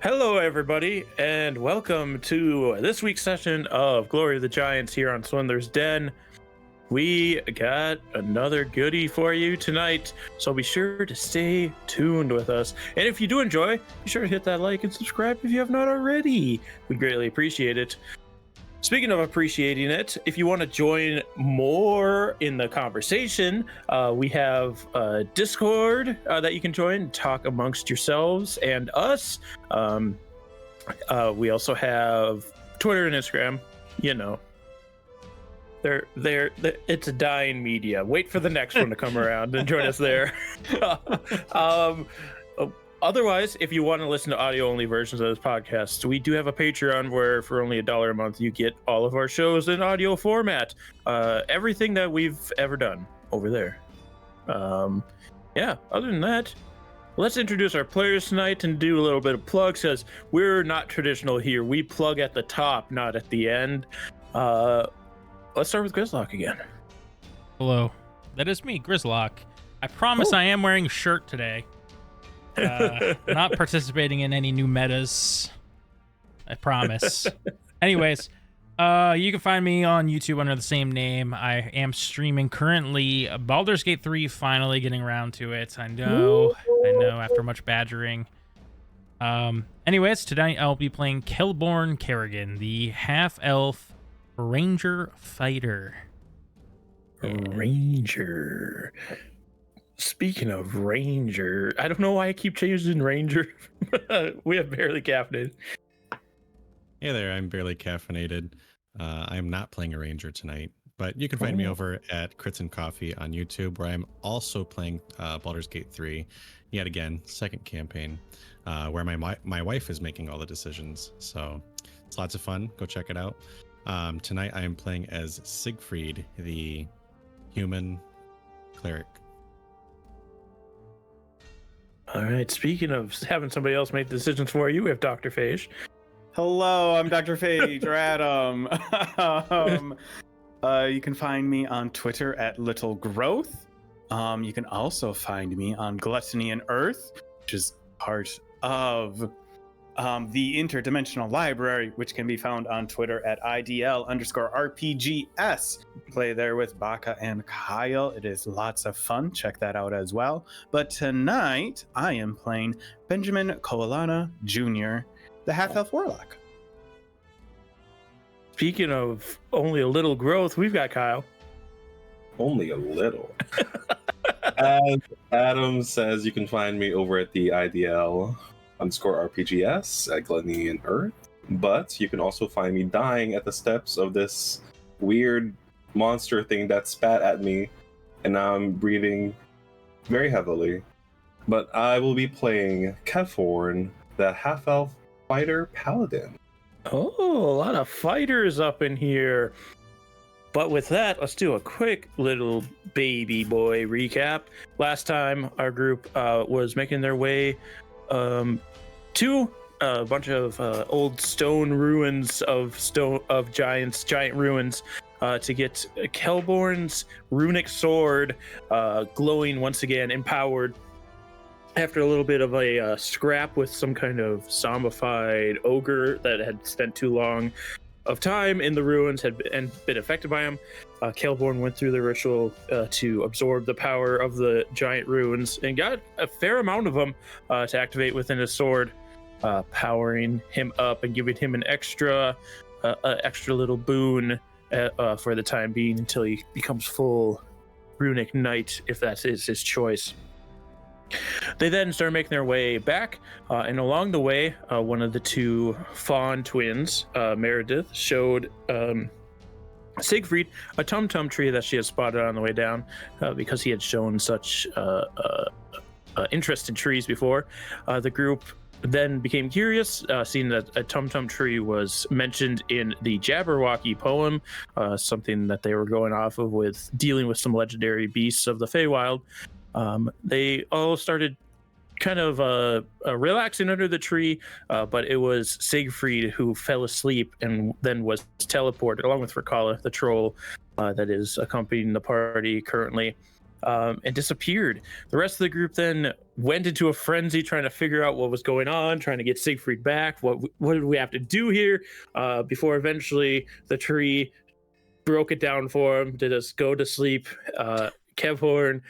Hello, everybody, and welcome to this week's session of Glory of the Giants here on Swindler's Den. We got another goodie for you tonight, so be sure to stay tuned with us. And if you do enjoy, be sure to hit that like and subscribe if you have not already. We'd greatly appreciate it. Speaking of appreciating it, if you want to join more in the conversation, we have Discord that you can join and talk amongst yourselves and us. We also have Twitter and Instagram. You know, they're it's a dying media. Wait for the next one to come around and join us there. Otherwise, if you want to listen to audio-only versions of this podcast, we do have a Patreon where for only $1 a month, you get all of our shows in audio format. Everything that we've ever done over there. Yeah, other than that, let's introduce our players tonight and do a little bit of plugs, because we're not traditional here. We plug at the top, not at the end. Let's start with Grizlocke again. Hello, that is me, Grizlocke. I promise I am wearing a shirt today. Not participating in any new metas, I promise. Anyways, you can find me on YouTube under the same name. I am streaming currently Baldur's Gate 3, finally getting around to it. I know, after much badgering. Anyways, today I'll be playing Kelborn Kerrigan, the half-elf ranger fighter. Ranger. Speaking of Ranger, I don't know why I keep changing Ranger. We have Barely Caffeinated. Hey there, I'm Barely Caffeinated. I'm not playing a Ranger tonight, but you can find me over at Crits and Coffee on YouTube, where I'm also playing Baldur's Gate 3, yet again, second campaign, where my wife is making all the decisions. So it's lots of fun. Go check it out. Tonight I am playing as Siegfried, the human cleric. All right, speaking of having somebody else make decisions for you, we have DrPhage. Hello, I'm DrPhage, or Adam. You can find me on Twitter at Little Growth. You can also find me on Gluttony and Earth, which is part of the Interdimensional Library, which can be found on Twitter at IDL_RPGS. Play there with Baka and Kyle. It is lots of fun. Check that out as well. But tonight, I am playing Benjamin Koalana Jr., the Half-Elf Warlock. Speaking of only a little growth, we've got Kyle. Only a little. As Adam says, you can find me over at the IDL_RPGS at Gluttony and Earth. But you can also find me dying at the steps of this weird monster thing that spat at me, and now I'm breathing very heavily. But I will be playing Kelborn, the half-elf fighter paladin. Oh, a lot of fighters up in here. But with that, let's do a quick little baby boy recap. Last time, our group was making their way to a bunch of old stone ruins of giant ruins to get Kelborn's runic sword glowing once again, empowered. After a little bit of a scrap with some kind of zombified ogre that had spent too long of time in the ruins and been affected by him, Kelborn went through the ritual to absorb the power of the giant ruins and got a fair amount of them to activate within his sword, powering him up and giving him an extra little boon for the time being until he becomes full runic knight, if that is his choice. They then started making their way back, and along the way, one of the two Fawn twins, Meredith, showed Siegfried a tum-tum tree that she had spotted on the way down, because he had shown such interest in trees before. The group then became curious, seeing that a tum-tum tree was mentioned in the Jabberwocky poem, something that they were going off of with dealing with some legendary beasts of the Feywild. They all started kind of relaxing under the tree, but it was Siegfried who fell asleep and then was teleported, along with Rakala, the troll that is accompanying the party currently. and disappeared. The rest of the group then went into a frenzy trying to figure out what was going on, trying to get Siegfried back. What did we have to do here? Before eventually the tree broke it down for him, did us go to sleep. Kevhorn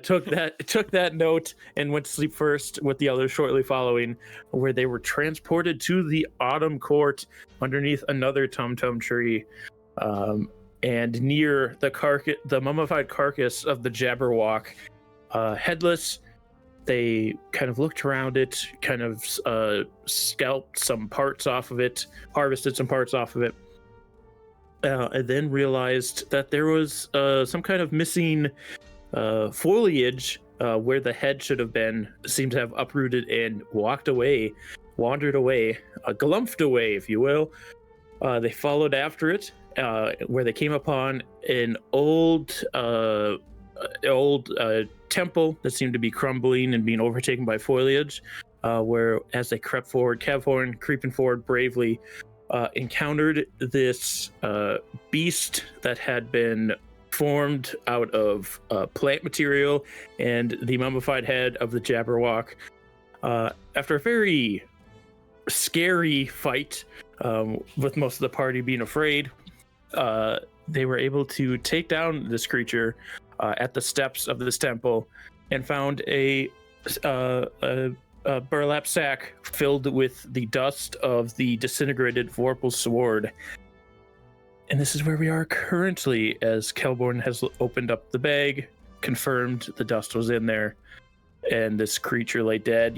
took that note and went to sleep first, with the others shortly following, where they were transported to the Autumn Court underneath another tum-tum tree, and near the mummified carcass of the Jabberwock, headless. They kind of looked around it, kind of scalped some parts off of it, harvested some parts off of it, and then realized that there was some kind of missing foliage where the head should have been. Seemed to have uprooted and wandered away, glumphed away, if you will. They followed after it, where they came upon an old temple that seemed to be crumbling and being overtaken by foliage. Where, as they crept forward, Kevhorn, creeping forward bravely, encountered this beast that had been formed out of plant material and the mummified head of the Jabberwock. After a very scary fight, with most of the party being afraid, they were able to take down this creature at the steps of this temple, and found a burlap sack filled with the dust of the disintegrated Vorpal sword. And this is where we are currently, as Kelborn has opened up the bag, confirmed the dust was in there, and this creature lay dead.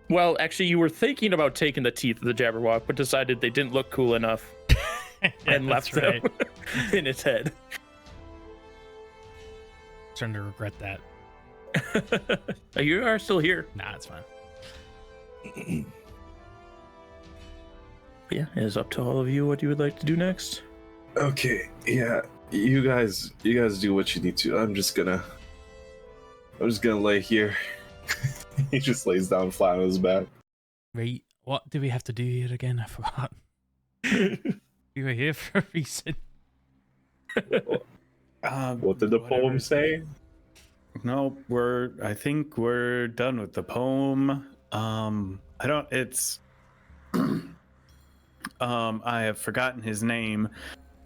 Well, actually, you were thinking about taking the teeth of the Jabberwock, but decided they didn't look cool enough and left them in its head. Starting to regret that. You are still here. Nah, it's fine. Yeah, it is up to all of you what you would like to do next. Okay, yeah, you guys do what you need to. I'm just gonna lay here. He just lays down flat on his back. Wait, what do we have to do here again? I forgot. We were here for a reason. What did the poem say? No, I think we're done with the poem. I have forgotten his name.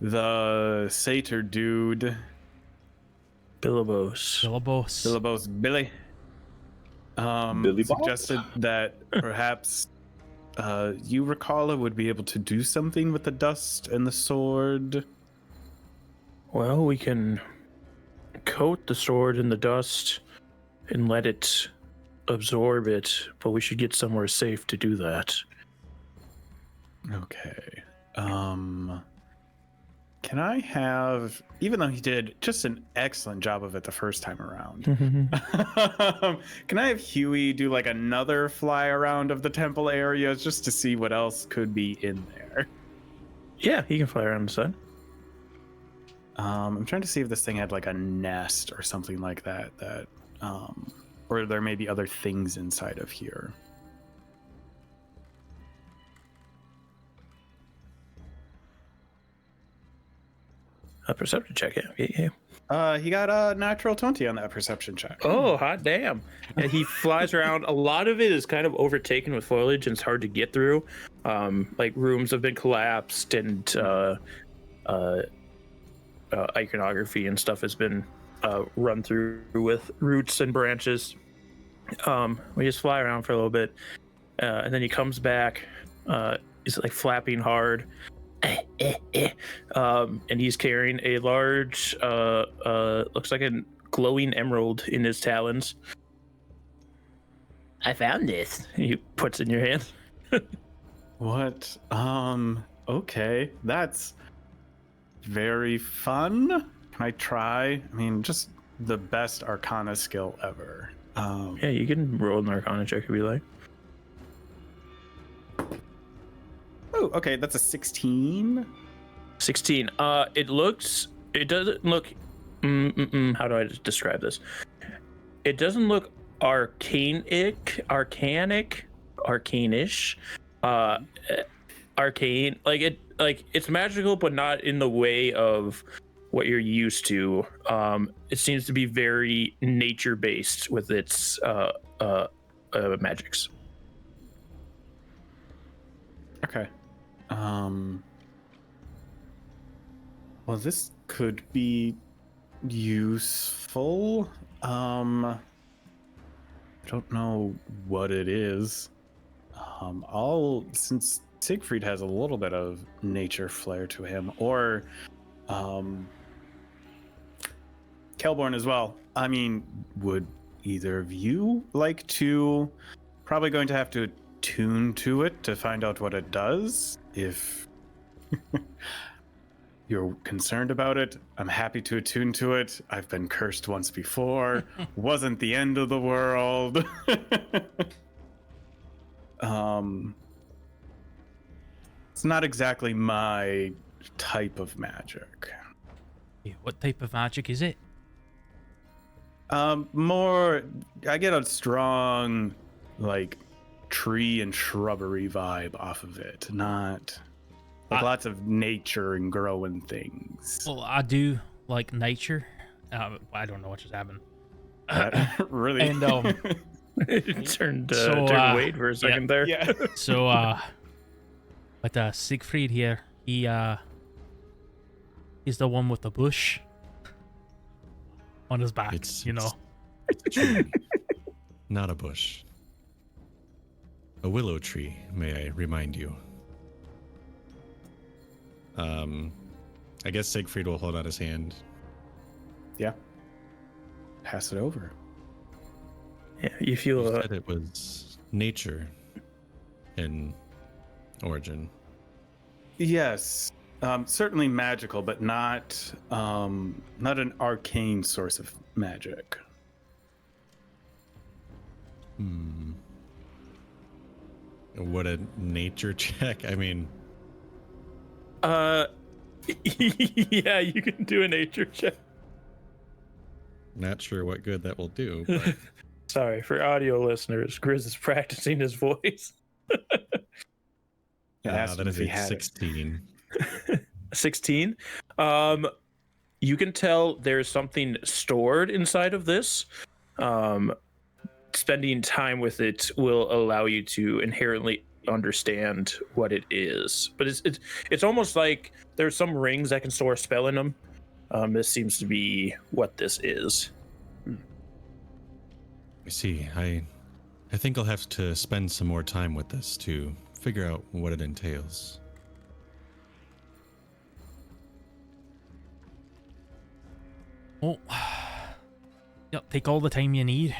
The satyr dude. Bilibos. Billy. Billy Bob? Suggested that perhaps you, Rakala, would be able to do something with the dust and the sword. Well, we can coat the sword in the dust and let it absorb it, but we should get somewhere safe to do that. Okay. Can I have, even though he did just an excellent job of it the first time around, can I have Huey do like another fly around of the temple areas just to see what else could be in there? Yeah, he can fly around the side. I'm trying to see if this thing had like a nest or something like that, or there may be other things inside of here. A perception check, yeah. He got a natural 20 on that perception check. Oh, hot damn. Yeah, he flies around. A lot of it is kind of overtaken with foliage and it's hard to get through. Like rooms have been collapsed and iconography and stuff has been run through with roots and branches. We just fly around for a little bit, and then he comes back. He's like flapping hard, and he's carrying a large, looks like a glowing emerald in his talons. I found this. He puts it in your hand. What? Okay, that's very fun. Can I try? I mean, just the best Arcana skill ever. Yeah, you can roll an Arcana check if you like. Oh, okay, that's a 16. 16. It doesn't look. How do I describe this? It doesn't look arcanish. Arcane. Like it's magical, but not in the way of what you're used to. It seems to be very nature based with its magics. Okay. Well, this could be useful. I don't know what it is. Since Siegfried has a little bit of nature flair to him, or Kelborn as well. I mean, would either of you like to? Probably going to have to attune to it to find out what it does. If you're concerned about it, I'm happy to attune to it. I've been cursed once before. Wasn't the end of the world. It's not exactly my type of magic. What type of magic is it? More, I get a strong, like, tree and shrubbery vibe off of it. Not like lots of nature and growing things. Well, I do like nature. I don't know what just happened. Really? And It turned So, Wade for a second there. Yeah. so but Siegfried here, he's the one with the bush on his back, you know. Tree, not a bush. A willow tree, may I remind you. I guess Siegfried will hold out his hand. Yeah. Pass it over. Yeah, you feel You said it was nature in origin. Yes. Certainly magical, but not an arcane source of magic. What a nature check. I mean, yeah, you can do a nature check. not sure what good that will do. But Sorry, for audio listeners, Grizz is practicing his voice. that is a 16. 16. You can tell there's something stored inside of this. Spending time with it will allow you to inherently understand what it is. But it's almost like there's some rings that can store a spell in them. This seems to be what this is. I see. I think I'll have to spend some more time with this to figure out what it entails. Oh, yeah, take all the time you need.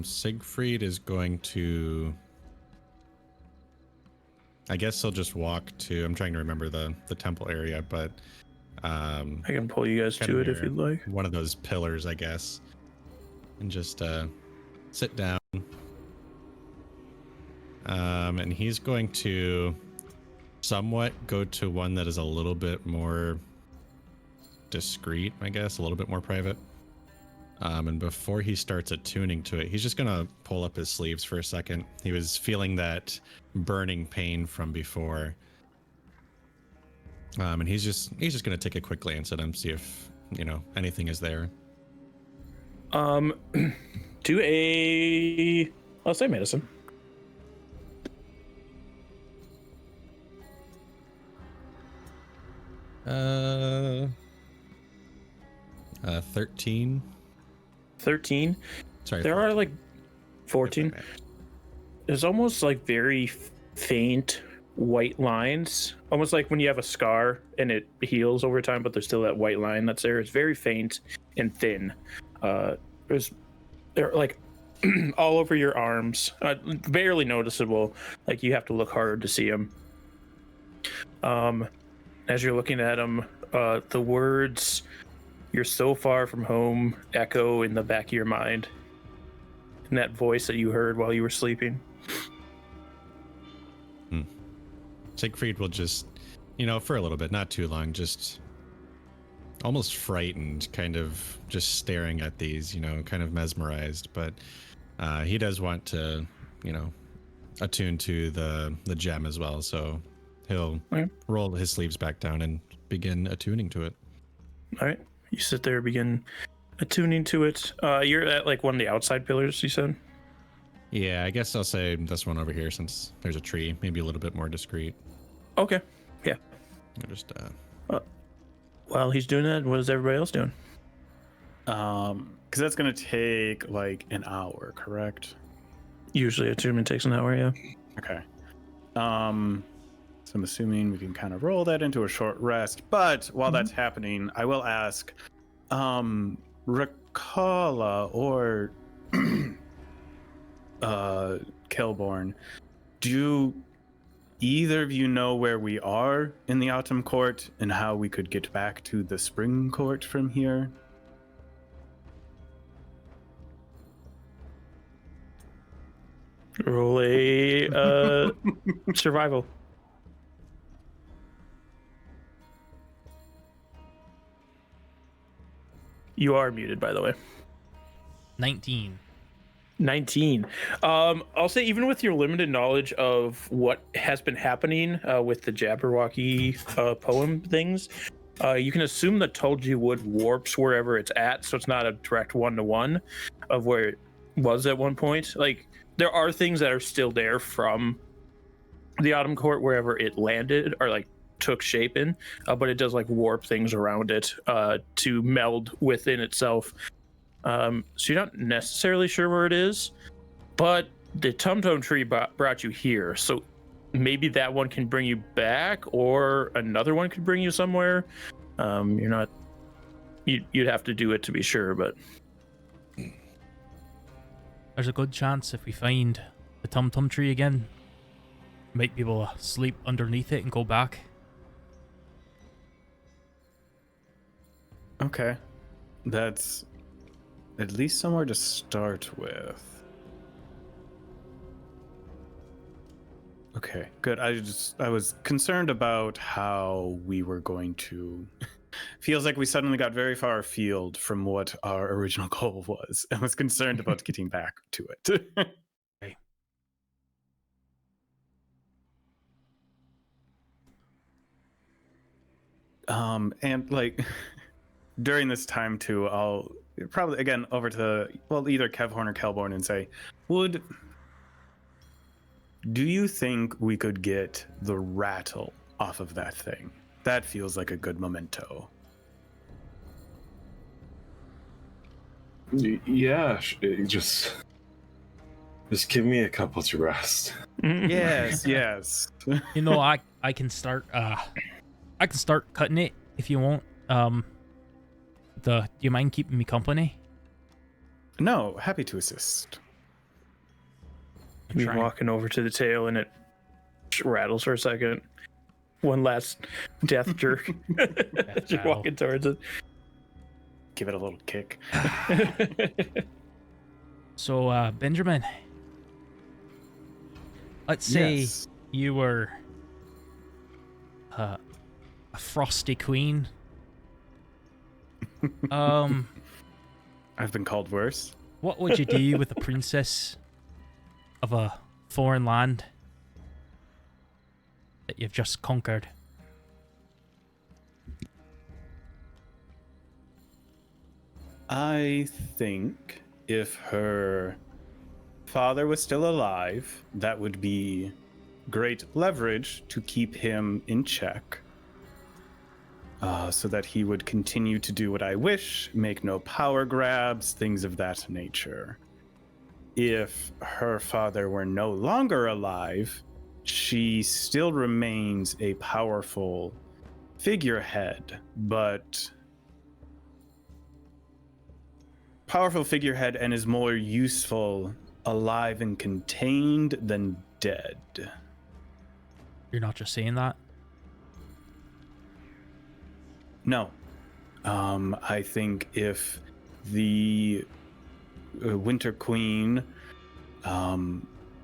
Siegfried is going to... I guess he'll just walk to... I'm trying to remember the temple area, but... I can pull you guys to it if you'd like. One of those pillars, I guess. And just sit down. And he's going to somewhat go to one that is a little bit more discreet, I guess, a little bit more private. And before he starts attuning to it, he's just gonna pull up his sleeves for a second. He was feeling that burning pain from before. And he's just gonna take a quick glance at him, see if, anything is there. Do I'll say medicine. Uh, 13. 13. Sorry. There are like 14. There's almost like very faint white lines, almost like when you have a scar and it heals over time, but there's still that white line that's there. It's very faint and thin. They're like all over your arms, barely noticeable. Like you have to look hard to see them. As you're looking at them, the words "You're so far from home" echo in the back of your mind, and that voice that you heard while you were sleeping. Siegfried will just, for a little bit, not too long, just almost frightened, kind of just staring at these, kind of mesmerized. But he does want to, attune to the gem as well. So He'll Okay. roll his sleeves back down and begin attuning to it. All right. You sit there, begin attuning to it. You're at like one of the outside pillars, you said? Yeah, I guess I'll say this one over here since there's a tree, maybe a little bit more discreet. Okay. Yeah. I just While he's doing that, what is everybody else doing? Because that's gonna take like an hour, correct? Usually attunement takes an hour, yeah. Okay. So I'm assuming we can kind of roll that into a short rest. But while that's happening, I will ask, Rakala or Kelborn, do either of you know where we are in the Autumn Court and how we could get back to the Spring Court from here? Roll a survival. You are muted, by the way. 19. 19. I'll say even with your limited knowledge of what has been happening with the Jabberwocky poem things, you can assume the Tulgi Wood warps wherever it's at, so it's not a direct one-to-one of where it was at one point. Like, there are things that are still there from the Autumn Court wherever it landed or like took shape in, but it does like warp things around it to meld within itself. So you're not necessarily sure where it is, but the Tum-Tum tree brought you here, so maybe that one can bring you back, or another one could bring you somewhere. You're not. You'd have to do it to be sure, but There's a good chance if we find the Tum-Tum tree again, might be able to sleep underneath it and go back. Okay. That's at least somewhere to start with. Okay, good. I was concerned about how we were going to feels like we suddenly got very far afield from what our original goal was. I was concerned about getting back to it. Okay. And like during this time too, I'll probably again over to either Kevhorn or Kelborn and say, do you think we could get the rattle off of that thing? That feels like a good memento. Yeah, just give me a couple to rest. Yes, yes. You know, I can start cutting it if you want. Do you mind keeping me company? No, happy to assist. you're walking over to the tail and it rattles for a second. One last death jerk. You're walking towards it. Give it a little kick. So, Benjamin, let's say Yes. you were a frosty queen. I've been called worse. What would you do with a princess of a foreign land that you've just conquered? I think if her father was still alive, that would be great leverage to keep him in check. So that he would continue to do what I wish, make no power grabs, things of that nature. If her father were no longer alive, she still remains a powerful figurehead, but and is more useful alive and contained than dead. You're not just saying that? No. I think if the Winter Queen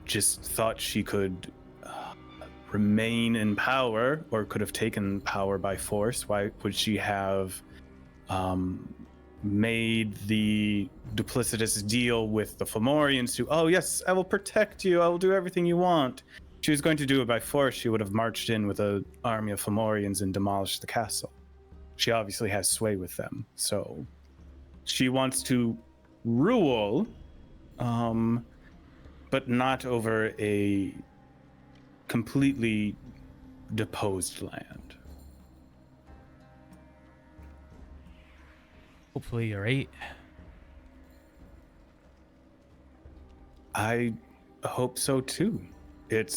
just thought she could remain in power, or could have taken power by force, why would she have made the duplicitous deal with the Fomorians to, oh yes, I will protect you, I will do everything you want? she was going to do it by force, she would have marched in with an army of Fomorians and demolished the castle. She obviously has sway with them, so she wants to rule, but not over a completely deposed land. Hopefully you're right. I hope so too. It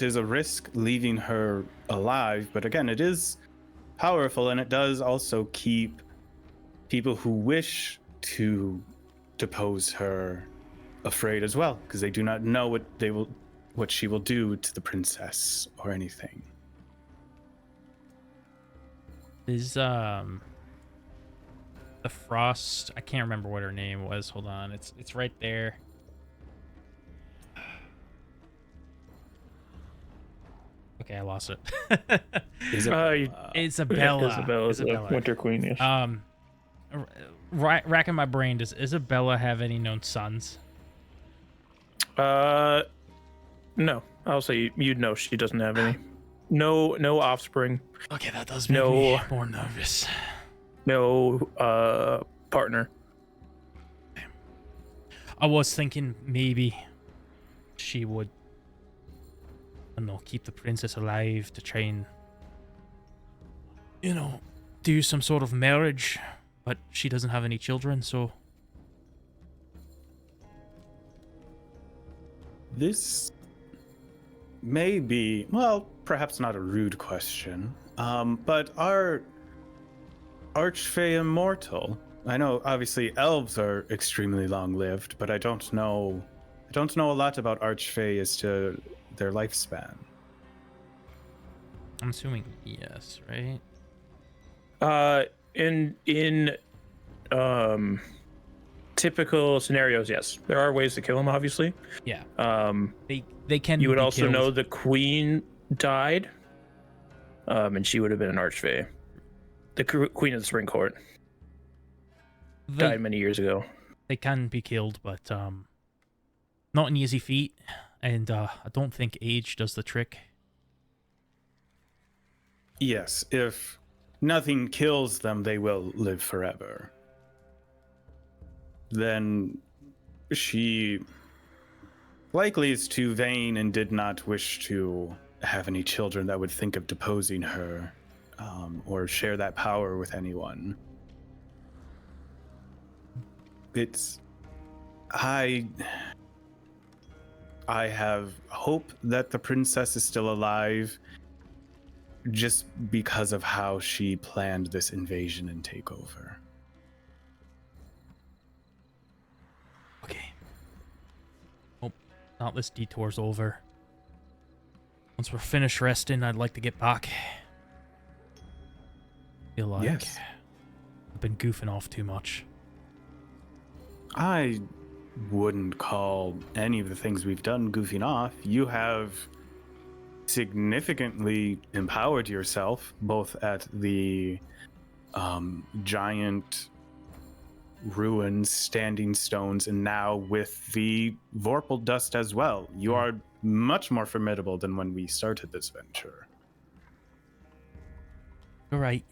is a risk leaving her alive, but again, it is powerful, and it does also keep people who wish to depose her afraid as well, because they do not know what she will do to the princess or anything. Is the Frost, I can't remember what her name was. Hold on. It's right there. Okay, I lost it. Isabella. Isabella's the Winter Queen. Yes. Racking my brain. Does Isabella have any known sons? No. I'll say you'd know she doesn't have any. No offspring. Okay, that does make me more nervous. No partner. I was thinking maybe she would, I don't know, keep the princess alive to try and, do some sort of marriage, but she doesn't have any children, so. This may be, well, perhaps not a rude question, but are Archfey immortal? I know obviously elves are extremely long-lived, but I don't know a lot about Archfey as to their lifespan. I'm assuming yes, right? In typical scenarios, yes. There are ways to kill him, obviously. Yeah. They can. You would also know the queen died, and she would have been an Archfey. The queen of the Spring Court died many years ago. They can be killed, but not an easy feat, and I don't think age does the trick. Yes, if nothing kills them, they will live forever. Then she likely is too vain and did not wish to have any children that would think of deposing her, or share that power with anyone. I have hope that the princess is still alive, just because of how she planned this invasion and takeover. Okay. Hope not this detour's over. Once we're finished resting, I'd like to get back. Feel like yes. I've been goofing off too much. I wouldn't call any of the things we've done goofing off. You have significantly empowered yourself, both at the giant ruins, standing stones, and now with the Vorpal dust as well. You are much more formidable than when we started this venture. You're right.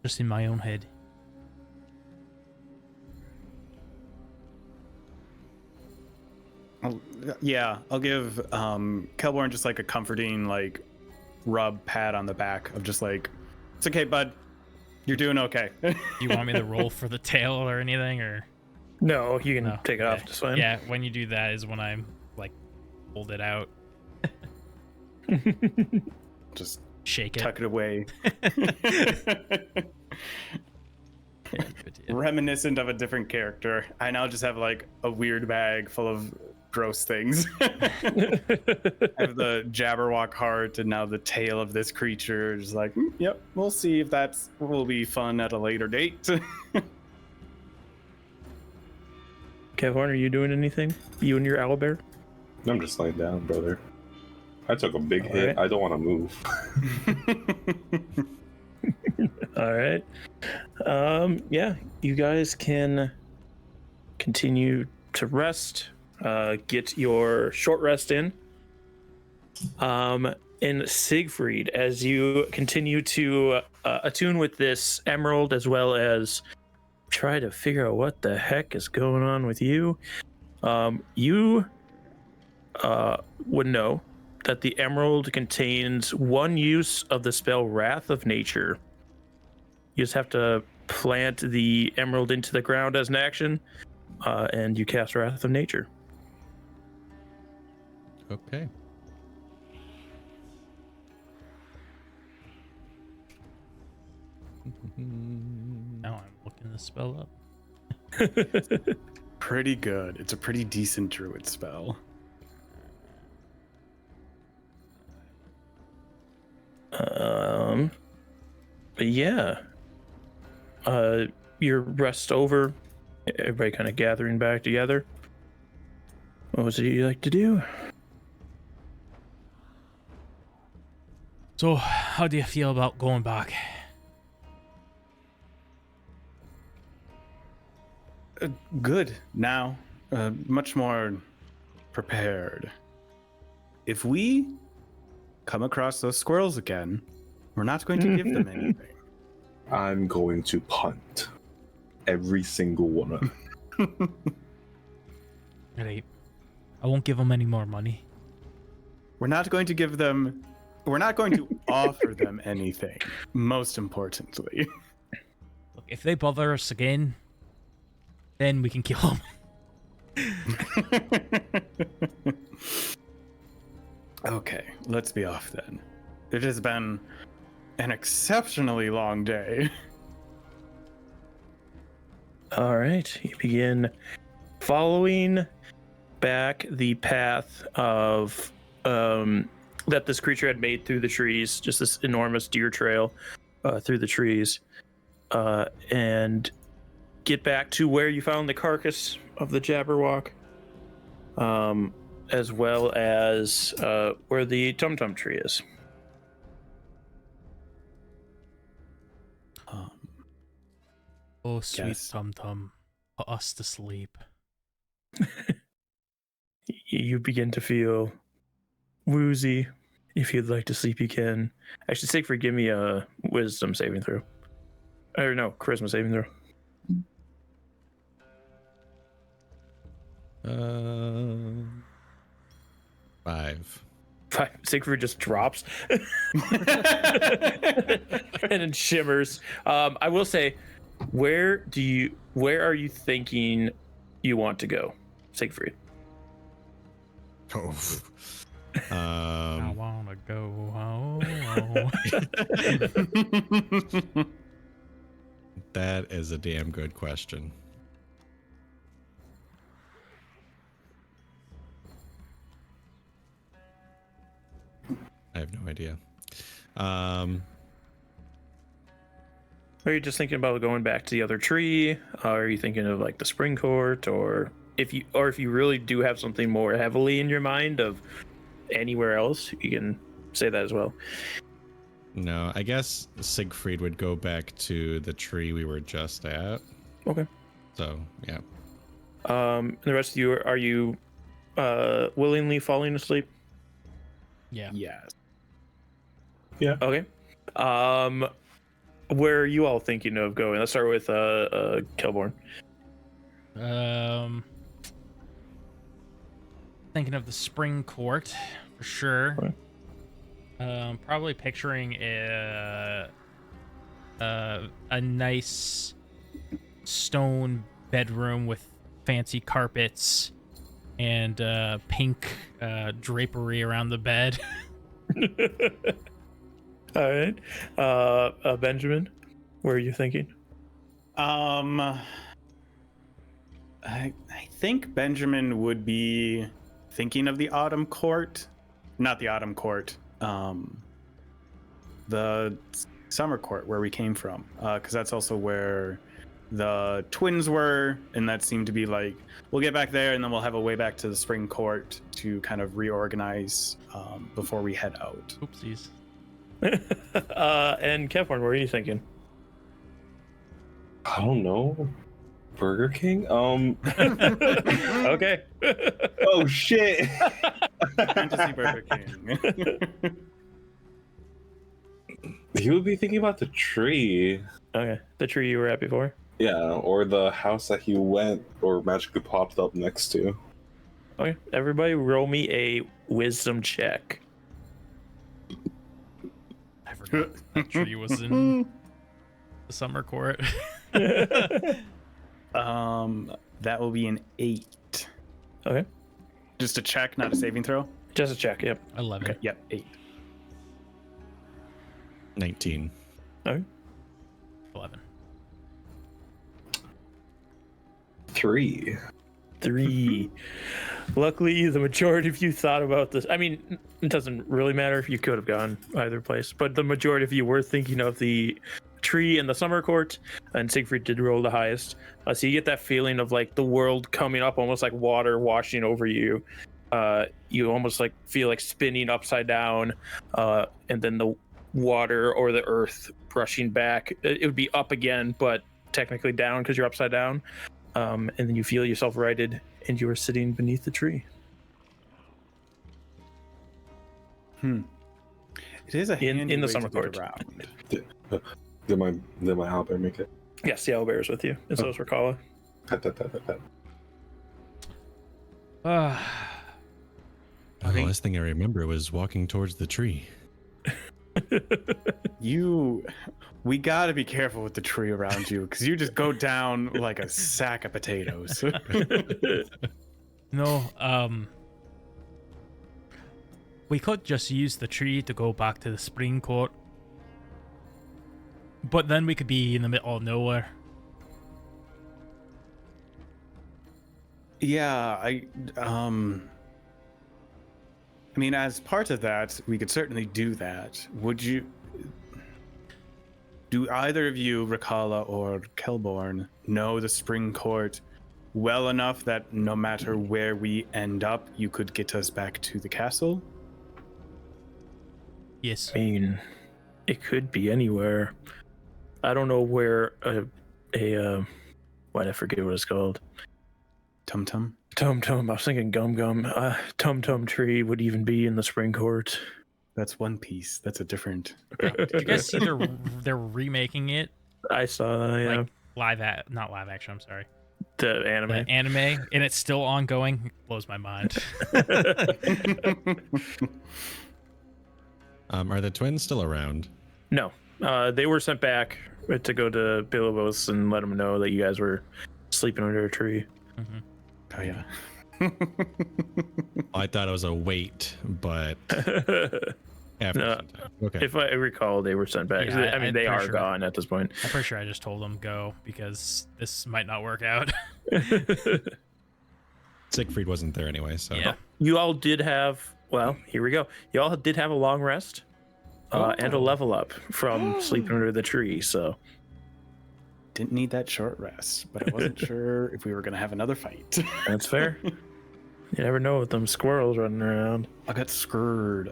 Just in my own head. I'll give Kelborn just like a comforting rub pat on the back of just like, it's okay, bud. You're doing okay. You want me to roll for the tail or anything, or? No, you can take it off just fine. Yeah, when you do that is when I'm hold it out. Just shake it. Tuck it away. Reminiscent of a different character. I now just have a weird bag full of gross things. I have the Jabberwock heart and now the tail of this creature. Just yep, we'll see if that will be fun at a later date. Kevin, are you doing anything? You and your owlbear? I'm just laying down, brother. I took a big hit. Right. I don't want to move. All right. Yeah, you guys can continue to rest. Get your short rest in. And Siegfried, as you continue to attune with this emerald, as well as try to figure out what the heck is going on with you, you would know that the emerald contains one use of the spell Wrath of Nature. You just have to plant the emerald into the ground as an action, and you cast Wrath of Nature. Okay. Now I'm looking the spell up. Pretty good. It's a pretty decent druid spell. But yeah. Your rest over. Everybody kind of gathering back together. What was it you like to do? So, how do you feel about going back? Good. Now, much more prepared. If we come across those squirrels again, we're not going to give them anything. I'm going to punt every single one of them. Right. I won't give them any more money. We're not going to give them. We're not going to offer them anything. Most importantly. Look, if they bother us again, then we can kill them. Okay, let's be off then. It has been an exceptionally long day. All right, you begin following back the path of that this creature had made through the trees, just this enormous deer trail through the trees, and get back to where you found the carcass of the Jabberwock, as well as where the Tum-Tum tree is. Oh, sweet Yes. Tum-Tum, put us to sleep. You begin to feel woozy. If you'd like to sleep, you can. Actually, Siegfried, give me a wisdom saving throw. Or no, charisma saving throw. 5. Siegfried just drops and it shimmers. I will say, where are you thinking you want to go, Siegfried? Oh. I wanna go home. That is a damn good question. I have no idea. Are you just thinking about going back to the other tree? Are you thinking of like the spring court, or if you really do have something more heavily in your mind of anywhere else, you can say that as well. No, I guess Siegfried would go back to the tree we were just at. Okay. So, yeah. The rest of you, are you willingly falling asleep? Yeah. Yes. Okay. Where are you all thinking of going? Let's start with Kelborn. Thinking of the spring court for sure. Okay. Probably picturing a nice stone bedroom with fancy carpets and pink drapery around the bed. All right. Benjamin, where are you thinking? I think Benjamin would be thinking of the autumn court, not the autumn court, the summer court where we came from, because that's also where the twins were, and that seemed to be like, we'll get back there and then we'll have a way back to the spring court to kind of reorganize before we head out. Oopsies. And Kevin, where are you thinking? I don't know. Burger King? Okay. Oh shit. Fantasy Burger King. He would be thinking about the tree. Okay, the tree you were at before. Yeah, or the house that he went or magically popped up next to. Okay, everybody roll me a wisdom check. I forgot that tree was in the summer court. That will be an 8. Okay, Just a check, not a saving throw. just a check. Yep. 11. Okay, yep, 8. 19. Okay. 11. 3. 3. Luckily, the majority of you thought about this. I mean, it doesn't really matter if you could have gone either place, but the majority of you were thinking of the tree in the summer court, and Siegfried did roll the highest. So you get that feeling of like the world coming up, almost like water washing over you. You almost like feel like spinning upside down, and then the water or the earth brushing back. It would be up again, but technically down because you're upside down. And then you feel yourself righted, and you are sitting beneath the tree. It is a In handy the way summer to get court. around. Did my owlbear make it? Yes, the owlbear's with you, and so is Rakala. Pet, pet, pet, pet, pet. The last thing I remember was walking towards the tree. We gotta be careful with the tree around you, because you just go down like a sack of potatoes. No, we could just use the tree to go back to the spring court. But then we could be in the middle of nowhere. Yeah, I mean, as part of that, we could certainly do that. Do either of you, Rakala or Kelborn, know the spring court well enough that no matter where we end up, you could get us back to the castle? Yes. I mean, it could be anywhere. I don't know where why did I forget what it's called? Tum Tum? Tum Tum. I was thinking Gum Gum. Tum Tum tree would even be in the spring court. That's One Piece. That's a different. Did you guys see they're remaking it? I saw, yeah, Like not live action, I'm sorry. the anime. The anime, and it's still ongoing. It blows my mind. Are the twins still around? No, they were sent back to go to Bilibos and let them know that you guys were sleeping under a tree. Mhm. Oh, yeah. I thought it was a wait, but after No, some time. Okay. if I recall, they were sent back. Yeah, I mean, I'm they pretty are sure. gone at this point. I'm pretty sure I just told them go because this might not work out. Siegfried wasn't there anyway, so Yeah. You all did have, well, here we go. You all did have a long rest and a level up from sleeping under the tree. So Didn't need that short rest, but I wasn't sure if we were going to have another fight. that's fair. You never know with them squirrels running around. I got screwed.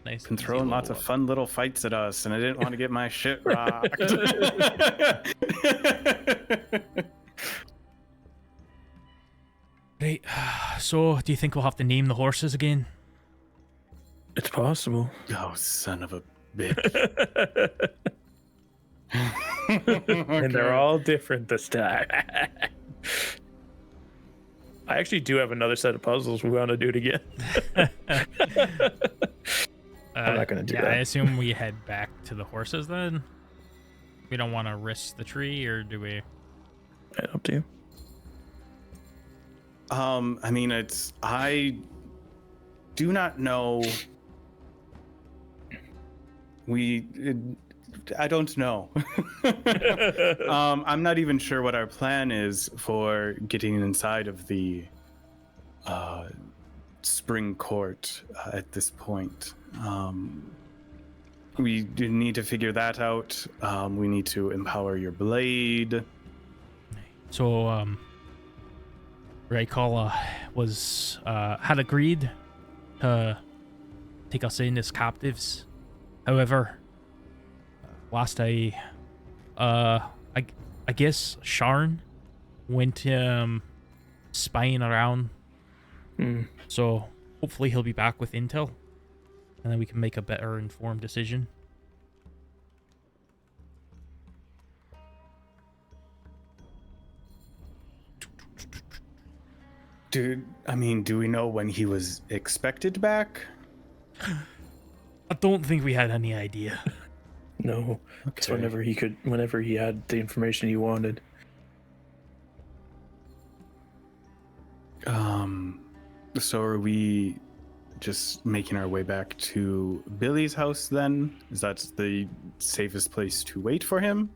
Nice. Been throwing lots of fun little fights at us, and I didn't want to get my shit rocked. Right. So, do you think we'll have to name the horses again? It's possible. Oh, son of a bitch. And they're all different this time. I actually do have another set of puzzles. We want to do it again. I'm not gonna do that. I assume we head back to the horses then. We don't want to risk the tree, or do we? Up to you. I mean, I do not know. I don't know. I'm not even sure what our plan is for getting inside of the spring court at this point. We do need to figure that out. We need to empower your blade. So, Raikala had agreed to take us in as captives. However, last I guess Sharn went spying around Hmm. So hopefully he'll be back with intel, and then we can make a better informed decision. Do we know when he was expected back? I don't think we had any idea. No, it's Okay. whenever he had the information he wanted. So are we just making our way back to Billy's house then? Is that the safest place to wait for him?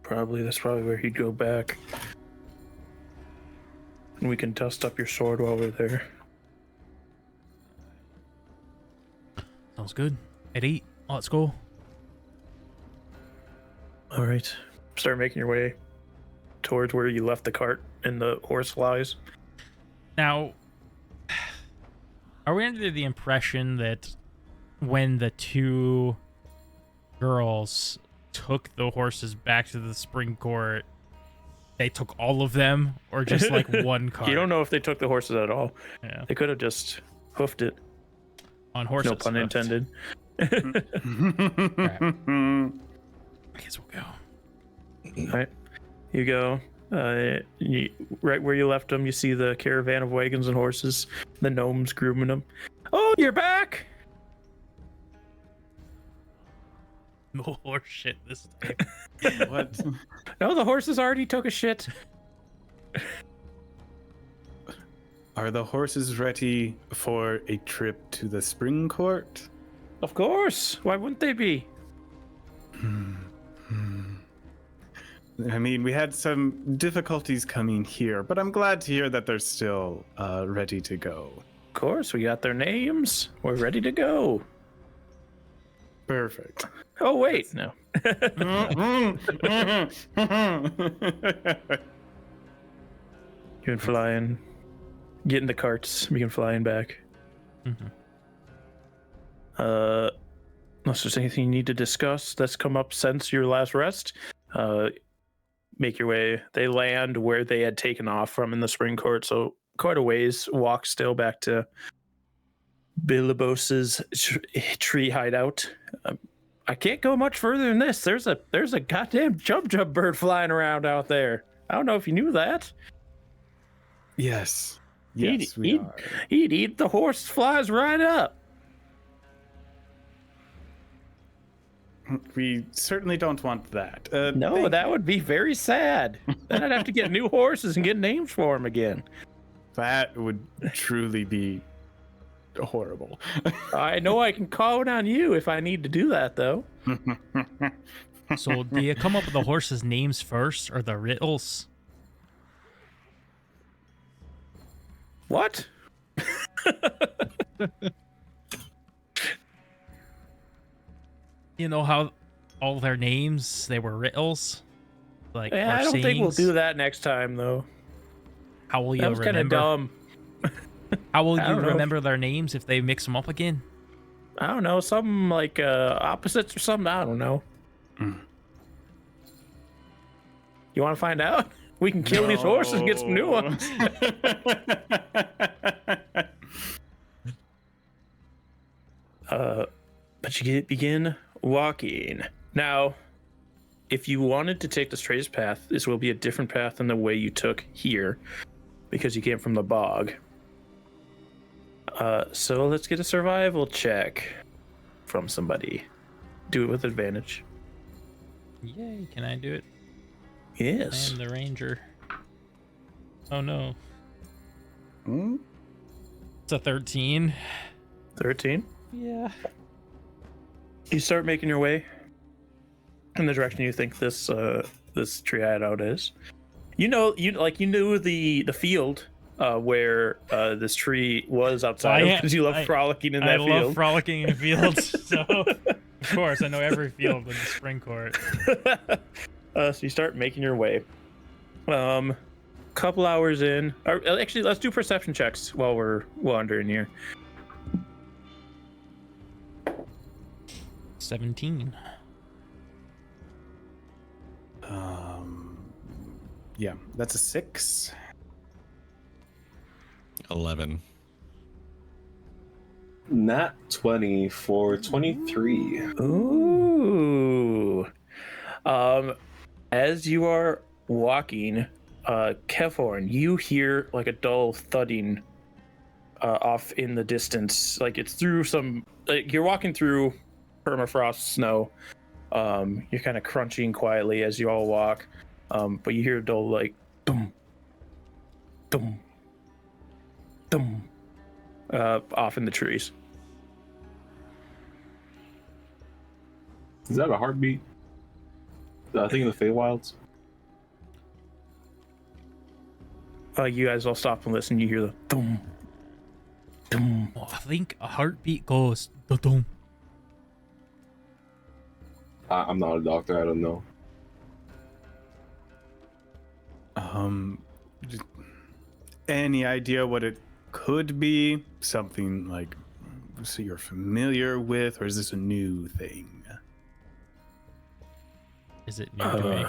That's probably where he'd go back. And we can dust up your sword while we're there. Sounds good. At 8, let's go. All right. Start making your way towards where you left the cart and the horse flies. Now, are we under the impression that when the two girls took the horses back to the spring court, they took all of them, or just like one cart? You don't know if they took the horses at all. Yeah. They could have just hoofed it. On horses. No pun intended. I guess we'll go. All right. You go. Right where you left them, you see the caravan of wagons and horses. The gnomes grooming them. Oh, you're back! No horse shit this time. What? No, the horses already took a shit. Are the horses ready for a trip to the spring court? Of course. Why wouldn't they be? I mean, we had some difficulties coming here, but I'm glad to hear that they're still ready to go. Of course, we got their names. We're ready to go. Perfect. Oh, wait. No. You can fly in. Get in the carts. We can fly in back. Unless there's anything you need to discuss that's come up since your last rest, make your way. They land where they had taken off from in the spring court, so quite a ways. Walk still back to Bilibos's tree hideout. I can't go much further than this. There's a goddamn jump bird flying around out there. I don't know if you knew that. Yes. He'd We are. eat the horse flies right up. We certainly don't want that. No, that would be very sad. Then I'd have to get new horses and get names for them again. That would truly be horrible. I know I can call it on you if I need to do that, though. So, do you come up with the horses' names first, or the riddles? What? You know how all their names, they were riddles? Like, Yeah, or I don't think we'll sayings? do that next time, though. How will you That was kind of remember? dumb. How will I you don't know. remember their names if they mix them up again? I don't know, something like opposites or something. I don't know. You want to find out? We can kill these horses and get some new ones. But you begin walking. Now, if you wanted to take the straightest path, this will be a different path than the way you took here, because you came from the bog. So let's get a survival check from somebody. Do it with advantage. Yay, can I do it? I Yes. am the ranger. Oh no. It's a 13. 13. Yeah. You start making your way in the direction you think this this tree hideout is. You knew the field where this tree was outside because you love frolicking in that I field. love frolicking in fields, so of course I know every field in the spring court. So you start making your way. Couple hours in, or actually, let's do perception checks while we're wandering here. 17. Yeah, that's a 6. 11. Nat 20 for 23. Ooh. As you are walking, Kevorn, you hear like a dull thudding off in the distance. Like it's through some. Like you're walking through permafrost snow. You're kind of crunching quietly as you all walk, but you hear a dull like dum, dum, dum, off in the trees. Is that a heartbeat? I think in the Feywilds. You guys all stop and listen. You hear the dum, dum. Oh, I think a heartbeat goes da-dum. I'm not a doctor. I don't know. Any idea what it could be? Something like so you're familiar with, or is this a new thing? Is it new to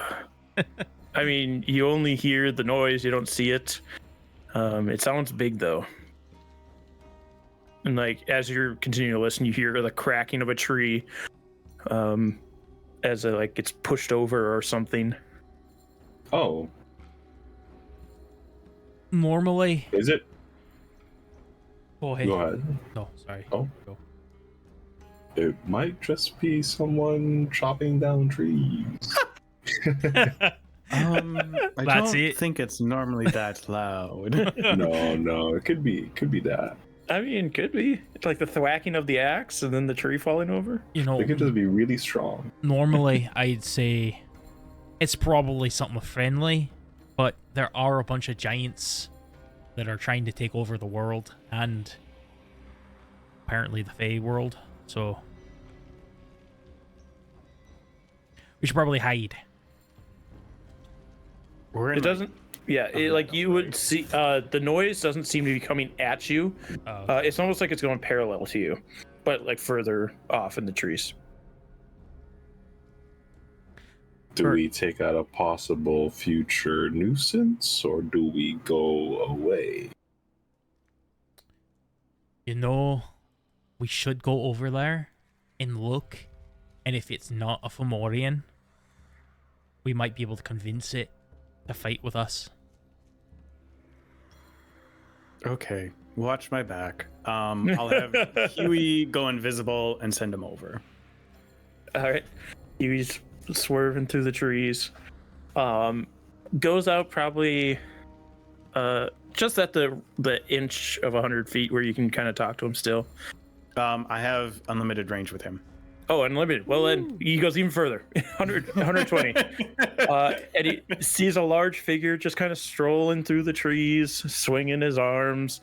me? I mean, you only hear the noise. You don't see it. It sounds big though. And like as you're continuing to listen, you hear the cracking of a tree. As it like gets pushed over or something. Oh, Normally, is it? go ahead. Go ahead. No, sorry. Oh. Go. It might just be someone chopping down trees. I That's don't it. think it's normally that loud. No, it could be that. I mean, could be. It's like the thwacking of the axe and then the tree falling over. You know, It could just be really strong. normally I'd say it's probably something friendly, but there are a bunch of giants that are trying to take over the world and apparently the Fae world. So we should probably hide. We're in It doesn't. Yeah, it, like you would see. The noise doesn't seem to be coming at you. It's almost like it's going parallel to you, but like further off in the trees. Do we take out a possible future nuisance, or do we go away? You know, we should go over there and look, and if it's not a Fomorian, we might be able to convince it to fight with us. Okay, watch my back. I'll have Huey go invisible and send him over. All right, he's swerving through the trees. Goes out probably just at the inch of 100 feet where you can kind of talk to him still. I have unlimited range with him. Oh, unlimited. Well, then he goes even further. 120. And he sees a large figure just kind of strolling through the trees, swinging his arms.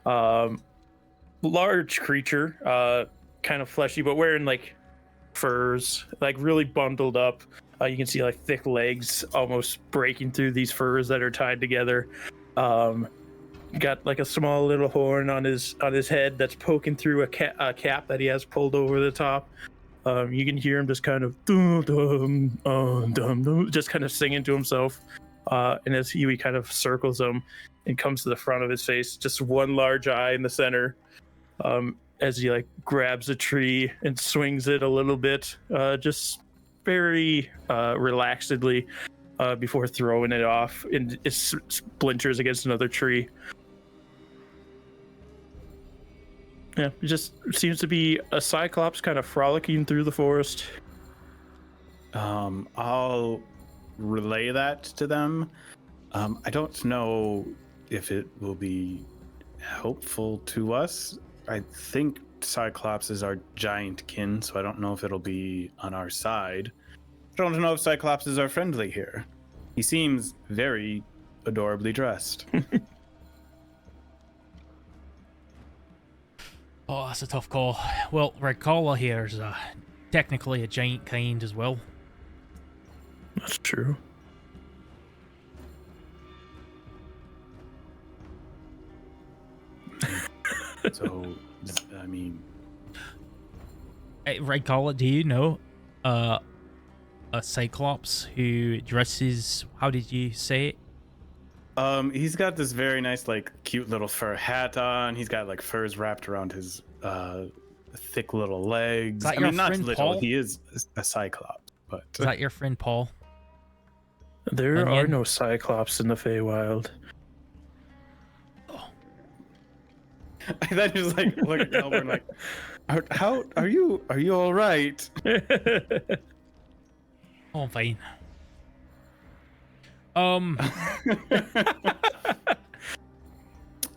Large creature, kind of fleshy, but wearing like furs, like really bundled up. You can see like thick legs almost breaking through these furs that are tied together. Got like a small little horn on his head that's poking through a cap that he has pulled over the top. You can hear him just kind of just kind of singing to himself. And as he kind of circles him and comes to the front of his face, just one large eye in the center. As he like grabs a tree and swings it a little bit, just very relaxedly, before throwing it off, and it splinters against another tree. Yeah, it just seems to be a cyclops kind of frolicking through the forest. I'll relay that to them. I don't know if it will be helpful to us. I think Cyclops is our giant kin, so I don't know if it'll be on our side. I don't know if Cyclops is our friendly here. He seems very adorably dressed. Oh, that's a tough call. Well, Redcalla here is technically a giant kind as well. That's true. So, I mean... Hey, Redcalla, do you know a Cyclops who dresses... How did you say it? He's got this very nice, like, cute little fur hat on. He's got like furs wrapped around his thick little legs. Is that I your mean, not friend little. Paul? He is a cyclops, but Is that your friend Paul? There are Onion? no cyclops in the Feywild. and then just like look at Calvin like, how are you? Are you all right? Oh, I'm fine.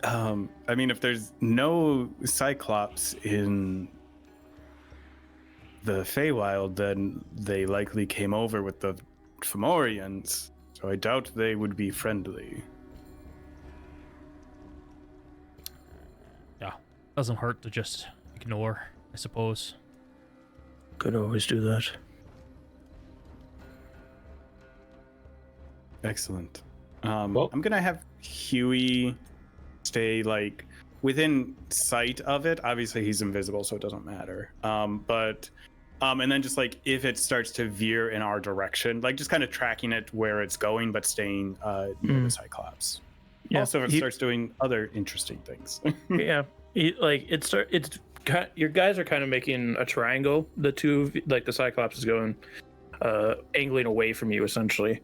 I mean, if there's no cyclops in the Feywild, then they likely came over with the Fomorians. So I doubt they would be friendly. Yeah, doesn't hurt to just ignore, I suppose. Could always do that. Excellent. Well- I'm gonna have Huey stay like within sight of it. Obviously, he's invisible, so it doesn't matter. And then just like if it starts to veer in our direction, like just kind of tracking it where it's going, but staying near the Cyclops. Yeah, Also, if it starts doing other interesting things. Yeah, your guys are kind of making a triangle. The two, like the Cyclops is going, angling away from you essentially.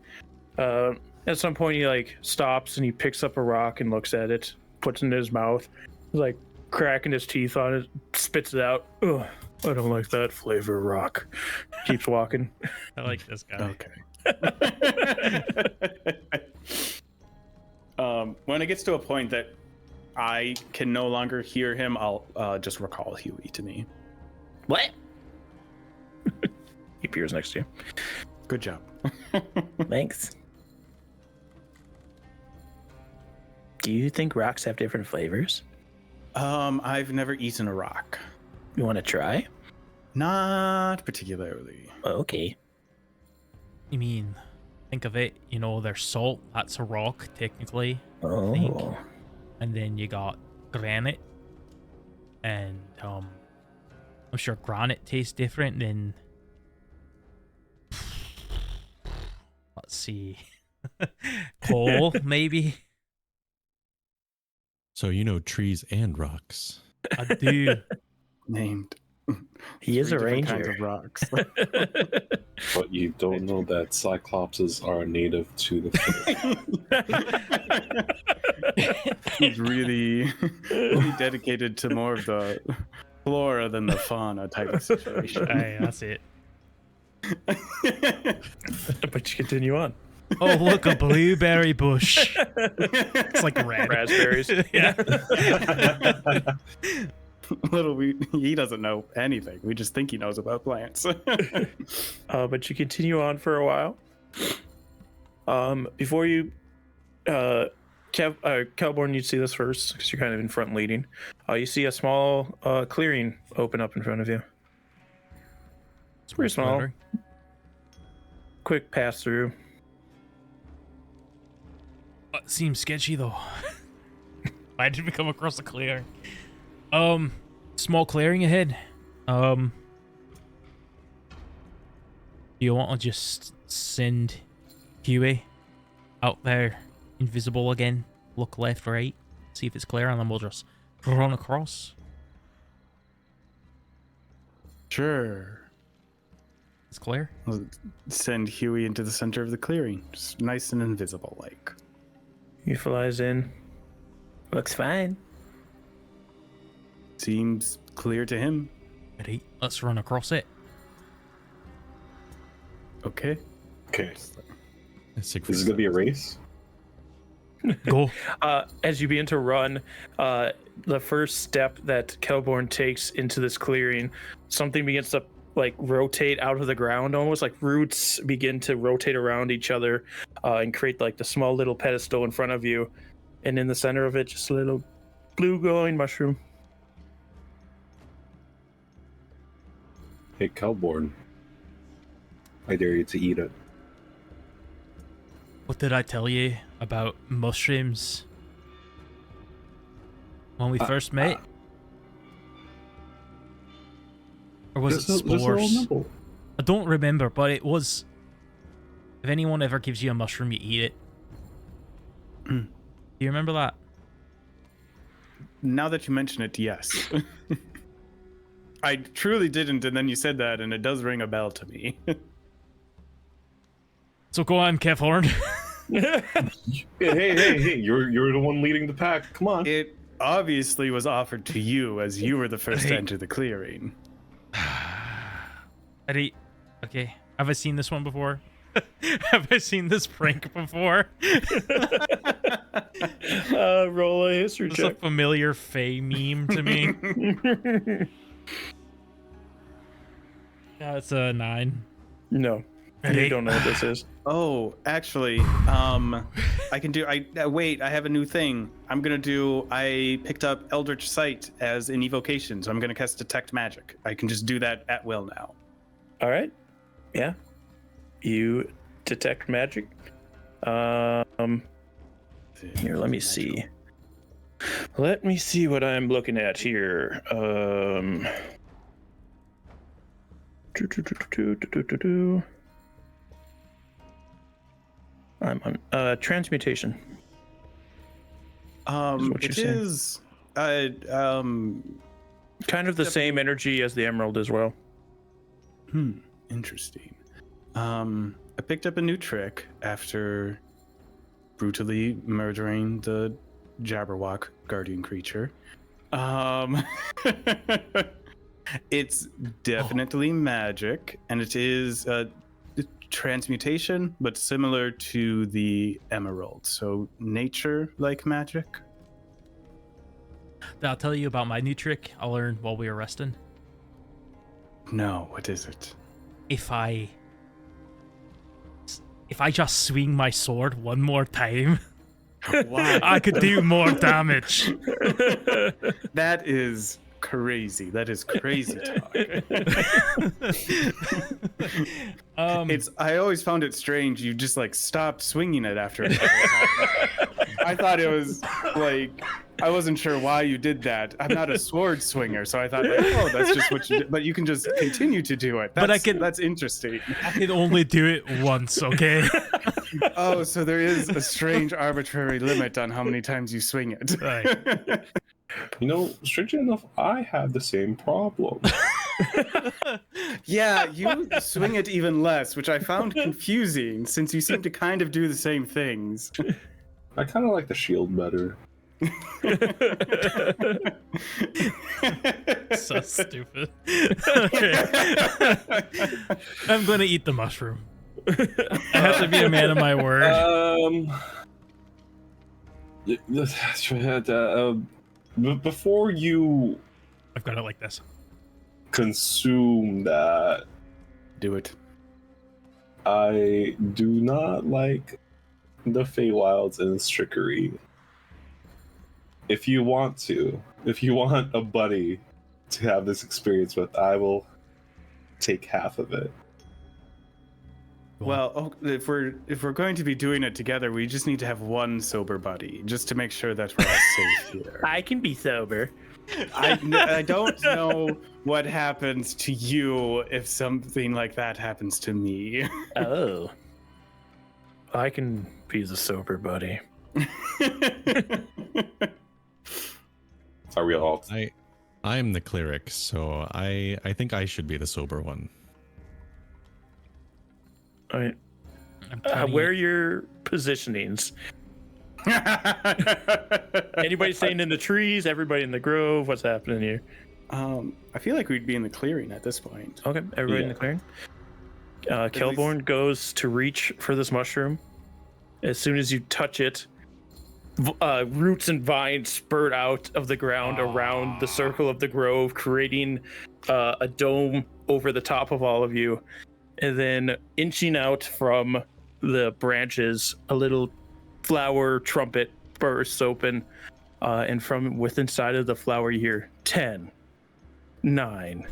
At some point, he like stops and he picks up a rock and looks at it, puts it in his mouth, like cracking his teeth on it, spits it out. Ugh, I don't like that flavor, rock. Keeps walking. I like this guy. Okay. When it gets to a point that I can no longer hear him, I'll just recall Huey to me. What? He appears next to you. Good job. Thanks. Do you think rocks have different flavors? I've never eaten a rock. You want to try? Not particularly. Okay. You mean, think of it, you know, there's salt, that's a rock, technically. Oh. think. And then you got granite. And, I'm sure granite tastes different than... Let's see. Coal, maybe? So you know trees and rocks. I do. Named. He is a Three different ranger. kinds of rocks. But you don't know that cyclopses are native to the Faerun. He's really dedicated to more of the flora than the fauna type of situation. Hey, that's it. But you continue on. Oh, look, a blueberry bush. It's like red. Raspberries. Yeah. He doesn't know anything. We just think he knows about plants. But you continue on for a while. Before you, Kelborn, you see this first because you're kind of in front leading. You see a small clearing open up in front of you. It's pretty small. Quick pass through. It seems sketchy though. Why did we come across a clearing? Small clearing ahead. Do you want to just send Huey out there, invisible again? Look left, right, see if it's clear, and then we'll just run across. Sure. It's clear. We'll send Huey into the center of the clearing, just nice and invisible like. He flies in. Looks fine. Seems clear to him. Ready? Let's run across it. Okay. Okay. Siegfried. This is gonna be a race. Go. As you begin to run, the first step that Kelborn takes into this clearing, something begins to like rotate out of the ground, almost like roots begin to rotate around each other and create like the small little pedestal in front of you. And in the center of it, just a little blue glowing mushroom. Hey, Kelborn. I dare you to eat it. What did I tell you about mushrooms when we first met? Or was it spores? I don't remember, but it was. If anyone ever gives you a mushroom, you eat it. Do you remember that? Now that you mention it, yes. I truly didn't, and then you said that, and it does ring a bell to me. So go on, Kevhorn. Hey! You're the one leading the pack. Come on. It obviously was offered to you, as you were the first to enter the clearing. Eddie, okay. Have I seen this one before? Have I seen this prank before? Roll a history It's a check. familiar Fae meme to me. It's a 9. No, you don't know what this is. Oh, actually, I can do. Wait. I have a new thing. I picked up Eldritch Sight as an evocation, so I'm gonna cast Detect Magic. I can just do that at will now. All right. Yeah. You detect magic. Here, let me see. Let me see what I'm looking at here. I'm on transmutation. what It you're saying. is. Kind of the same energy as the emerald as well. Interesting. I picked up a new trick after brutally murdering the Jabberwock guardian creature. It's definitely magic, and it is transmutation, but similar to the emerald. So nature-like magic. I'll tell you about my new trick I learned while we were resting. No, what is it? If I just swing my sword one more time, Why? I could do more damage. That is crazy. That is crazy talk. I always found it strange. You just like stopped swinging it after it. I thought it was like, I wasn't sure why you did that. I'm not a sword swinger, so I thought, like, oh, that's just what you did. But you can just continue to do it. That's interesting. I can only do it once, okay? Oh, so there is a strange arbitrary limit on how many times you swing it. Right. You know, strangely enough, I have the same problem. Yeah, you swing it even less, which I found confusing since you seem to kind of do the same things. I kind of like the shield better. So stupid. Okay. I'm gonna eat the mushroom. I have to be a man of my word. Before you I've got it like this. consume that, Do it. I do not like the Feywilds and its trickery. If you want a buddy to have this experience with, I will take half of it. Well, if we're going to be doing it together, we just need to have one sober buddy, just to make sure that we're all safe here. I can be sober. I don't know what happens to you if something like that happens to me. Oh. I can be the sober buddy. Are we all? I'm the cleric, so I think I should be the sober one. All right. I'm telling Where are you, your positionings? Anybody staying in the trees? Everybody in the grove? What's happening here? I feel like we'd be in the clearing at this point. Okay, everybody in Yeah. the clearing. Kelborn goes to reach for this mushroom. As soon as you touch it, roots and vines spurt out of the ground around the circle of the grove, creating a dome over the top of all of you. And then inching out from the branches, a little flower trumpet bursts open. And from within inside of the flower, you hear 10, 9.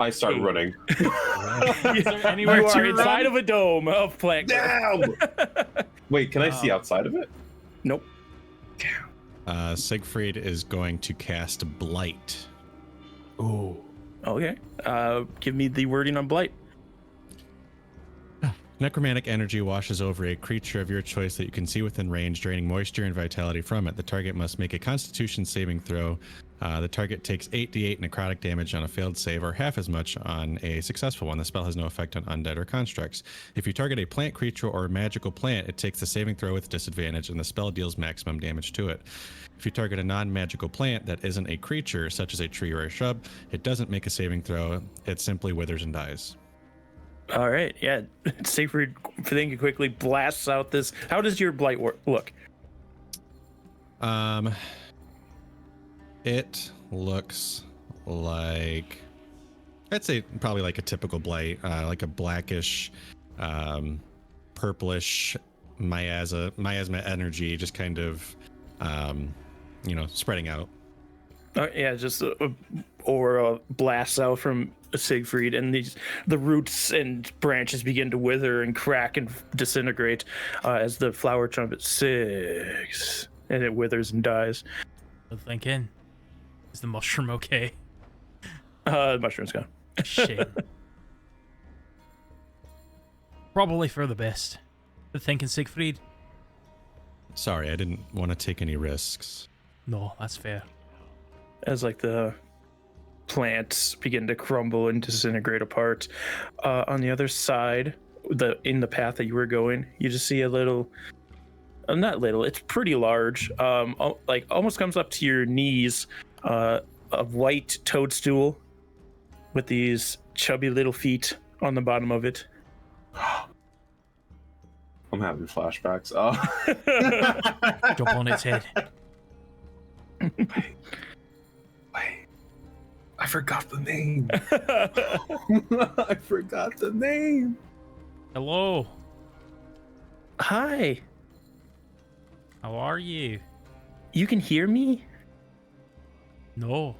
I start running. is there anywhere You to are inside run? of a dome of plant growth. Damn! Wait, can I see outside of it? Nope. Siegfried is going to cast Blight. Ooh. Okay. Give me the wording on blight. Necromantic energy washes over a creature of your choice that you can see within range, draining moisture and vitality from it. The target must make a Constitution saving throw. The target takes 8d8 necrotic damage on a failed save, or half as much on a successful one. The spell has no effect on undead or constructs. If you target a plant creature or a magical plant, it takes the saving throw with disadvantage, and the spell deals maximum damage to it. If you target a non-magical plant that isn't a creature, such as a tree or a shrub, it doesn't make a saving throw. It simply withers and dies. All right, yeah. Siegfried, thinking quickly, blasts out this. How does your blight look? It looks like, I'd say probably like a typical blight, like a blackish, purplish miasma energy, just kind of, spreading out. Yeah, just aura blasts out from Siegfried, and the roots and branches begin to wither and crack and disintegrate as the flower trumpet sings, and it withers and dies. I'm thinking, is the mushroom okay? The mushroom's gone. Shit. Probably for the best. The thinking, Siegfried? Sorry, I didn't want to take any risks. No, that's fair. As like the plants begin to crumble and disintegrate apart. On the other side, in the path that you were going, you just see a little, not little, it's pretty large, like almost comes up to your knees, a white toadstool with these chubby little feet on the bottom of it. I'm having flashbacks. Jump on its head. Wait. I forgot the name. I forgot the name. Hello. Hi. How are you? You can hear me? No.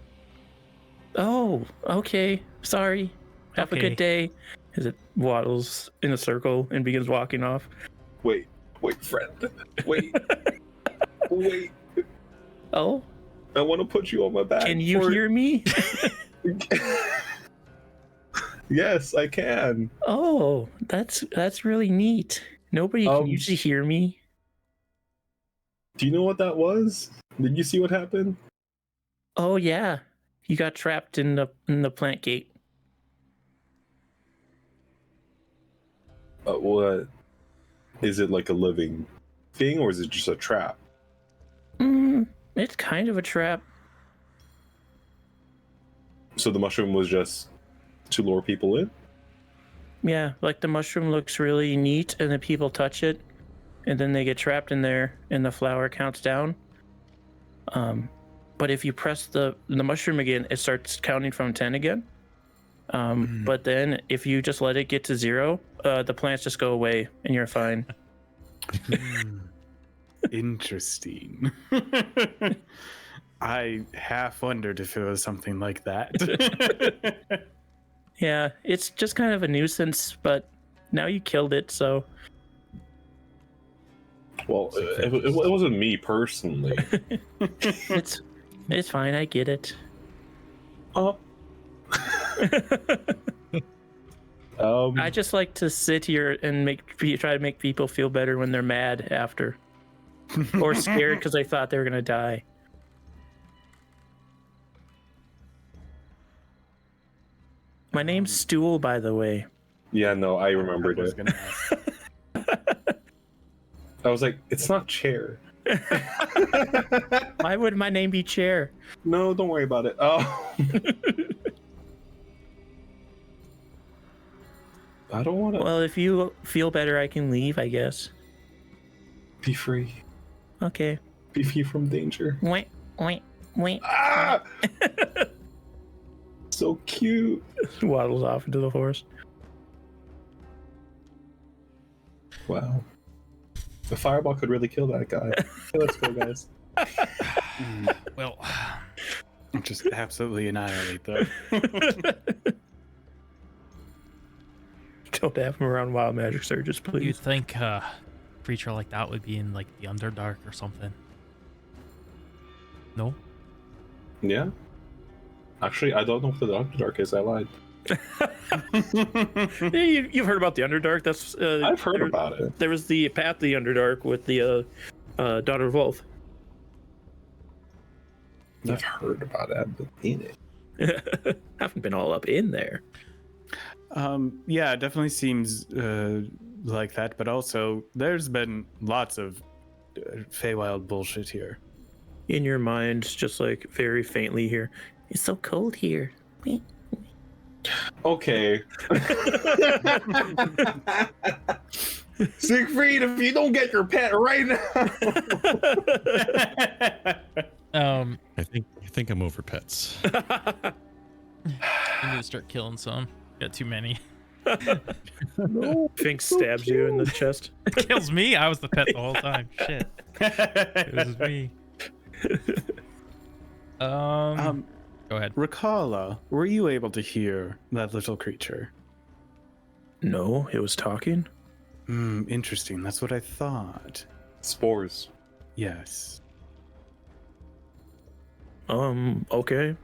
Oh, okay. Sorry. Have a good day. As it waddles in a circle and begins walking off. Wait, friend. Wait. Wait. Oh? I want to put you on my back. Can you hear me? Yes, I can. Oh, that's really neat. Nobody can usually hear me. Do you know what that was? Did you see what happened? Oh yeah, you got trapped in the plant gate. What? Is it like a living thing, or is it just a trap? It's kind of a trap. So the mushroom was just to lure people in? Yeah, like the mushroom looks really neat, and then people touch it, and then they get trapped in there, and the flower counts down. But if you press the mushroom again, it starts counting from 10 again. But then if you just let it get to 0, the plants just go away, and you're fine. Interesting. I half wondered if it was something like that. Yeah, it's just kind of a nuisance, but now you killed it, so. Well, it wasn't me personally. It's fine, I get it. Oh. I just like to sit here and try to make people feel better when they're mad after. Or scared because they thought they were going to die. My name's Stool, by the way. Yeah, no, I remembered it. I was like, it's not Chair. Why would my name be Chair? No, don't worry about it. Oh. I don't want to. Well, if you feel better, I can leave, I guess. Be free. Okay. Be free from danger. Wait. Ah! So cute. Waddles off into the forest. Wow. The fireball could really kill that guy. Okay, let's go, guys. Well, Just absolutely annihilate them. Don't have him around wild magic surges, you'd please. think a creature like that would be in like the Underdark or something. No? Yeah. Actually, I don't know if the Dark is. I lied. You've heard about the Underdark. That's I've heard about it. There was the Path of the Underdark with the Daughter of Wolf. I've heard about it. I've been in it. Haven't been all up in there. Yeah, it definitely seems like that, but also there's been lots of Feywild bullshit here. In your mind, just like very faintly here. It's so cold here. Okay. Siegfried, if you don't get your pet right now. I think I'm over pets. I need to start killing some. Got too many. Fink stabs you in the chest. Kills me? I was the pet the whole time. Shit. It was me. Go ahead. Rakala, were you able to hear that little creature? No, it was talking. Interesting. That's what I thought. Spores. Yes. Okay.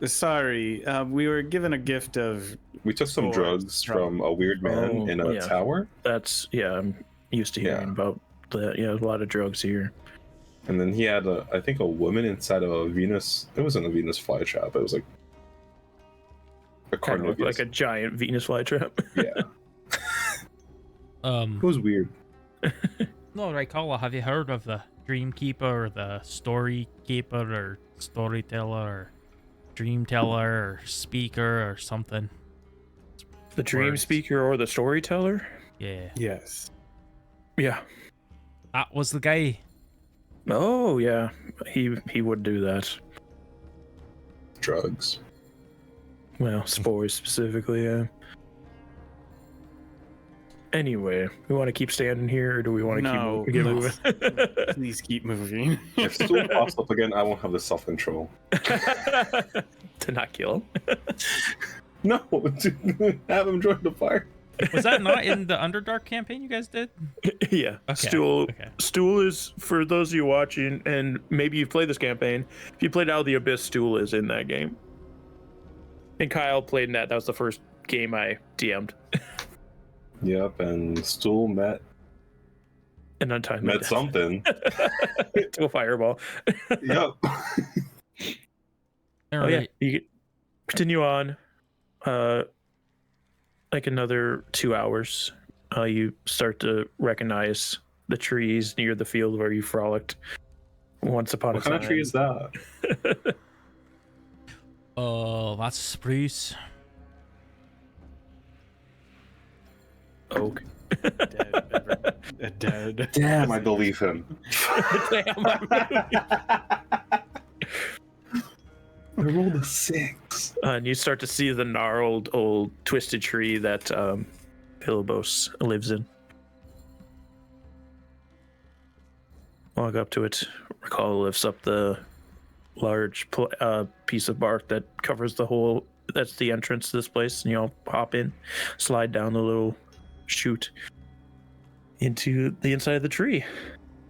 Sorry, we were given a gift of... We took some drugs from a weird man in a tower. That's, I'm used to hearing about that. Yeah, a lot of drugs here. And then he had, I think, a woman inside of a Venus. It wasn't a Venus flytrap. It was like a Kind of like a giant Venus flytrap. Yeah. It was weird. No, Raikala, have you heard of the Dreamkeeper or the Story Keeper or Storyteller or Dreamteller or Speaker or something? The Dream Speaker or the Storyteller? Yeah. Yes. Yeah. That was the guy. Oh, yeah. He would do that. Drugs. Well, spores specifically, yeah. Anyway, we want to keep standing here, or do we want to keep moving? Please keep moving. If Stu pops up again, I won't have the self-control. To not kill him? No, to have him join the fire. Was that not in the Underdark campaign you guys did? Yeah. Okay. Stool is, for those of you watching, and maybe you've played this campaign, if you played Out of the Abyss, Stool is in that game. And Kyle played in that. That was the first game I DM'd. Yep, and Stool met Met something. To a fireball. Yep. Yeah, you continue on. Like another 2 hours, you start to recognize the trees near the field where you frolicked once upon a time. What kind of tree is that? Oh, that's a spruce. Oak. Dead. Damn, I believe him. Damn, I rolled a 6. and you start to see the gnarled old twisted tree that Philibos lives in. Walk up to it. Recall lifts up the large piece of bark that covers the whole. That's the entrance to this place, and you all hop in, slide down the little chute into the inside of the tree,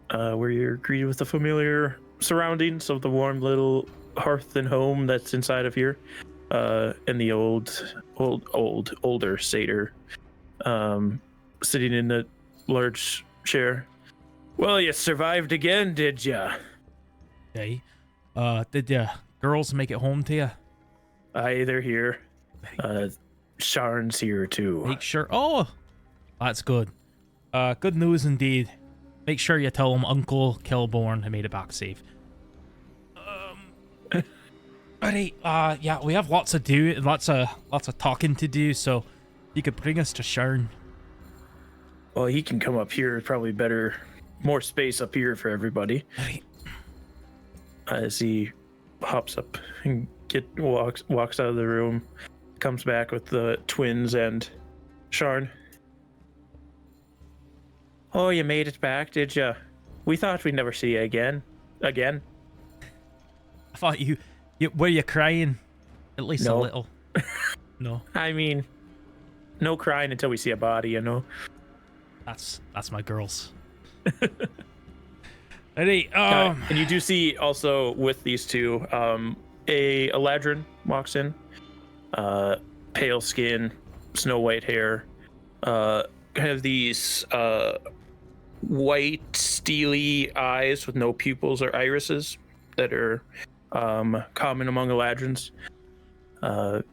where you're greeted with the familiar surroundings of the warm little hearth and home that's inside of here, and the older satyr sitting in a large chair. Well, you survived again, did ya? Hey, did the girls make it home to you? Aye, they're here. Sharn's here too. Make sure. Oh, that's good. Good news indeed. Make sure you tell them Uncle Kelborn made it back safe. Alright, yeah, we have lots of talking to do, so you could bring us to Sharn. Well, he can come up here. Probably better, more space up here for everybody. Right. As he hops up and walks out of the room, comes back with the twins and Sharn. Oh, you made it back, did ya? We thought we'd never see you again. Again? I thought you were you crying? At least No. a little. No. I mean, no crying until we see a body, you know? That's my girls. Alright, And you do see also with these two, a Eladrin walks in, pale skin, snow white hair, have these white steely eyes with no pupils or irises that are common among Eladrins. Kind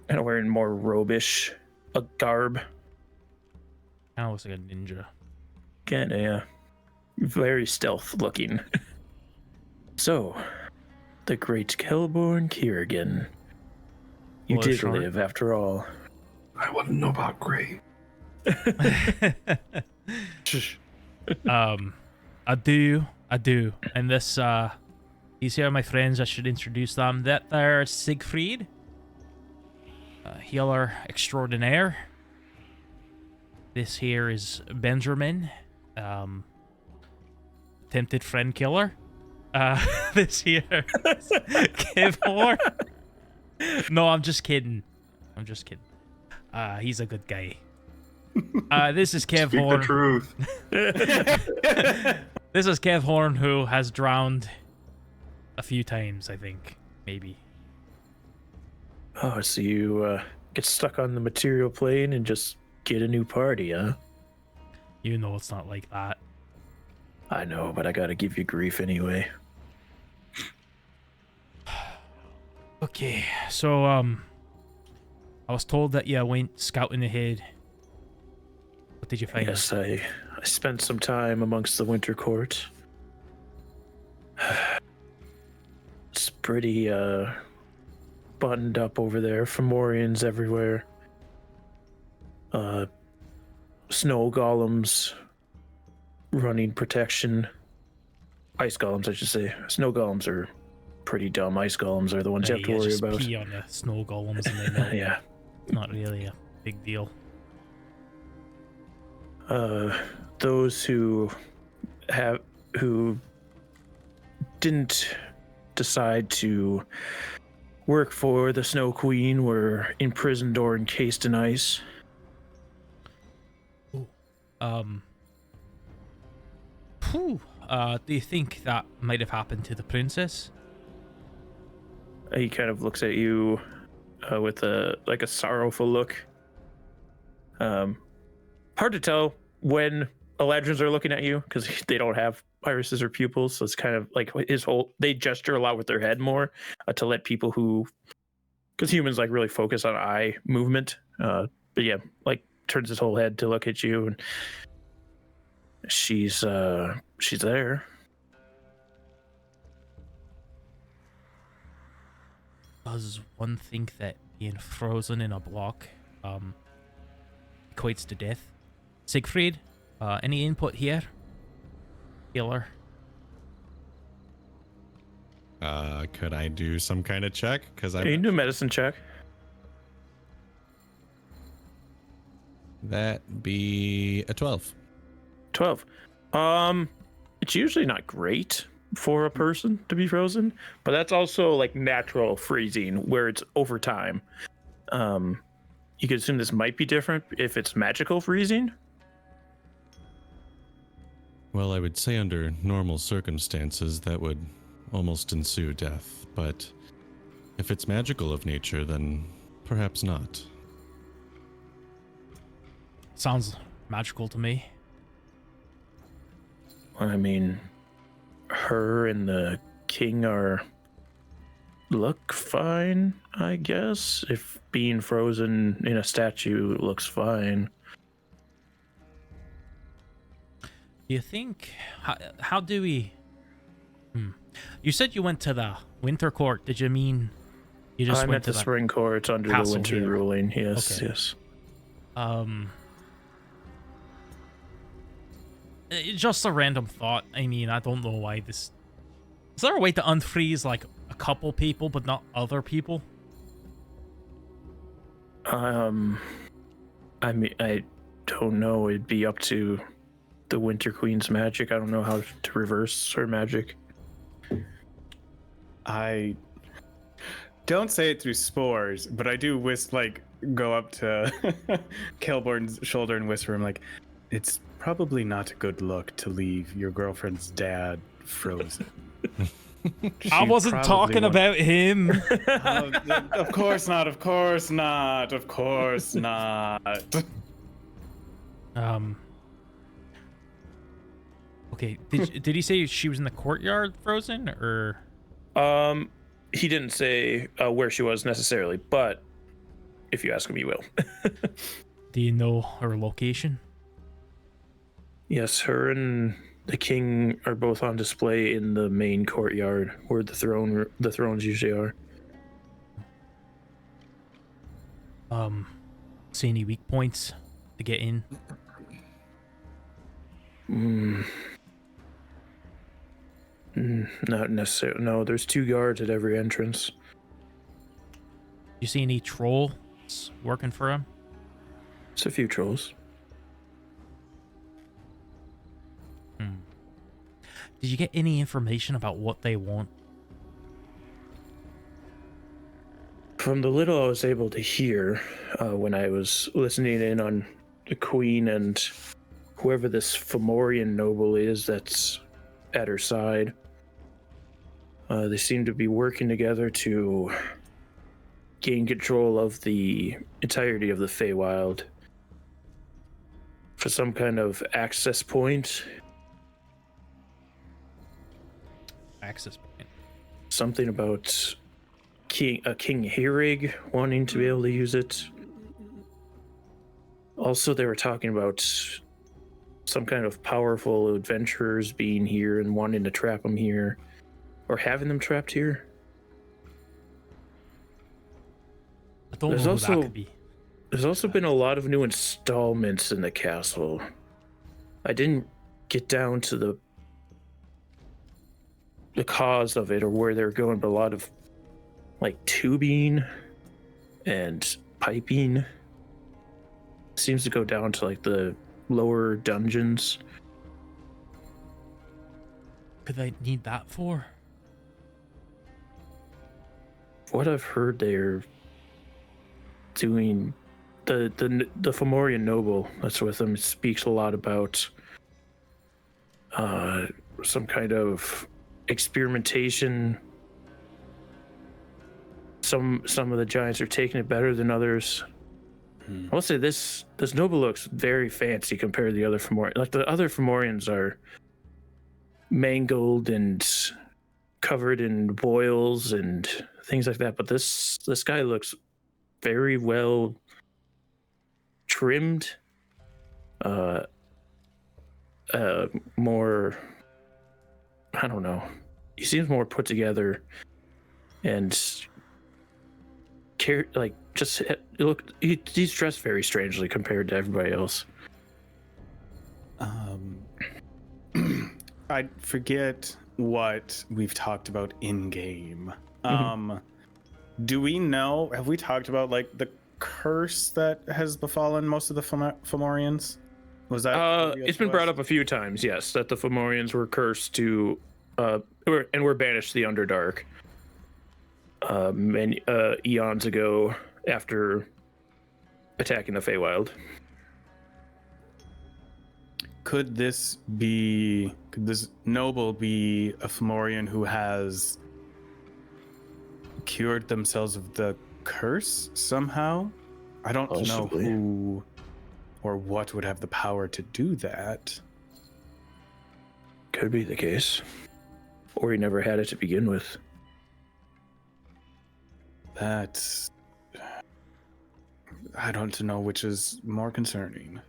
of wearing more robish a garb. Kind of looks like a ninja. Kind of, yeah. Very stealth looking. So, the great Kelborn Kiergan. You Hello, did Short. live after all. I wouldn't know about Gray. I do. And this, these here are my friends. I should introduce them. That there, Siegfried, healer extraordinaire. This here is Benjamin, tempted friend killer. This here is Kevhor. No, I'm just kidding. He's a good guy. This is Kev Speak Horn. the truth. This is Kev Horn, who has drowned a few times, I think. Maybe. Oh, so you get stuck on the material plane and just get a new party, huh? You know it's not like that. I know, but I gotta give you grief anyway. Okay, so, I was told that you went scouting ahead. What did you find? Yes, I spent some time amongst the Winter Court. It's pretty buttoned up over there. Fomorians everywhere. Snow golems running protection. Ice golems, I should say. Snow golems are pretty dumb. Ice golems are the ones you have to worry just about. pee on the snow golems and they melt. Yeah. Not really a big deal. Those who didn't decide to work for the Snow Queen were imprisoned or encased in ice. Do you think that might have happened to the princess? He kind of looks at you with a sorrowful look. Hard to tell when Eladrins are looking at you because they don't have irises or pupils, so it's kind of like they gesture a lot with their head more to let people because humans like really focus on eye movement. But yeah, like turns his whole head to look at you, and she's there. Does one think that being frozen in a block equates to death? Siegfried, any input here? Healer. Could I do some kind of check? Because You can do a medicine check. That be a 12. 12. It's usually not great for a person to be frozen, but that's also like natural freezing where it's over time. You could assume this might be different if it's magical freezing. Well, I would say under normal circumstances that would almost ensue death, but if it's magical of nature, then perhaps not. Sounds magical to me. I mean, her and the king look fine, I guess. If being frozen in a statue looks fine. Do you think... How do we... You said you went to the winter court. Did you mean you just I went meant to the spring court under the castle winter here? ruling. Yes, Okay. yes. Just a random thought. I mean, I don't know why this... Is there a way to unfreeze, like, a couple people, but not other people? I mean, I don't know. It'd be up to the Winter Queen's magic. I don't know how to reverse her magic. I don't say it through spores, but I do go up to Kelborn's shoulder and whisper him like, it's probably not a good look to leave your girlfriend's dad frozen. I wasn't talking about him. Of course not. Of course not. Of course not. Okay. Did he say she was in the courtyard, frozen, or? He didn't say where she was necessarily, but if you ask him, he will. Do you know her location? Yes, her and the king are both on display in the main courtyard where the thrones usually are. See any weak points to get in? Not necessarily. No, there's 2 guards at every entrance. You see any trolls working for him? It's a few trolls. Did you get any information about what they want? From the little I was able to hear when I was listening in on the queen and whoever this Fomorian noble is that's at her side, they seem to be working together to gain control of the entirety of the Feywild for some kind of access point. Access point. Something about King Hirig wanting to be able to use it. Also, they were talking about some kind of powerful adventurers being here and wanting to trap them here, or having them trapped here. I don't know who that could be. There's also been a lot of new installments in the castle. I didn't get down to the cause of it or where they're going, but a lot of like tubing and piping seems to go down to like the lower dungeons. Could they need that for? What I've heard, they're doing the Fomorian noble that's with them speaks a lot about some kind of experimentation. Some of the giants are taking it better than others. I'll say this noble looks very fancy compared to the other Fomorians. Like the other Fomorians are mangled and covered in boils and things like that, but this guy looks very well trimmed, more, I don't know, he seems more put together and he's dressed very strangely compared to everybody else. I forget what we've talked about in game. Do we know, have we talked about like the curse that has befallen most of the Fomorians? Was that it's been brought up a few times, yes, that the Fomorians were cursed to and were banished to the Underdark many eons ago after attacking the Feywild. Could this noble be a Fomorian who has cured themselves of the curse somehow? I don't know who or what would have the power to do that. Could be the case. Or he never had it to begin with. That's... I don't know which is more concerning.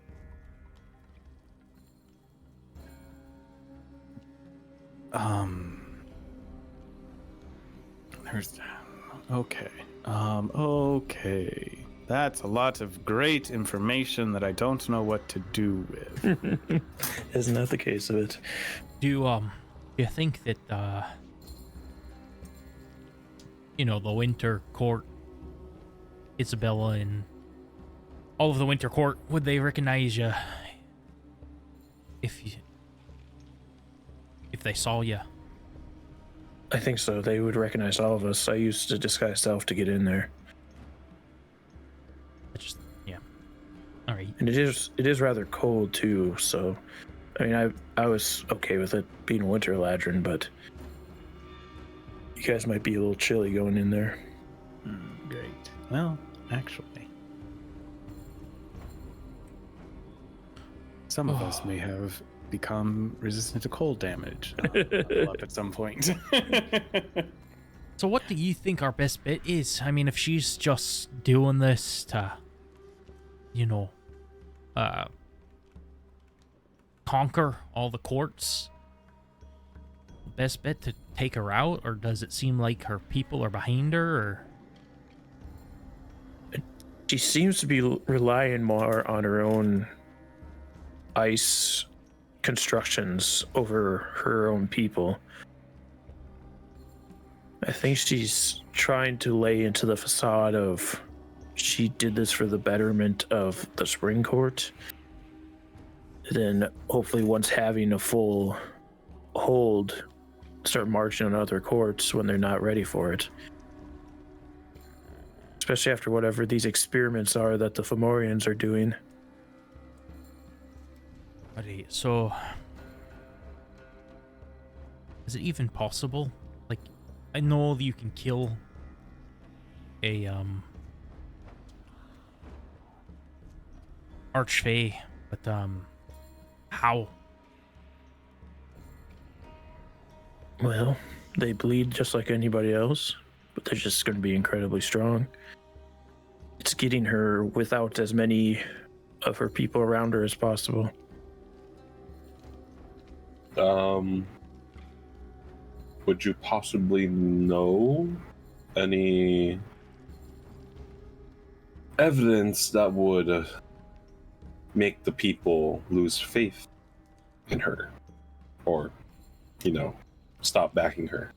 Okay. Okay. That's a lot of great information that I don't know what to do with. Isn't that the case of it? Do you think that the Winter Court, Isabella, and all of the Winter Court, would they recognize you if they saw you? I think so. They would recognize all of us. I used to disguise self to get in there. All right. And it is rather cold too, so I mean I was okay with it being a winter ladron, but You guys might be a little chilly going in there. Great. Well, actually, some of us may have become resistant to cold damage level up at some point. So what do you think our best bet is? I mean, if she's just doing this to, you know, conquer all the courts, best bet to take her out, or does it seem like her people are behind her, or... She seems to be relying more on her own ice constructions over her own people. I think she's trying to lay into the facade of she did this for the betterment of the Spring Court. Then hopefully once having a full hold, start marching on other courts when they're not ready for it. Especially after whatever these experiments are that the Fomorians are doing. Alright, so... is it even possible? Like, I know that you can kill a, Archfey, but, how? Well, they bleed just like anybody else, but they're just going to be incredibly strong. It's getting her without as many of her people around her as possible. Would you possibly know any evidence that would make the people lose faith in her? Or, you know, stop backing her?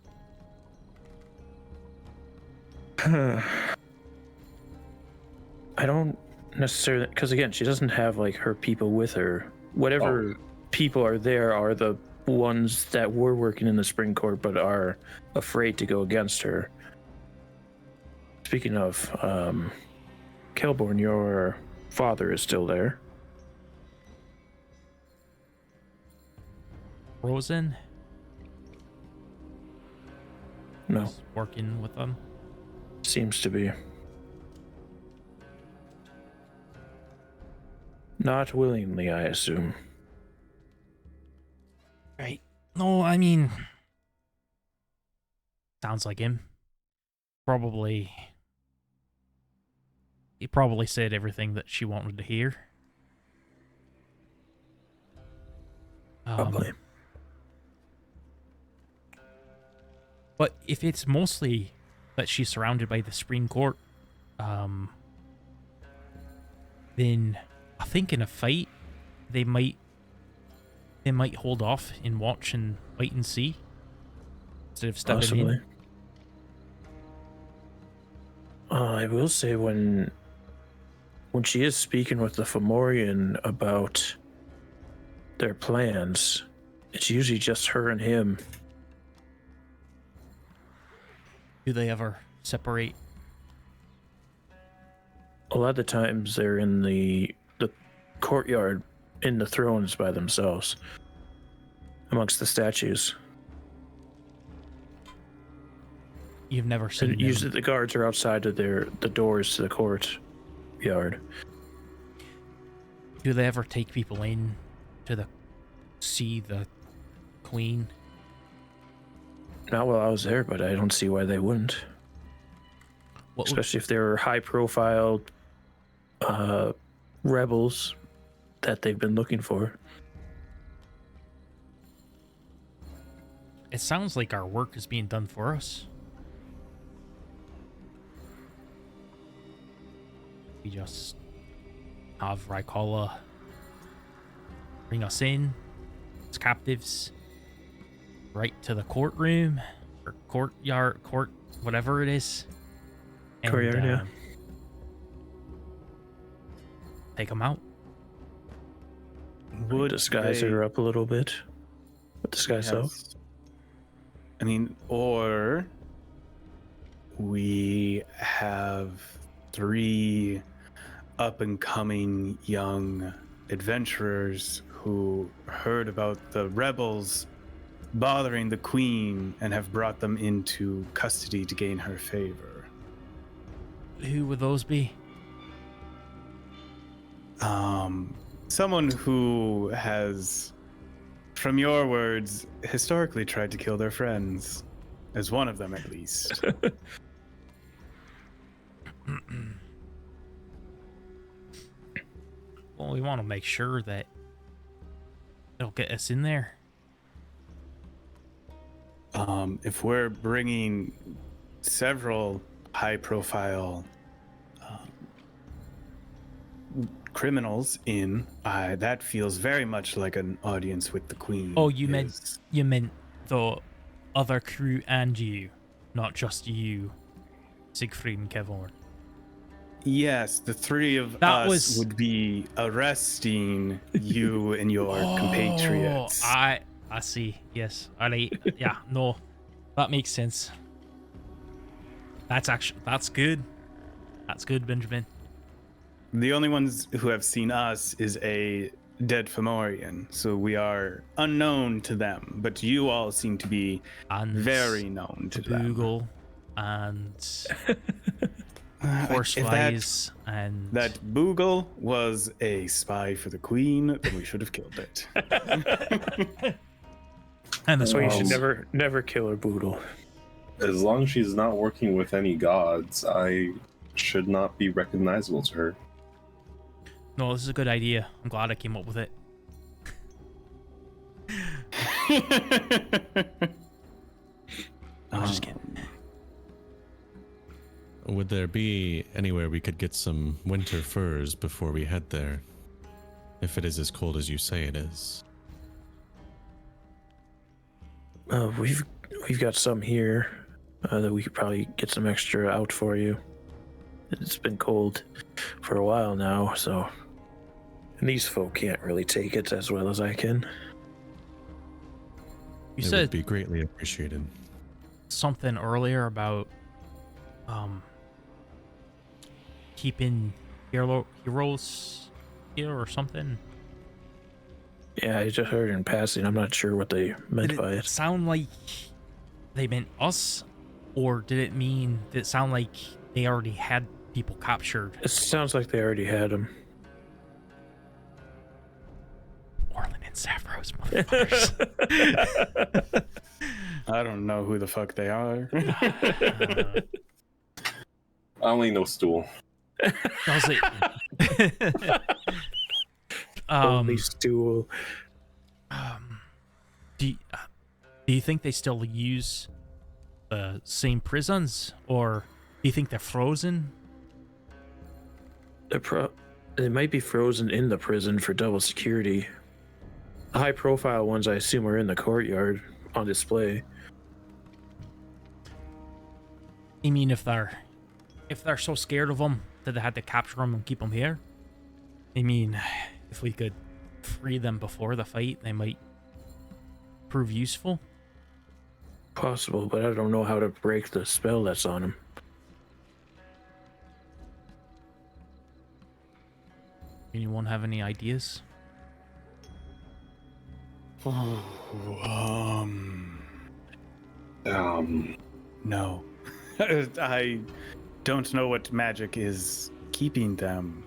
I don't necessarily, because again, she doesn't have like her people with her. Whatever people are there are the ones that were working in the Spring Court but are afraid to go against her. Speaking of, Kelborn, your father is still there. Rosen? No, Is working with them? seems to be. Not willingly, I assume. Right. No, I mean... sounds like him. Probably... he probably said everything that she wanted to hear. Probably. But if it's mostly that she's surrounded by the Supreme Court, then I think in a fight they might hold off and watch and wait and see instead of stepping Possibly. in. I will say when she is speaking with the Fomorian about their plans, it's usually just her and him. Do they ever separate? A lot of the times they're in the courtyard in the thrones by themselves amongst the statues. You've never seen them. Usually the guards are outside of the doors to the courtyard. Do they ever take people in to see the queen? Not while I was there, but I don't see why they wouldn't. What would, Especially if they're high-profile rebels that they've been looking for. it sounds like our work is being done for us. We just have Raikala bring us in as captives right to the courtroom or courtyard, whatever it is. And, Courtyard, yeah. Take them out. Would disguise her up a little bit. With disguise up. I mean, or we have 3 up-and-coming young adventurers who heard about the rebels bothering the queen and have brought them into custody to gain her favor. Who would those be? Someone who has, from your words, historically tried to kill their friends. As one of them, at least. Well, we want to make sure that it'll get us in there. If we're bringing several high-profile criminals in, that feels very much like an audience with the queen. Oh, you meant the other crew and you, not just you, Siegfried and Kevin. Yes, the three of That us was- would be arresting you and your compatriots. I see. Yes. Yeah, no. That makes sense. That's good. That's good, Benjamin. The only ones who have seen us is a dead Fomorian, so we are unknown to them, but you all seem to be And very known to them. Boogle and If Horseflies and that Boogle was a spy for the queen, then we should have killed it. and the So you swallows. should never kill her boodle. As long as she's not working with any gods, I should not be recognizable to her. No, this is a good idea. I'm glad I came up with it. I'm just kidding. Would there be anywhere we could get some winter furs before we head there? If it is as cold as you say it is. We've got some here that we could probably get some extra out for you. It's been cold for a while now, so and these folk can't really take it as well as I can. You It said would be greatly appreciated. something earlier about keeping heroes here or something. Yeah, I just heard in passing. I'm not sure what they meant Did by it it. sound like they meant us, or did it mean? Did it sound like they already had people captured? It sounds like they already had them. Orlin and Savros, motherfuckers. I don't know who the fuck they are. I only know stool. Does it? Holy stool. Do you think they still use the same prisons, or do you think they're frozen? They might be frozen in the prison for double security. The high-profile ones, I assume, are in the courtyard on display. I mean, if they're so scared of them that they had to capture them and keep them here, I mean, if we could free them before the fight, they might prove useful. Possible, but I don't know how to break the spell that's on them. Anyone have any ideas? No. I don't know what magic is keeping them.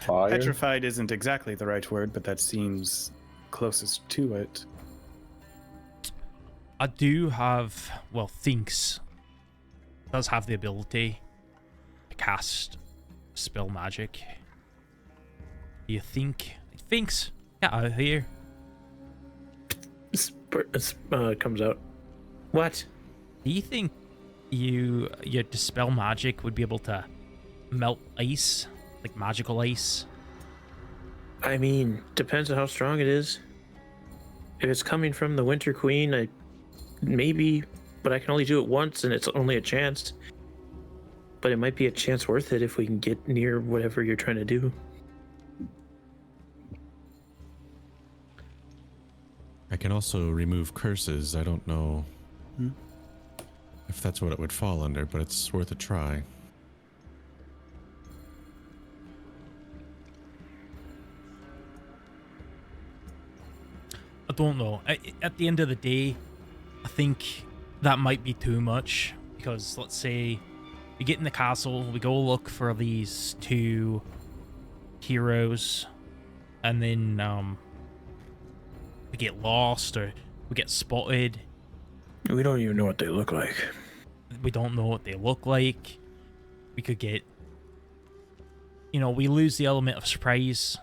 Fire? Petrified isn't exactly the right word, but that seems closest to it. I do have, well, Thinks does have the ability to cast spell magic. Do you think? Thinks, get out of here. Comes out. What? Do you think your dispel magic would be able to melt ice, like magical ice? I mean, depends on how strong it is. If it's coming from the Winter Queen, maybe, but I can only do it once, and it's only a chance. But it might be a chance worth it if we can get near whatever you're trying to do. I can also remove curses. I don't know if that's what it would fall under, but it's worth a try. don't know. At the end of the day, I think that might be too much, because let's say we get in the castle, we go look for these two heroes, and then we get lost or we get spotted. We don't even know what they look like. We don't know what they look like. We could get, we lose the element of surprise.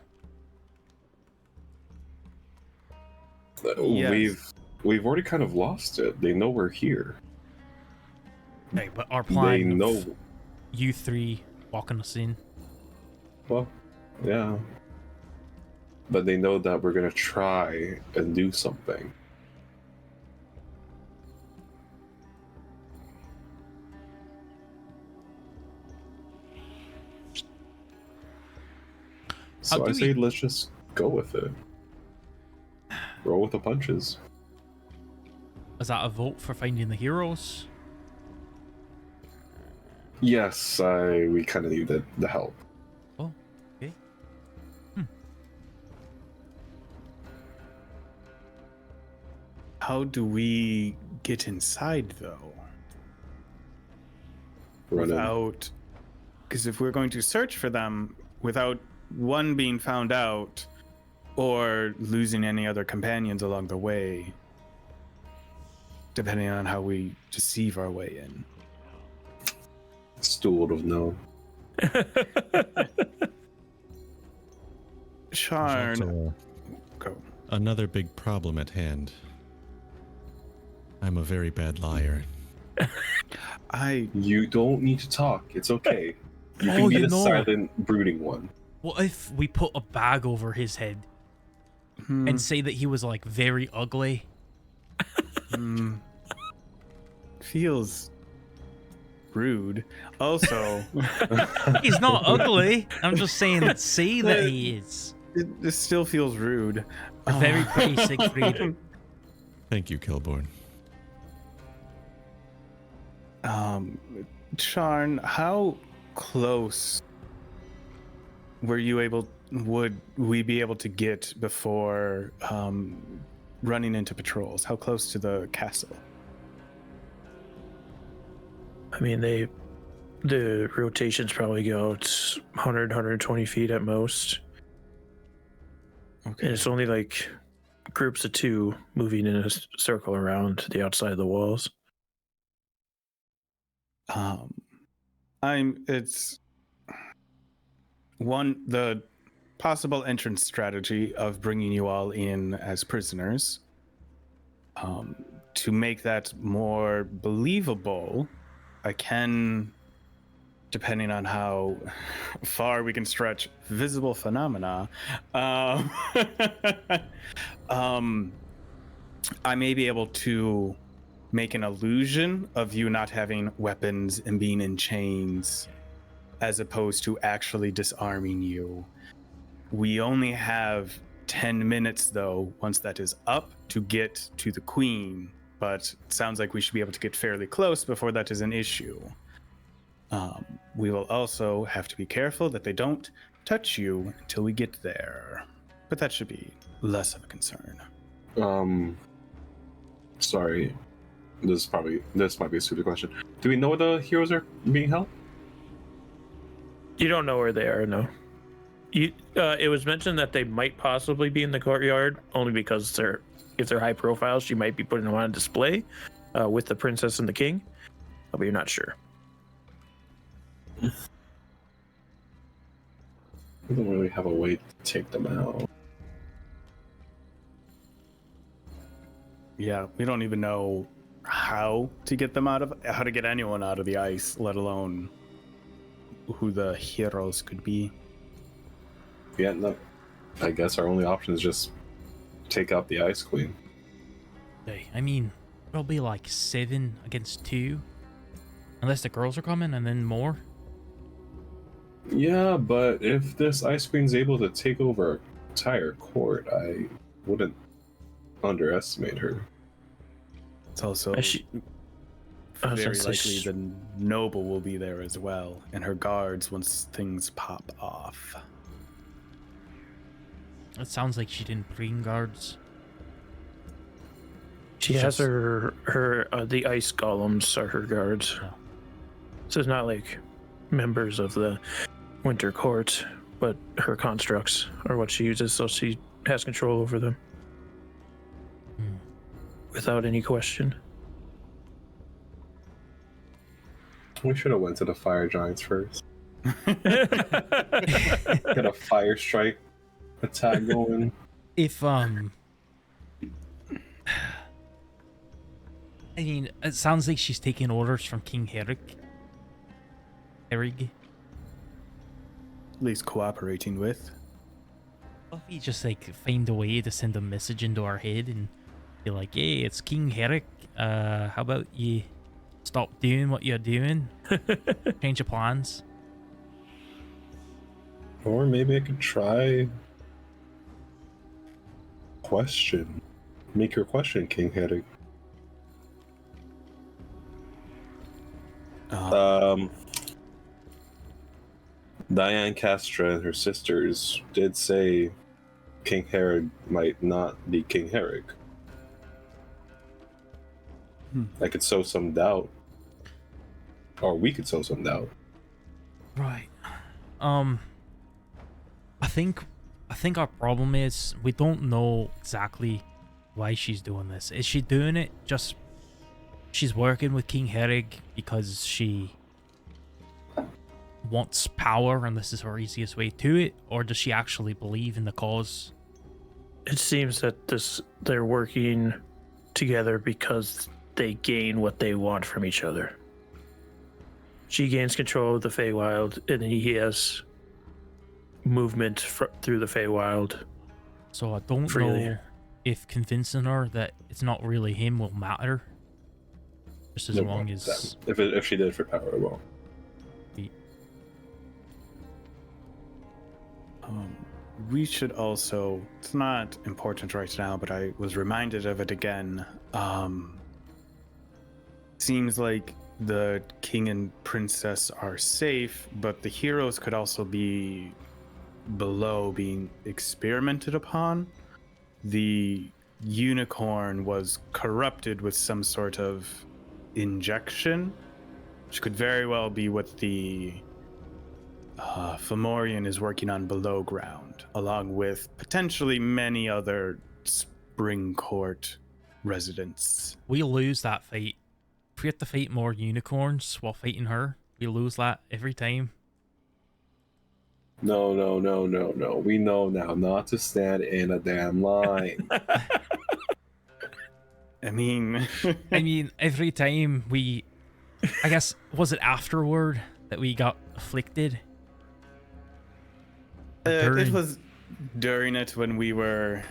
Yes. We've already kind of lost it. They know we're here. Right, but our They plan know. of you three walking us in. Well, yeah. But they know that we're gonna try and do something. So I say let's just go with it. Roll with the punches. Is that a vote for finding the heroes? Yes, we kind of need the help. Oh, okay. How do we get inside, though? Run in. Without... Because if we're going to search for them without one being found out or losing any other companions along the way, depending on how we deceive our way in. Stu would have known. Sharn, Also, go. another big problem at hand. I'm a very bad liar. You don't need to talk. It's okay. You Oh, can be you the know. silent, brooding one. What if we put a bag over his head and say that he was like very ugly? Feels rude. Also, He's not ugly. I'm just saying, say that he is. it still feels rude. Very pretty, Siegfried. Thank you, Kilborn. Sharn, how close would we be able to get before running into patrols? How close to the castle? I mean, the rotations probably go 100, 120 feet at most. Okay. And it's only like groups of two moving in a circle around the outside of the walls. It's the possible entrance strategy of bringing you all in as prisoners. To make that more believable, I can, depending on how far we can stretch visible phenomena, I may be able to make an illusion of you not having weapons and being in chains, as opposed to actually disarming you. We only have 10 minutes, though, once that is up, to get to the queen, but it sounds like we should be able to get fairly close before that is an issue. We will also have to be careful that they don't touch you until we get there, but that should be less of a concern. Sorry. This might be a stupid question. Do we know where the heroes are being held? You don't know where they are, no. It was mentioned that they might possibly be in the courtyard, only because if they're high profile, she might be putting them on display with the princess and the king, but you're not sure. We don't really have a way to take them out. Yeah, we don't even know how to get anyone out of the ice, let alone who the heroes could be. Yeah, no. I guess our only option is just take out the Ice Queen. Hey, I mean, probably like 7 against 2. Unless the girls are coming and then more. Yeah, but if this Ice Queen's able to take over an entire court, I wouldn't underestimate her. It's also very likely the noble will be there as well, and her guards once things pop off. It sounds like she didn't bring guards. She has her the ice golems are her guards. Oh. So it's not like members of the Winter Court, but her constructs are what she uses, so she has control over them. Without any question. We should have went to the fire giants first. Get a fire strike attack going. If I mean, it sounds like she's taking orders from King Herrick. At least cooperating with. What if we just like find a way to send a message into our head and be like, "Hey, it's King Herrick. How about you stop doing what you're doing? Change your plans." Or maybe I could try question. Make her question King Heddick. Diane Castra and her sisters did say King Herod might not be King Herrick. I could sow some doubt. Or we could sow some doubt. Right. I think our problem is we don't know exactly why she's doing this. Is she doing it just she's working with King Herrick because she wants power and this is her easiest way to it, or does she actually believe in the cause? It seems that they're working together because they gain what they want from each other. She gains control of the Feywild, and he has movement through the Feywild. So I don't know if convincing her that it's not really him will matter. Just as long as... If she did it for power, it won't. We should also, it's not important right now, but I was reminded of it again. Seems like the king and princess are safe, but the heroes could also be below being experimented upon. The unicorn was corrupted with some sort of injection, which could very well be what the Fomorian is working on below ground, along with potentially many other Spring Court residents. We lose that fight. If we have to fight more unicorns while fighting her, we lose that every time. No. We know now not to stand in a damn line. I mean, every time we... I guess, was it afterward that we got afflicted? It was during it when we were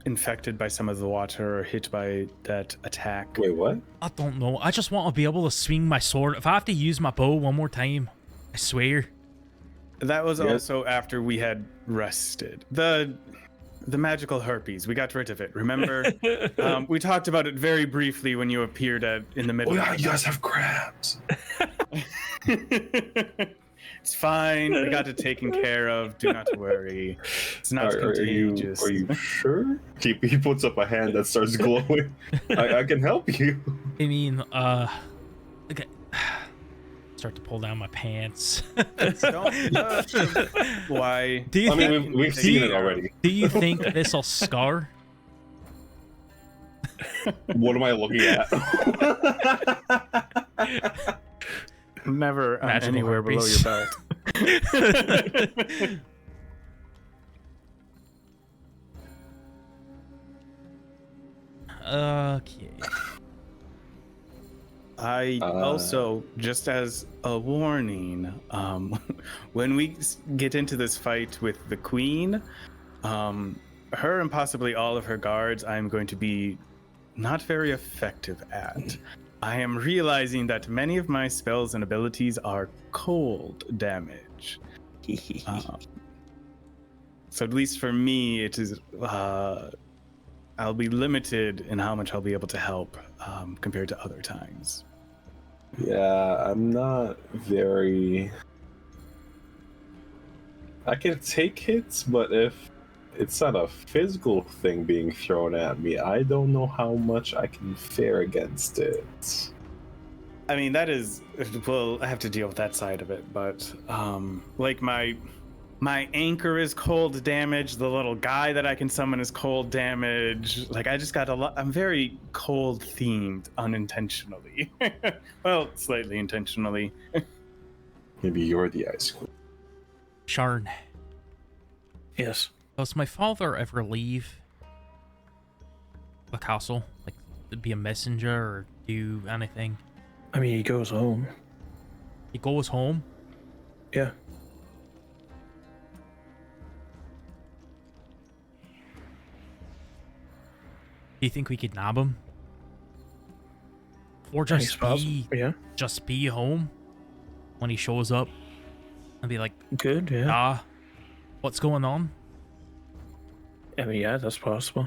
infected by some of the water or hit by that attack. Wait, what? I don't know. I just want to be able to swing my sword. If I have to use my bow one more time, I swear. That was also after we had rested. The magical herpes, we got rid of it. Remember? We talked about it very briefly when you appeared in the middle. Oh yeah, you guys have crabs. It's fine. We got it taken care of. Do not worry. It's not contagious. Are you sure? He puts up a hand that starts glowing. I can help you. I mean, okay. Start to pull down my pants. Why? Do you think, we've seen it already. Do you think this'll scar? What am I looking at? Never anywhere below your belt. Okay. I also, just as a warning, when we get into this fight with the queen, her and possibly all of her guards, I'm going to be not very effective at. I am realizing that many of my spells and abilities are cold damage. So at least for me, it is, I'll be limited in how much I'll be able to help compared to other times. Yeah, I'm not very... I can take hits, but if it's not a physical thing being thrown at me. I don't know how much I can fare against it. I mean, that is, well, I have to deal with that side of it, but like my anchor is cold damage. The little guy that I can summon is cold damage. Like, I just got a lot. I'm very cold themed unintentionally. Well, slightly intentionally. Maybe you're the ice queen. Sharn, Yes. does my father ever leave the castle? Like, to be a messenger or do anything? I mean, he goes home. He goes home? Yeah. Do you think we could nab him? Or I just suppose. Yeah. be home when he shows up and be like, Good. Yeah. what's going on? I mean, yeah, that's possible.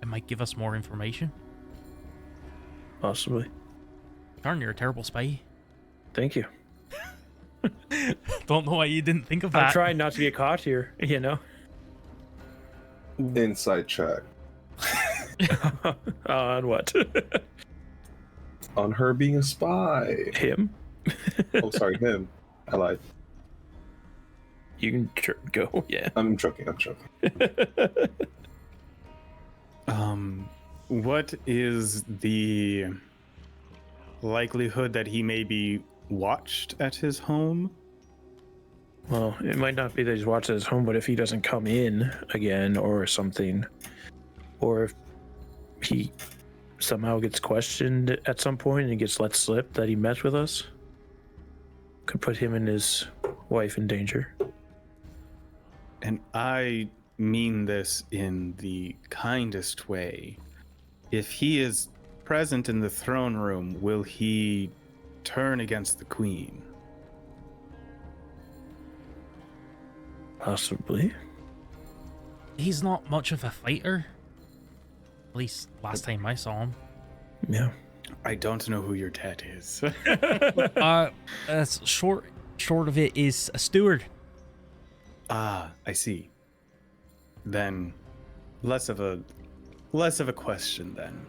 It might give us more information. Possibly. Darn, you're a terrible spy. Thank you. Don't know why you didn't think of that. I'm trying not to get caught here, you know? Inside check. On what? On her being a spy. Him? Oh, sorry, him. I lied. You can go, yeah. I'm joking. What is the likelihood that he may be watched at his home? Well, it might not be that he's watched at his home, but if he doesn't come in again or something, or if he somehow gets questioned at some point and he gets let slip that he met with us, could put him and his wife in danger. And I mean this in the kindest way. If he is present in the throne room, will he turn against the queen? Possibly. He's not much of a fighter. At least last time I saw him. Yeah. I don't know who your dad is. That's short of it is a steward. Ah, I see. Then less of a question then.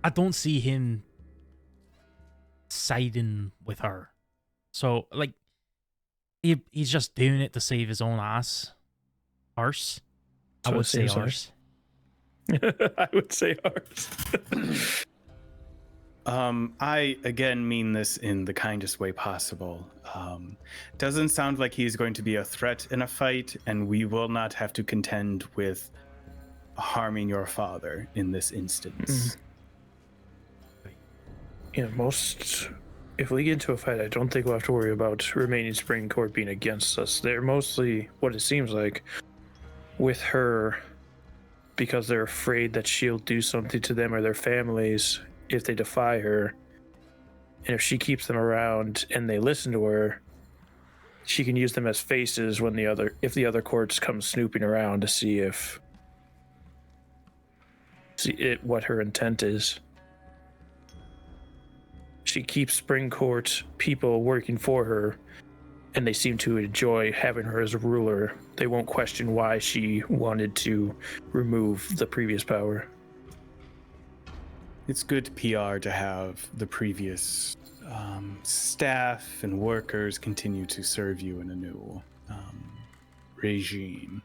I don't see him siding with her. So, like, he's just doing it to save his own ass. Arse. I would say arse. I would say ours. I again mean this in the kindest way possible. Doesn't sound like he's going to be a threat in a fight, and we will not have to contend with harming your father in this instance. Yeah, if we get into a fight, I don't think we'll have to worry about remaining Spring Court being against us. They're mostly, what it seems like, with her, because they're afraid that she'll do something to them or their families if they defy her. And if she keeps them around and they listen to her, she can use them as faces when if the other courts come snooping around to see what her intent is. She keeps Spring Court people working for her, and they seem to enjoy having her as a ruler. They won't question why she wanted to remove the previous power. It's good PR to have the previous staff and workers continue to serve you in a new regime.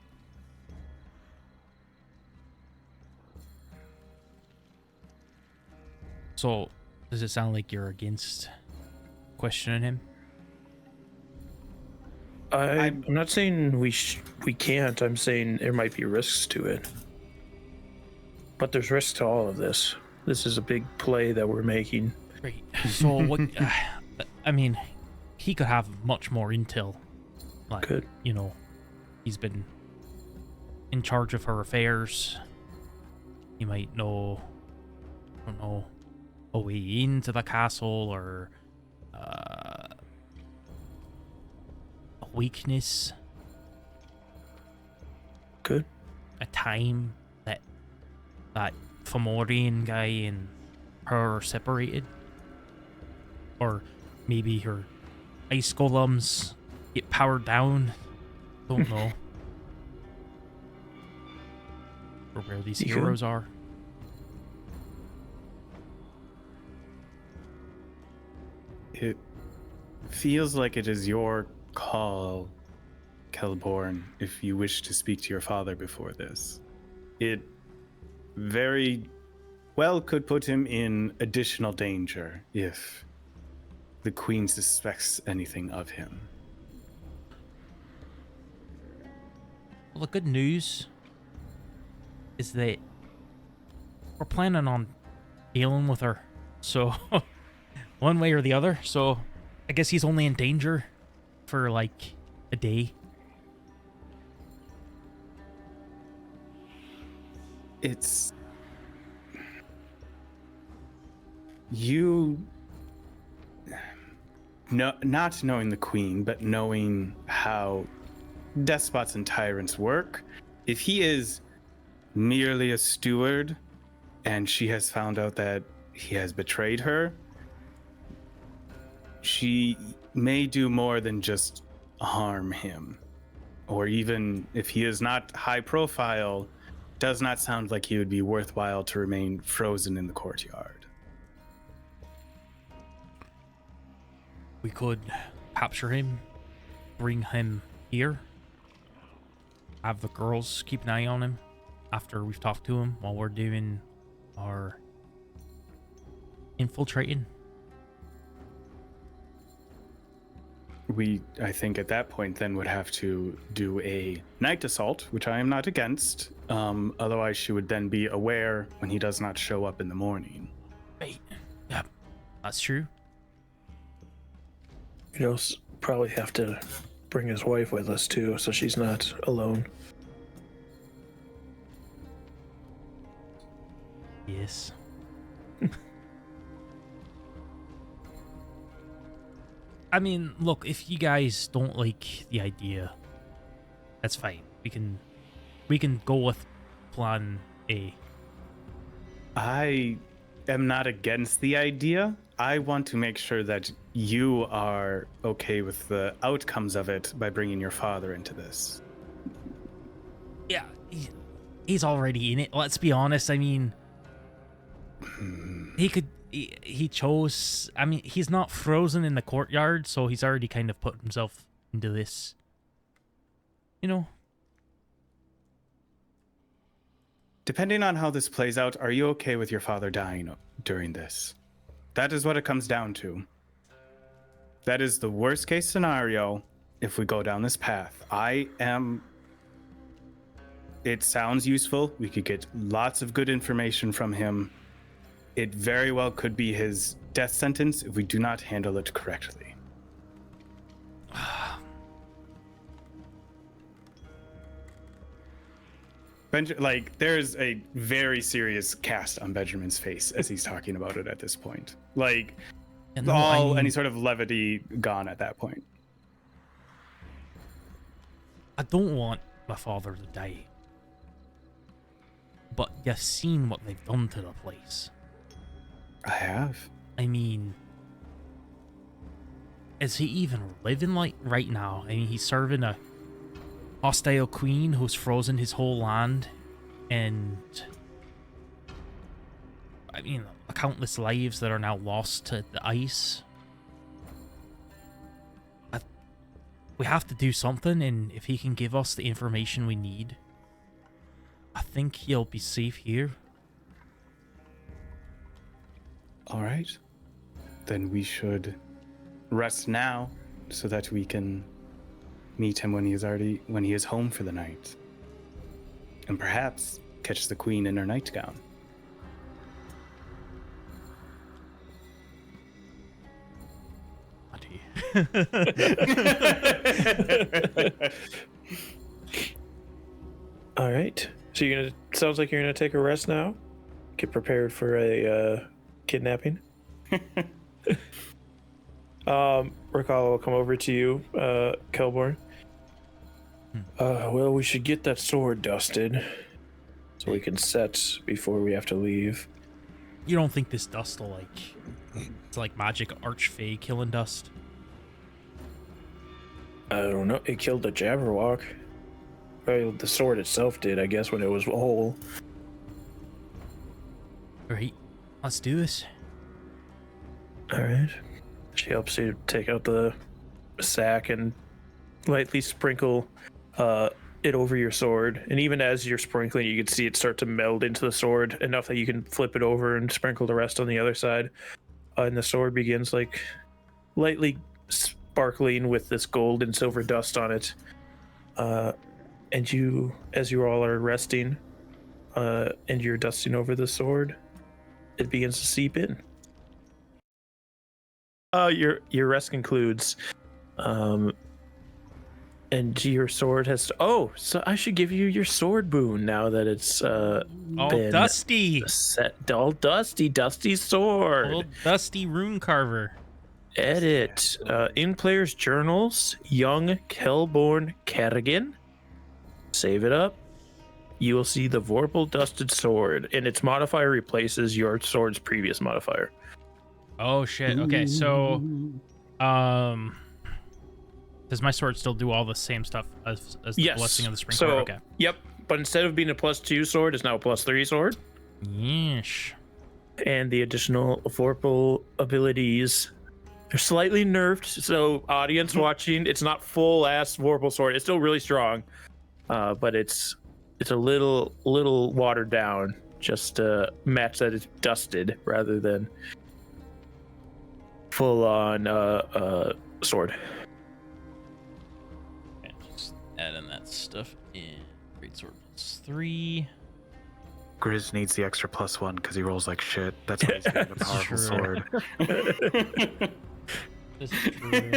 So, does it sound like you're against questioning him? I'm not saying we can't. I'm saying there might be risks to it. But there's risks to all of this. This is a big play that we're making. Great. So, what? I mean, he could have much more intel. Like, Good. you know, he's been in charge of her affairs. He might know, I don't know, a way into the castle or a weakness. Good. A time that Fomorian guy and her separated. Or maybe her ice golems get powered down. Don't know. Or where these heroes are. It feels like it is your call, Kelborn, if you wish to speak to your father before this. It very well could put him in additional danger if the Queen suspects anything of him. Well, the good news is that we're planning on dealing with her. So, one way or the other. So, I guess he's only in danger for like a day. It's you not knowing the Queen, but knowing how despots and tyrants work. If he is merely a steward and she has found out that he has betrayed her, she may do more than just harm him. Or even if he is not high profile, does not sound like he would be worthwhile to remain frozen in the courtyard. We could capture him, bring him here, have the girls keep an eye on him after we've talked to him while we're doing our infiltrating. We, I think at that point then would have to do a night assault, which I am not against. Otherwise she would then be aware when he does not show up in the morning. Right. Yep. That's true. You know, probably have to bring his wife with us too, so she's not alone. Yes. I mean, look, if you guys don't like the idea, that's fine. We can go with plan A. I am not against the idea. I want to make sure that you are okay with the outcomes of it by bringing your father into this. Yeah, he's already in it. Let's be honest. I mean, he chose. I mean, he's not frozen in the courtyard, so he's already kind of put himself into this. You know. Depending on how this plays out, are you okay with your father dying during this? That is what it comes down to. That is the worst case scenario if we go down this path. It sounds useful. We could get lots of good information from him. It very well could be his death sentence if we do not handle it correctly. There's a very serious cast on Benjamin's face as he's talking about it at this point. Any sort of levity gone at that point. I don't want my father to die. But you've seen what they've done to the place. I have. I mean, is he even living like right now? I mean, he's serving a hostile queen who's frozen his whole land, and I mean, countless lives that are now lost to the ice. We have to do something, and if he can give us the information we need, I think he'll be safe here. All right. Then we should rest now so that we can meet him when he is home for the night. And perhaps catch the queen in her nightgown. All right. So sounds like you're gonna take a rest now. Get prepared for a kidnapping. Recall will come over to you, Kelborn. Well, we should get that sword dusted so we can set before we have to leave. You don't think this dust will it's like magic archfey killing dust? I don't know. It killed the Jabberwock. Well, the sword itself did, I guess, when it was whole. Right. Let's do this. All right. She helps you take out the sack and lightly sprinkle it over your sword. And even as you're sprinkling, you can see it start to meld into the sword enough that you can flip it over and sprinkle the rest on the other side. And the sword begins like lightly sparkling with this gold and silver dust on it. And you, as you all are resting, and you're dusting over the sword, it begins to seep in. Your rest concludes, and your sword has. Oh, so I should give you your sword boon now that it's all been dusty. set. All dusty sword. Old dusty rune carver. Edit in players' journals. Young Kelborn Kerrigan. Save it up. You will see the Vorpal Dusted Sword, and its modifier replaces your sword's previous modifier. Oh shit. Okay, so does my sword still do all the same stuff as the Yes. blessing of the sprinkler? So, Okay. Yep. But instead of being a +2 sword, it's now a +3 sword. Yeesh. And the additional Vorpal abilities are slightly nerfed. So, audience watching, it's not full ass Vorpal sword. It's still really strong, but it's a little watered down, just to match that it's dusted rather than full on sword. Okay, just adding that stuff in. Great sword +3. Grizz needs the extra +1 because he rolls like shit. That's why he's getting a powerful True. sword. This is true.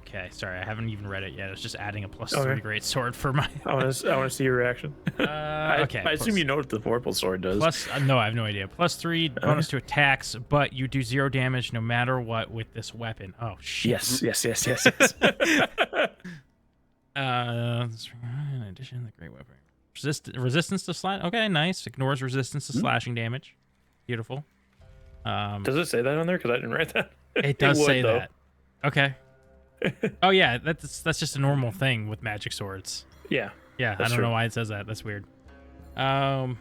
Okay, sorry, I haven't even read it yet. I was just adding a +3 Okay. great sword for my. I want to see your reaction. Okay. I assume you know what the Vorpal sword does. Plus, no, I have no idea. +3 bonus to attacks, but you do 0 damage no matter what with this weapon. Oh shit. Yes. In addition, the great weapon. Resistance to slash. Okay, nice. Ignores resistance to slashing damage. Beautiful. Does it say that on there? Because I didn't write that. It does would, say though. that. Okay. Oh yeah, that's just a normal thing with magic swords. Yeah. Yeah, I That's don't true. know why it says that. That's weird. When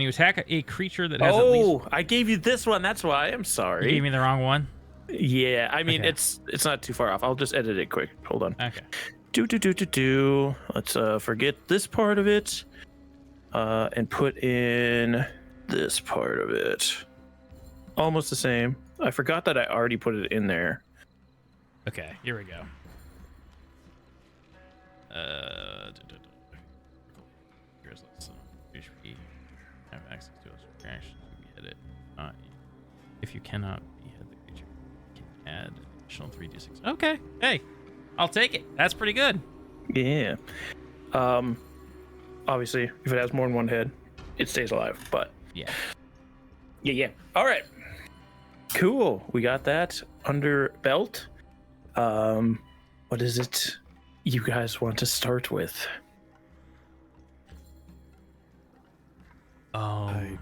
you attack a creature that has at least. I gave you this one. That's why. I'm You sorry. gave me the wrong one. Yeah, I mean Okay. it's not too far off. I'll just edit it quick. Hold on. Okay. Do. Let's forget this part of it, and put in this part of it. Almost the same. I forgot that I already put it in there. Okay, here we go. Here's let's HP. Have access to those reactions to behead it. If you cannot behead the creature, you can add additional 3d6. Okay, hey, I'll take it. That's pretty good. Yeah. Obviously, if it has more than one head, it stays alive. But Yeah. yeah. All right. Cool. We got that under belt. What is it you guys want to start with? I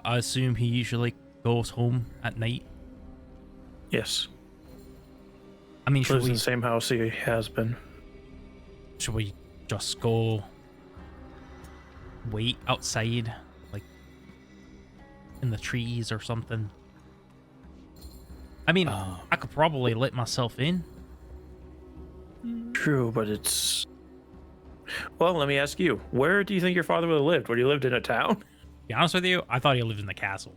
assume he usually goes home at night. Yes. I mean, Lives in the same house he has been. should we just go wait outside, like in the trees or something? I mean, I could probably let myself in. True, but it's... Well, let me ask you. Where do you think your father would have lived? Would he lived in a town? To be honest with you, I thought he lived in the castle.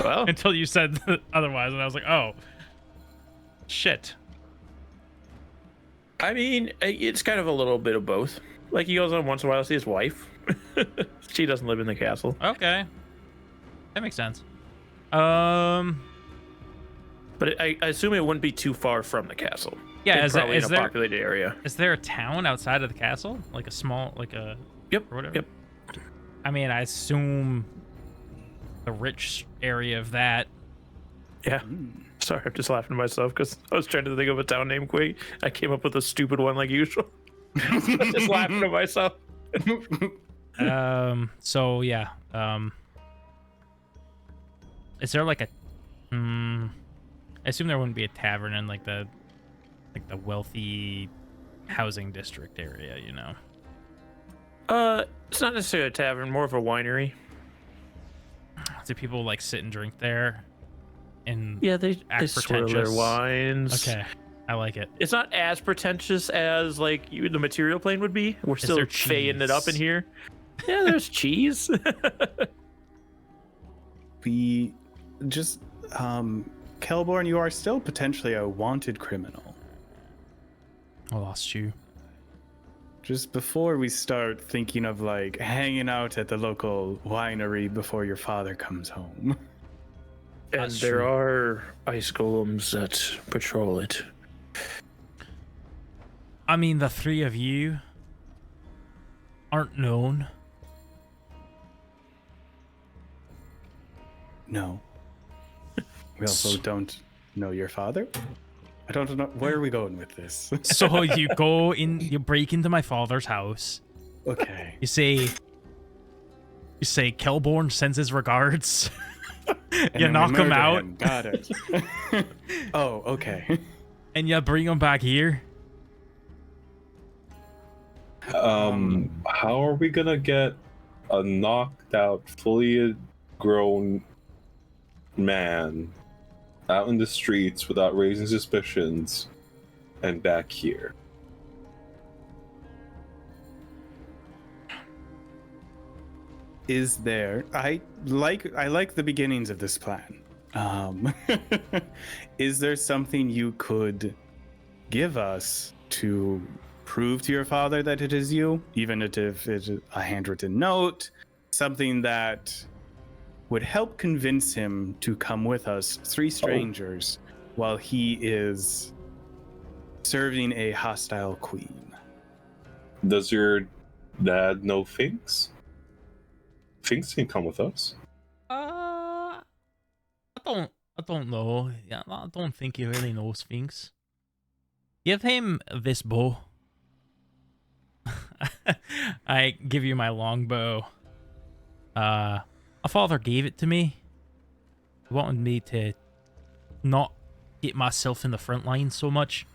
Well, Until you said otherwise, and I was like, oh, shit. I mean, it's kind of a little bit of both. Like, he goes on once in a while to see his wife. She doesn't live in the castle. Okay. That makes sense. But I assume it wouldn't be too far from the castle. Yeah, It's probably in a populated area. Is there a town outside of the castle? Like a small, like a... Yep, or whatever? yep. I mean, I assume the rich area of that. Yeah. Sorry, I'm just laughing to myself because I was trying to think of a town name quick. I came up with a stupid one like usual. Just laughing to myself. So yeah. Is there like a I assume there wouldn't be a tavern in like the wealthy housing district area, you know? It's not necessarily a tavern, more of a winery. Do people like sit and drink there? And Yeah, they act swirl their pretentious? wines. Okay, I like it. It's not as pretentious as like the material plane would be. We're still there faying it up in cheese? here. Yeah, there's cheese. We just, Kelborn, you are still potentially a wanted criminal. I lost you. Just before we start thinking of like hanging out at the local winery before your father comes home. And That's there true. are ice golems that patrol it. I mean, the three of you aren't known. No. We also don't know your father. I don't know. Where are we going with this? So you go in, you break into my father's house. Okay. You say Kelborn sends his regards. And You then we knock him murder out. him. Got it. Oh, okay. And you bring him back here. How are we gonna get a knocked out, fully grown man out in the streets without raising suspicions and back here? Is there? I like the beginnings of this plan. Is there something you could give us to prove to your father that it is you, even if it's a handwritten note, something that would help convince him to come with us, three strangers, while he is serving a hostile queen? Does your dad know Finks? Finks can come with us. I don't know. Yeah, I don't think he really knows things. Give him this bow. I give you my longbow. My father gave it to me. He wanted me to not get myself in the front line so much.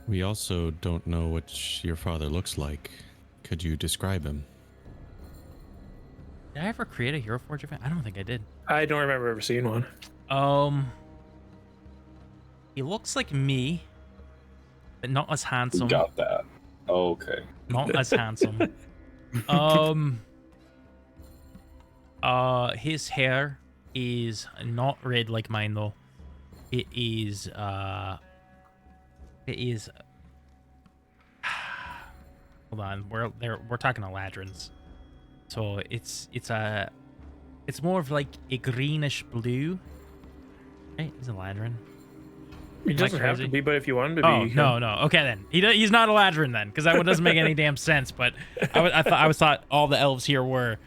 We also don't know what your father looks like. Could you describe him? Did I ever create a Hero Forge event? I don't think I did. I don't remember ever seeing one. He looks like me, but not as handsome. Got that. Okay. Not as handsome. His hair is not red like mine though. It is hold on, we're talking Eladrin's. So it's more of like a greenish blue. Hey, he's Eladrin. It doesn't have to crazy? be, but if you wanted to be, Oh you can. no. Okay then, he's not Eladrin then, because that doesn't make any damn sense. But I thought all the elves here were.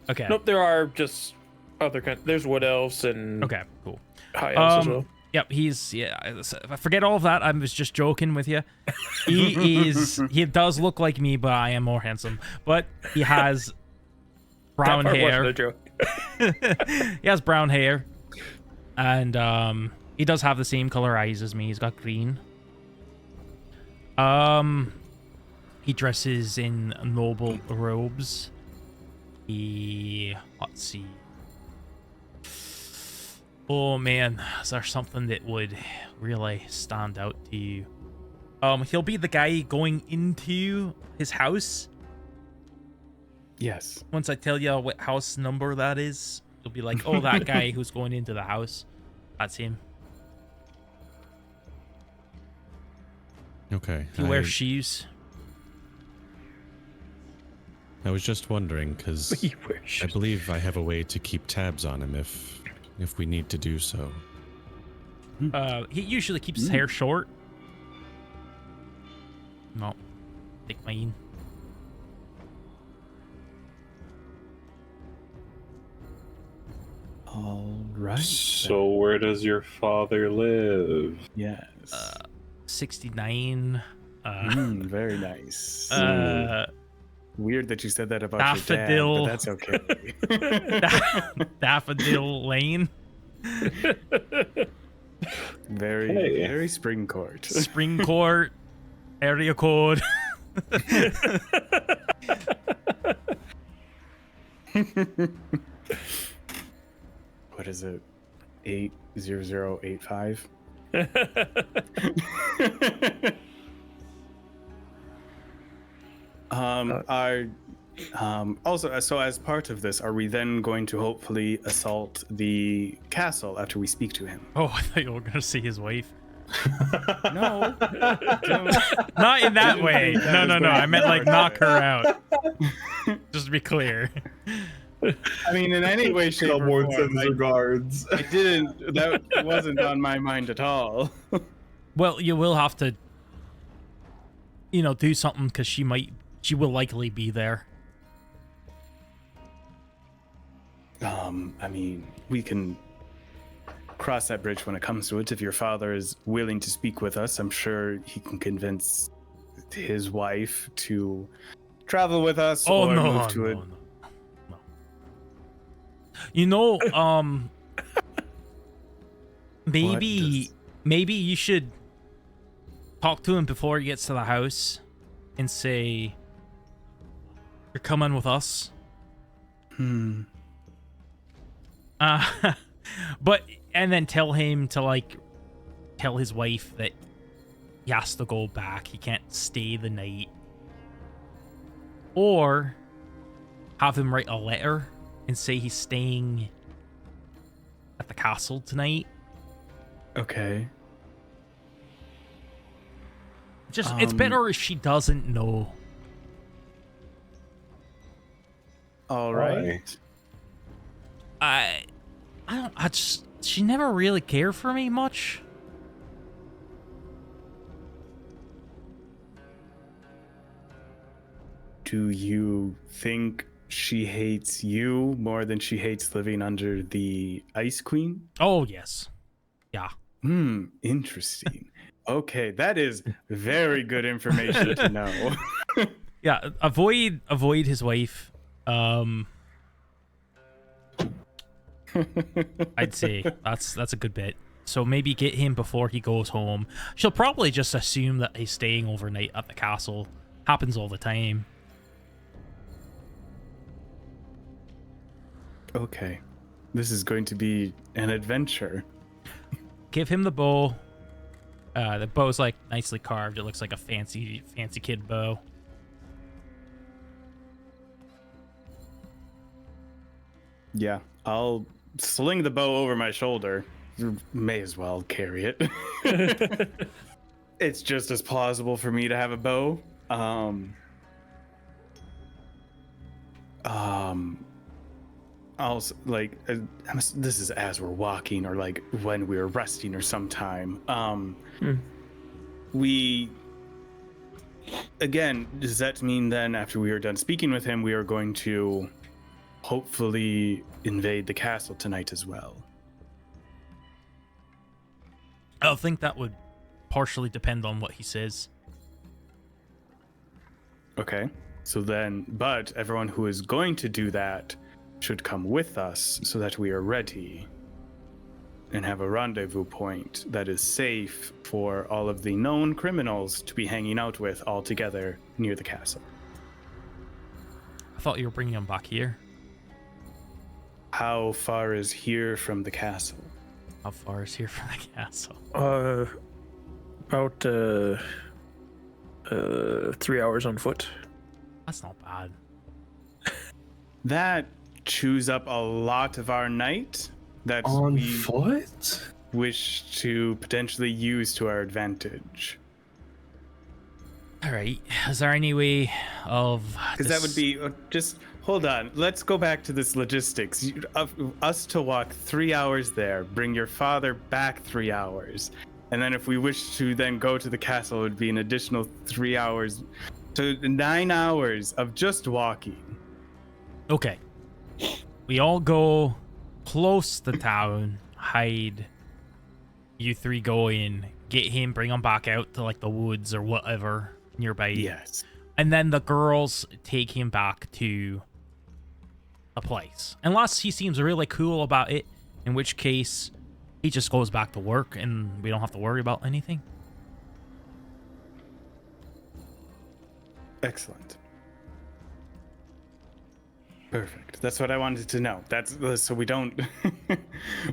Okay. Nope, there are just other kind. There's wood elves and Okay. Cool. high elves as well. Yep. I forget all of that. I was just joking with you. He does look like me, but I am more handsome. But he has brown That part hair. wasn't a joke. He has brown hair, and he does have the same color eyes as me. He's got green. He dresses in noble robes. Let's see. Oh man, is there something that would really stand out to you? He'll be the guy going into his house. Yes. Once I tell you what house number that is, you'll be like, oh, that guy who's going into the house. That's him. Okay. He wears shoes. I was just wondering because He wears I believe I have a way to keep tabs on him if we need to do so. He usually keeps his hair short. No, take mine. All right. So where does your father live? Yes. 69. Very nice. Weird that you said that about Daffodil. your dad, but that's okay. Daffodil Lane. Very spring court. Spring Court. Area code. What is it? 80085. Also, so as part of this, are we then going to hopefully assault the castle after we speak to him? Oh, I thought you were gonna see his wife. No. Not in that way. No. I meant like knock her out. Just to be clear. I mean, in any way, shape, or Someone form, sends regards. I didn't. That wasn't on my mind at all. Well, you will have to, do something because she will likely be there. I mean, we can cross that bridge when it comes to it. If your father is willing to speak with us, I'm sure he can convince his wife to travel with us or move to it. No. Maybe you should talk to him before he gets to the house and say, "You're coming with us." And then tell him to tell his wife that he has to go back. He can't stay the night. Or have him write a letter and say he's staying at the castle tonight. Okay. It's better if she doesn't know. All right. She never really cared for me much. Do you think she hates you more than she hates living under the Ice Queen? Oh, yes. Yeah. Interesting. Okay, that is very good information to know. Yeah, avoid his wife. I'd say that's a good bit. So maybe get him before he goes home. She'll probably just assume that he's staying overnight at the castle. Happens all the time. Okay. This is going to be an adventure. Give him the bow. The bow's nicely carved. It looks like a fancy kid bow. Yeah, I'll sling the bow over my shoulder. You may as well carry it. It's just as plausible for me to have a bow. Also, this is as we're walking or when we're resting or sometime. Again, does that mean then after we are done speaking with him, we are going to hopefully invade the castle tonight as well? I think that would partially depend on what he says. Okay. So then, but everyone who is going to do that should come with us so that we are ready and have a rendezvous point that is safe for all of the known criminals to be hanging out with all together near the castle. I thought you were bringing him back here. How far is here from the castle? How far is here from the castle? About 3 hours on foot. That's not bad. That chews up a lot of our night that On we foot? wish to potentially use to our advantage. All right. Is there any way of... Because that would be... just hold on. Let's go back to this logistics. Us to walk 3 hours there, bring your father back 3 hours. And then if we wish to then go to the castle, it would be an additional 3 hours. So 9 hours of just walking. Okay. We all go close to town, hide. You three go in, get him, bring him back out to like the woods or whatever nearby. Yes. And then the girls take him back to a place. Unless he seems really cool about it, in which case he just goes back to work and we don't have to worry about anything. Excellent. Perfect. That's what I wanted to know. That's so we don't.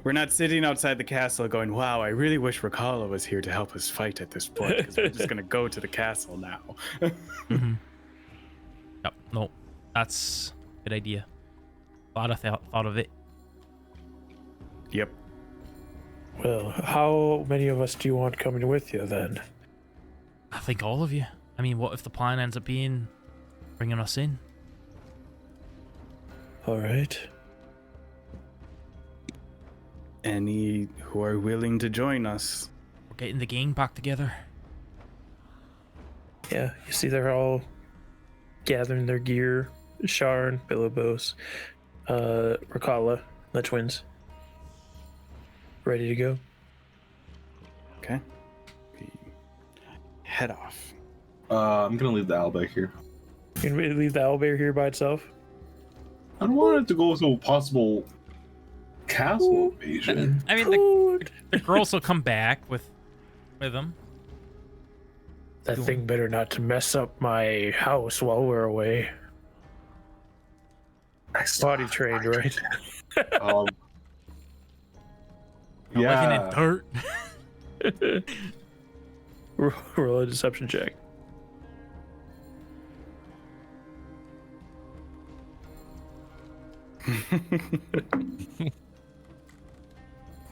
We're not sitting outside the castle going, "Wow, I really wish Rakala was here to help us fight at this point." Because we're just gonna go to the castle now. Mm-hmm. Yep. No, that's a good idea. Glad I thought of it. Yep. Well, how many of us do you want coming with you then? I think all of you. I mean, what if the plan ends up being bringing us in? All right. Any who are willing to join us? We're getting the gang back together. Yeah, you see they're all gathering their gear. Sharn, Bilibos, Rakala, the twins. Ready to go? Okay. We head off. I'm gonna leave the owlbear here. You can leave the owlbear here by itself? I don't want it to go to a possible castle invasion. I mean, the girls will come back with them. That thing better not to mess up my house while we're away. Body trained, right? Living in dirt. Roll a deception check.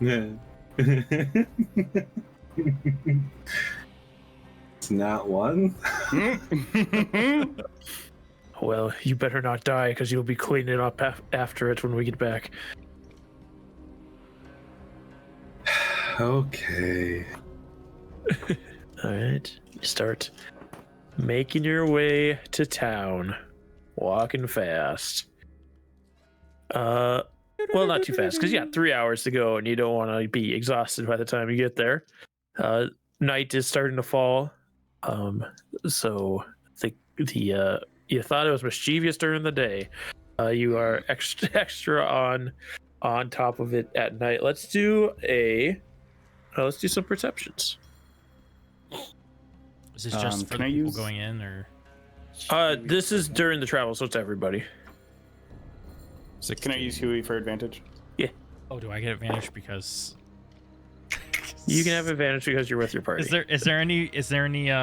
Yeah. It's not one. Well, you better not die because you'll be cleaning it up after it when we get back. Okay. All right. You start making your way to town, walking fast. Well, not too fast because you got 3 hours to go and you don't want to be exhausted by the time you get there. Night is starting to fall. So the you thought it was mischievous during the day. You are extra on top of it at night. Let's do some perceptions. Is this just for the people going in, or? This is during the travel, so it's everybody. 16. Can I use Huey for advantage? Yeah. Oh, do I get advantage because? You can have advantage because you're with your party. Is there any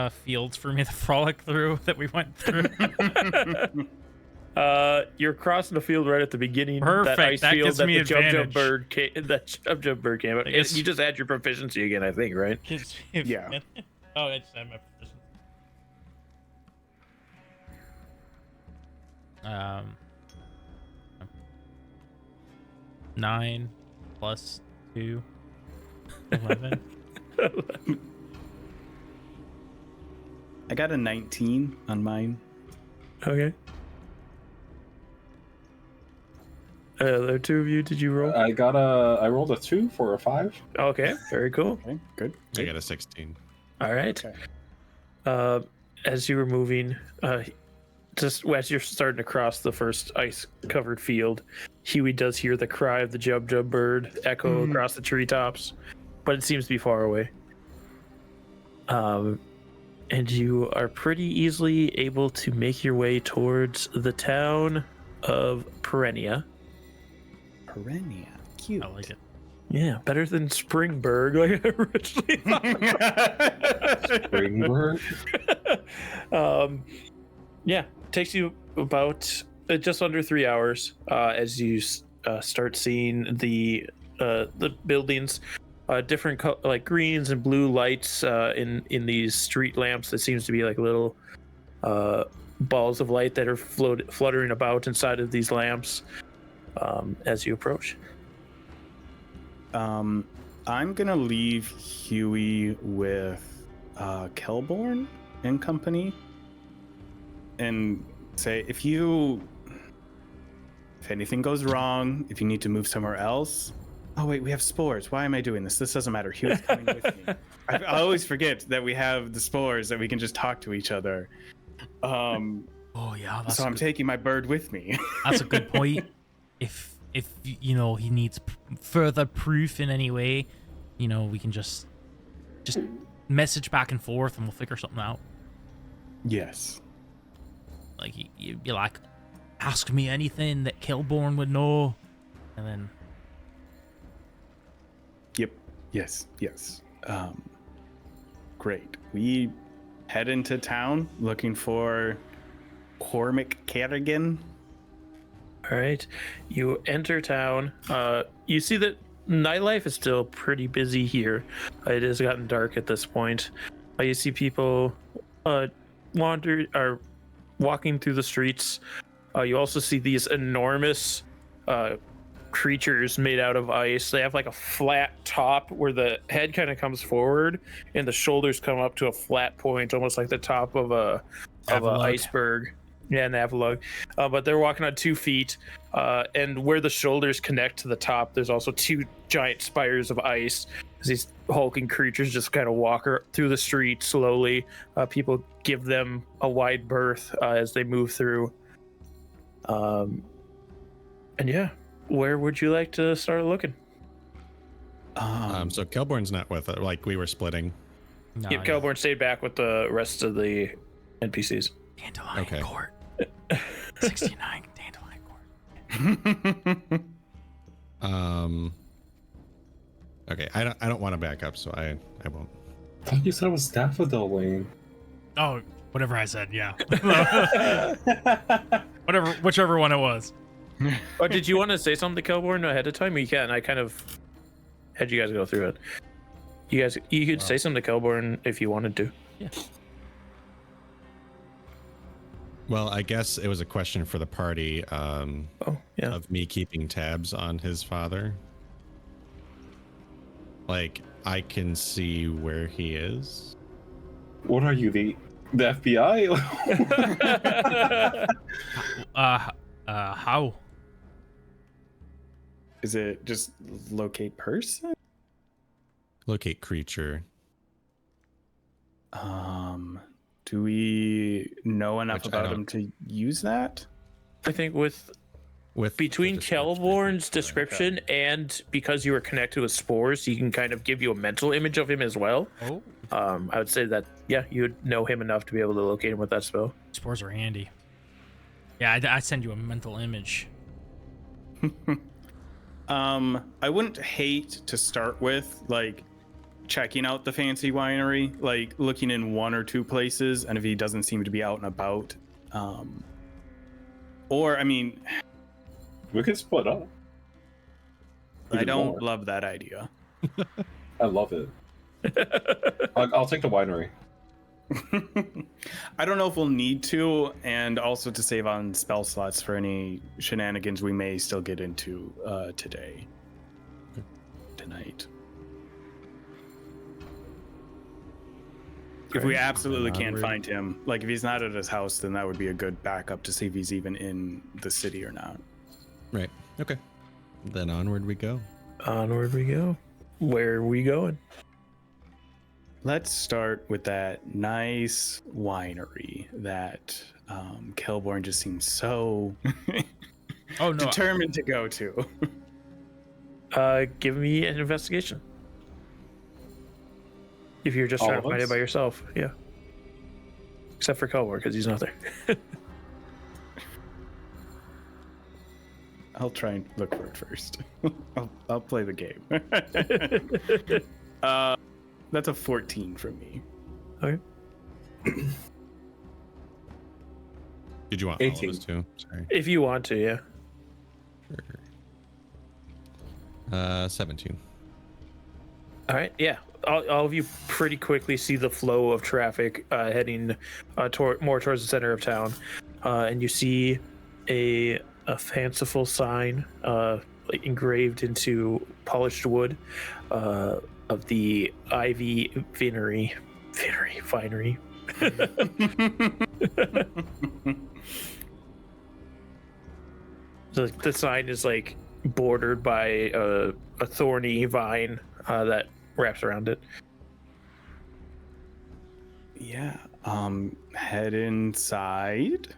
fields for me to frolic through that we went through? You're crossing the field right at the beginning. Perfect. That ice that field gives that me the Jub advantage. Jub bird came. You just add your proficiency again, I think, right? Yeah. Oh, I just had my proficiency. 9 plus 2, 11. I got a 19 on mine. Okay. There are two of you. Did you roll? I rolled a 2 for a 5. Okay, very cool. Okay, good. I got a 16. All right. Okay. As you were moving, just as you're starting to cross the first ice-covered field, Huey does hear the cry of the Jub bird echo across the treetops, but it seems to be far away. And you are pretty easily able to make your way towards the town of Perennia. Perennia. Cute. I like it. Yeah, better than Springburg, like I originally thought. Springburg? Yeah, takes you about just under 3 hours as you start seeing the buildings, different like greens and blue lights in these street lamps that seems to be like little balls of light that are fluttering about inside of these lamps as you approach. I'm gonna leave Huey with Kelborn and company, and say if you If anything goes wrong, if you need to move somewhere else. Oh wait, we have spores. Why am I doing this? This doesn't matter. He was coming with me. I always forget that we have the spores, that we can just talk to each other. Oh yeah, that's So I'm taking my bird with me. That's a good point. If you know he needs further proof in any way, you know, we can just message back and forth and we'll figure something out. Yes. Like you'd be like, ask me anything that Kelborn would know, and then. Yep. Yes. Great. We head into town looking for Cormac Kerrigan. All right, you enter town. You see that nightlife is still pretty busy here. It has gotten dark at this point. You see people walking through the streets. You also see these enormous creatures made out of ice. They have like a flat top where the head kind of comes forward and the shoulders come up to a flat point, almost like the top of an iceberg. Yeah, an avalug. But they're walking on 2 feet, and where the shoulders connect to the top, there's also 2 giant spires of ice. These hulking creatures just kind of walk through the street slowly. People give them a wide berth as they move through. And yeah, where would you like to start looking? So Kelborn's not with it. Like, we were splitting. No, Yep, Kelborn stayed back with the rest of the NPCs. Dandelion Court. 69 Dandelion Court. Okay, I don't want to back up, so I won't. I thought you said it was Daffodil Lane. Oh, whatever I said, yeah. Whichever one it was. Oh, did you want to say something to Kelborn ahead of time? You can. I kind of had you guys go through it. You could say something to Kelborn if you wanted to. Yeah. Well, I guess it was a question for the party Oh, yeah. of me keeping tabs on his father. Like, I can see where he is. What are you, the FBI? How? Is it just locate person? Locate creature. Do we know enough Which I about don't- him to use that? I think with between the description, I Kelborn's think, description and because you were connected with spores, he can kind of give you a mental image of him as well. Oh, I would say that, yeah, you would know him enough to be able to locate him with that spell. spores are handy. Yeah, I send you a mental image. I wouldn't hate to start with, like, checking out the fancy winery, like looking in 1 or 2 places, and if he doesn't seem to be out and about, or I mean, We could split up. I Even don't more. love that idea. I love it. I'll take the winery. I don't know if we'll need to, and also to save on spell slots for any shenanigans we may still get into tonight. If we absolutely can't find him, like if he's not at his house, then that would be a good backup to see if he's even in the city or not. Right. Okay. Then onward we go. Onward we go. Where are we going? Let's start with that nice winery that Kelborn just seems so Oh no, determined to go to. Give me an investigation. If you're just All trying of to find us? it by yourself, yeah. Except for Kelborn, because he's not there. I'll try and look for it first. I'll play the game. That's a 14 from me. Okay. Did you want 18. all of us too? Sorry. If you want to, yeah. Sure. 17. All right, yeah. All of you pretty quickly see the flow of traffic heading more towards the center of town, and you see a fanciful sign like engraved into polished wood of the Ivy Vinery. The sign is like bordered by a thorny vine that wraps around it. Yeah. Head inside.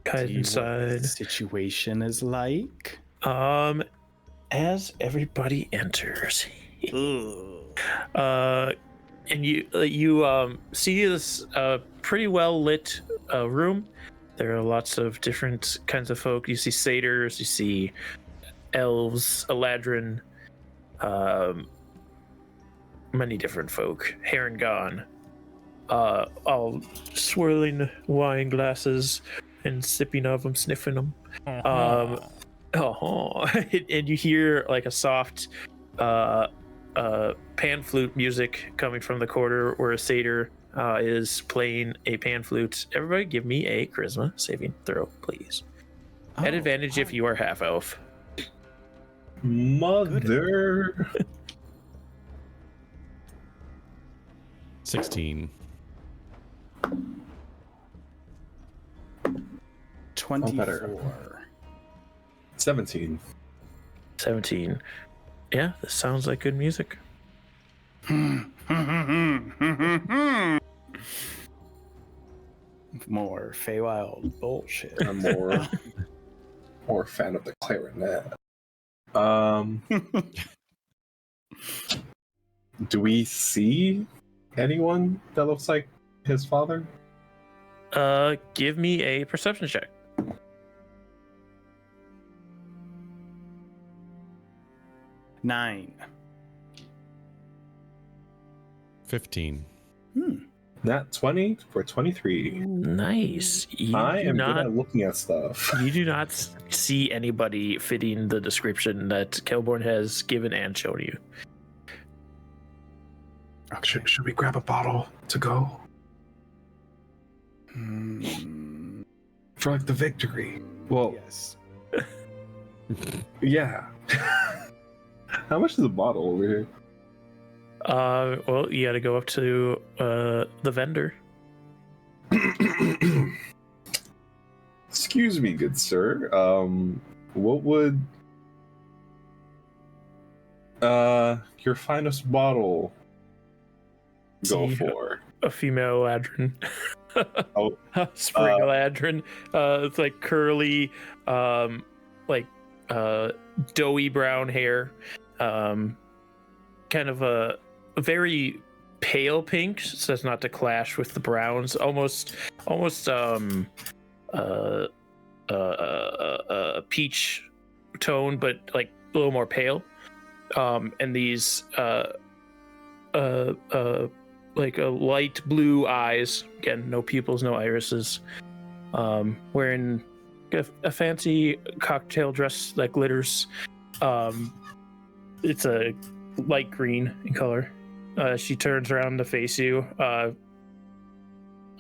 Head See what the inside. situation is like. As everybody enters, Ugh. and you see this pretty well lit room. There are lots of different kinds of folk. You see satyrs, you see elves, Eladrin, many different folk. Harengon, all swirling wine glasses and sipping of them, sniffing them. And you hear like a soft pan flute music coming from the corner where a satyr is playing a pan flute. Everybody give me a charisma saving throw, please. At advantage if you are half elf. Mother. 16. 24. 17. 17. Yeah, this sounds like good music. More Feywild bullshit. I'm more fan of the clarinet. Do we see anyone that looks like his father? Give me a perception check. 9. 15. Nat 20 for 23. Nice. I am good at looking at stuff. You do not see anybody fitting the description that Kelborn has given and shown you. Should we grab a bottle to go? For like the victory. Well, Yes. yeah. How much is a bottle over here? Well, you gotta go up to the vendor. Excuse me, good sir. What would your finest bottle go See, for? A female Eladrin. Oh, Spring Eladrin. It's like curly, doughy brown hair. Kind of a very pale pink, so as not to clash with the browns. Almost peach tone, but like a little more pale. And these like a light blue eyes. Again, no pupils, no irises. Wearing a fancy cocktail dress that glitters. It's a light green in color. She turns around to face you.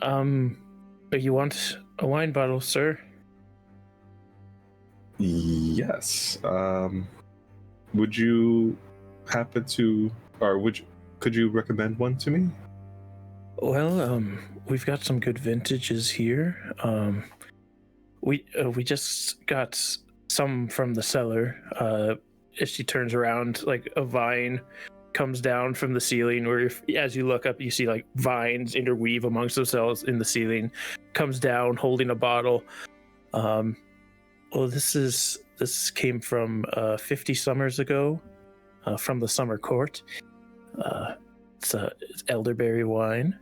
You want a wine bottle, sir? yes. Would you happen to, or could you recommend one to me? Well, we've got some good vintages here. We just got some from the cellar. As she turns around, like a vine comes down from the ceiling, where as you look up, you see like vines interweave amongst themselves in the ceiling. Comes down holding a bottle. Well, this came from 50 summers ago, from the summer court. It's elderberry wine.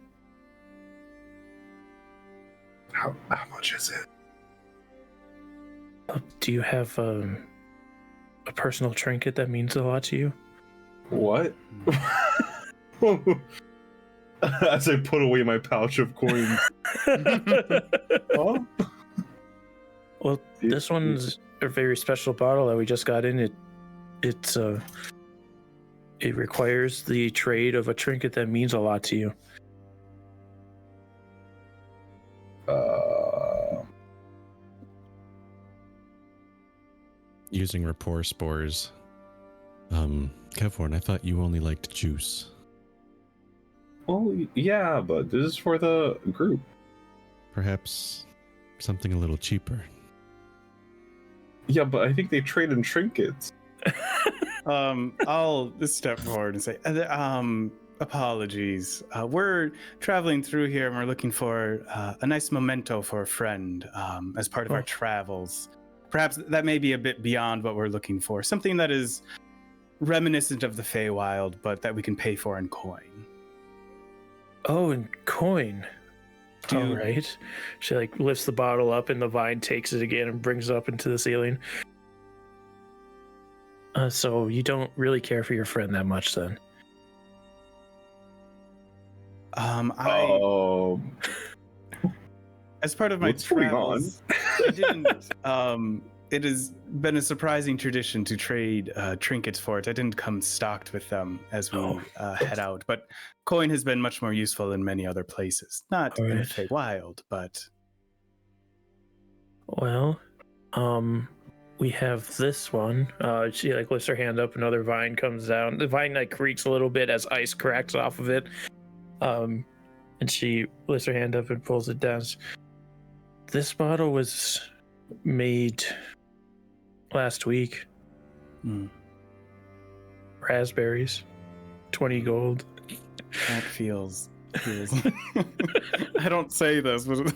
How much is it? Do you have a personal trinket that means a lot to you? What? As I put away my pouch of coins. Oh? Well, this one's a very special bottle that we just got in. It requires the trade of a trinket that means a lot to you. Using rapport spores. Kevorn, I thought you only liked juice. Well, yeah, but this is for the group. Perhaps something a little cheaper. Yeah, but I think they trade in trinkets. I'll step forward and say, apologies. We're traveling through here and we're looking for a nice memento for a friend as part of our travels. Perhaps that may be a bit beyond what we're looking for. Something that is reminiscent of the Feywild, but that we can pay for in coin. Oh, and coin. All right. She like lifts the bottle up and the vine takes it again and brings it up into the ceiling. So you don't really care for your friend that much then? As part of my travels, I didn't. It has been a surprising tradition to trade trinkets for it. I didn't come stocked with them as we head out, but coin has been much more useful in many other places. Not in the Feywild, but well, we have this one. She like lifts her hand up, another vine comes down. The vine like creaks a little bit as ice cracks off of it. And she lifts her hand up and pulls it down. This bottle was made last week. Raspberries, 20 gold. That feels I don't say this, but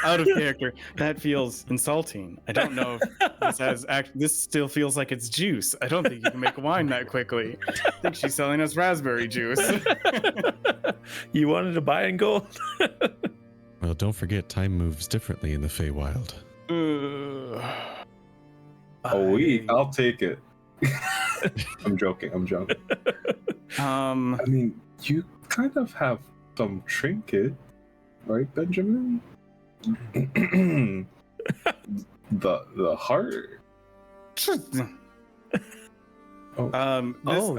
out of character. That feels insulting. I don't know if this still feels like it's juice. I don't think you can make wine that quickly. I think she's selling us raspberry juice. You wanted to buy in gold? Well, don't forget, time moves differently in the Feywild. I'll take it. I'm joking. I mean, you kind of have some trinket, right, Benjamin? the heart. Do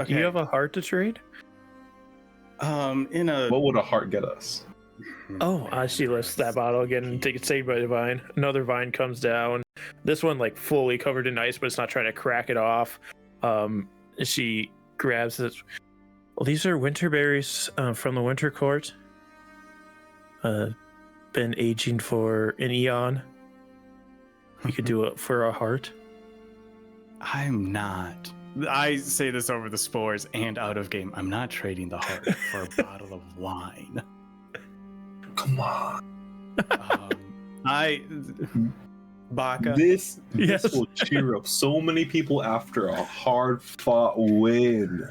you have a heart to trade? What would a heart get us? She lifts that bottle again and takes it saved by the vine. Another vine comes down. This one like fully covered in ice, but it's not trying to crack it off. She grabs it. Well, these are winter berries from the winter court. Been aging for an eon. We could do it for a heart. I'm not. I say this over the spores and out of game. I'm not trading the heart for a bottle of wine. Come on. Baka. This will cheer up so many people after a hard-fought win.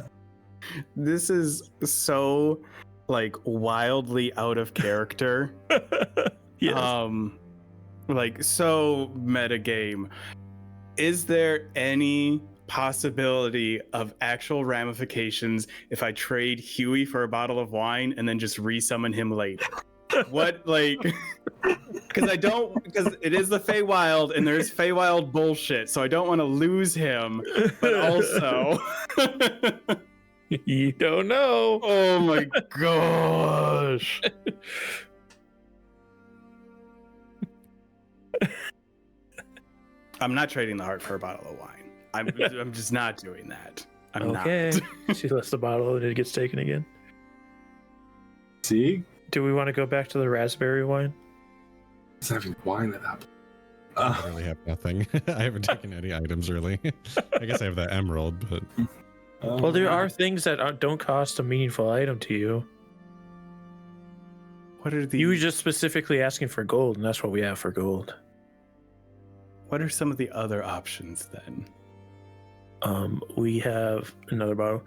This is so like wildly out of character. Yes. Like so meta game. Is there any possibility of actual ramifications if I trade Huey for a bottle of wine and then just resummon him later? What, like, because it is the Feywild and there's Feywild bullshit, so I don't want to lose him, but also you don't know. Oh my gosh. I'm not trading the heart for a bottle of wine. I'm just not doing that. I'm not. She lifts the bottle and it gets taken again. See? Do we want to go back to the raspberry wine? It's not even wine at that point. I really have nothing. I haven't taken any items really. I guess I have that emerald, but well, there are things that don't cost a meaningful item to you. What are the? You were just specifically asking for gold, and that's what we have for gold. What are some of the other options then? We have another bottle,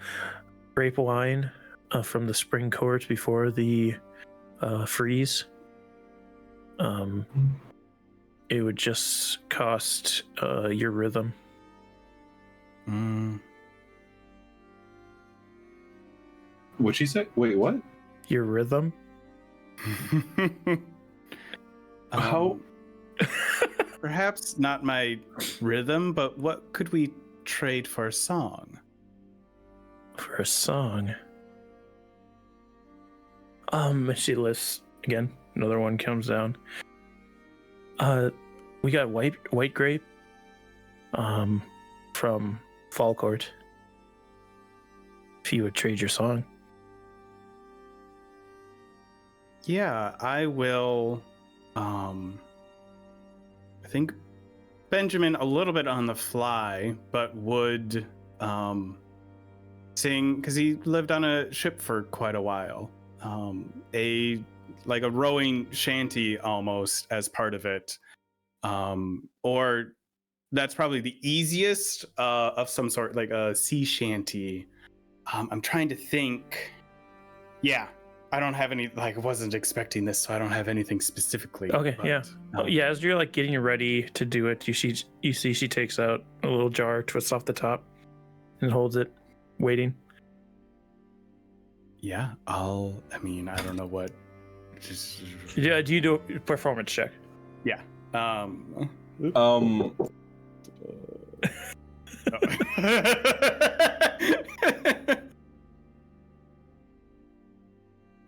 grape wine from the spring court before the freeze. It would just cost your rhythm. What'd she say? Wait, what? Your rhythm? How? Perhaps not my rhythm, but what could we trade for a song? For a song? She lifts again. Another one comes down. We got white grape. From Fall Court. If you would trade your song. Yeah, I will. I think Benjamin a little bit on the fly, but would sing, because he lived on a ship for quite a while, a rowing shanty almost as part of it, or that's probably the easiest of some sort, like a sea shanty. I'm trying to think. Yeah, I don't have any, I wasn't expecting this, so I don't have anything specifically. Okay, but, yeah. Yeah, as you're like getting ready to do it, you see she takes out a little jar, twists off the top, and holds it, waiting. Yeah, I don't know what. Yeah, do you do a performance check? Yeah.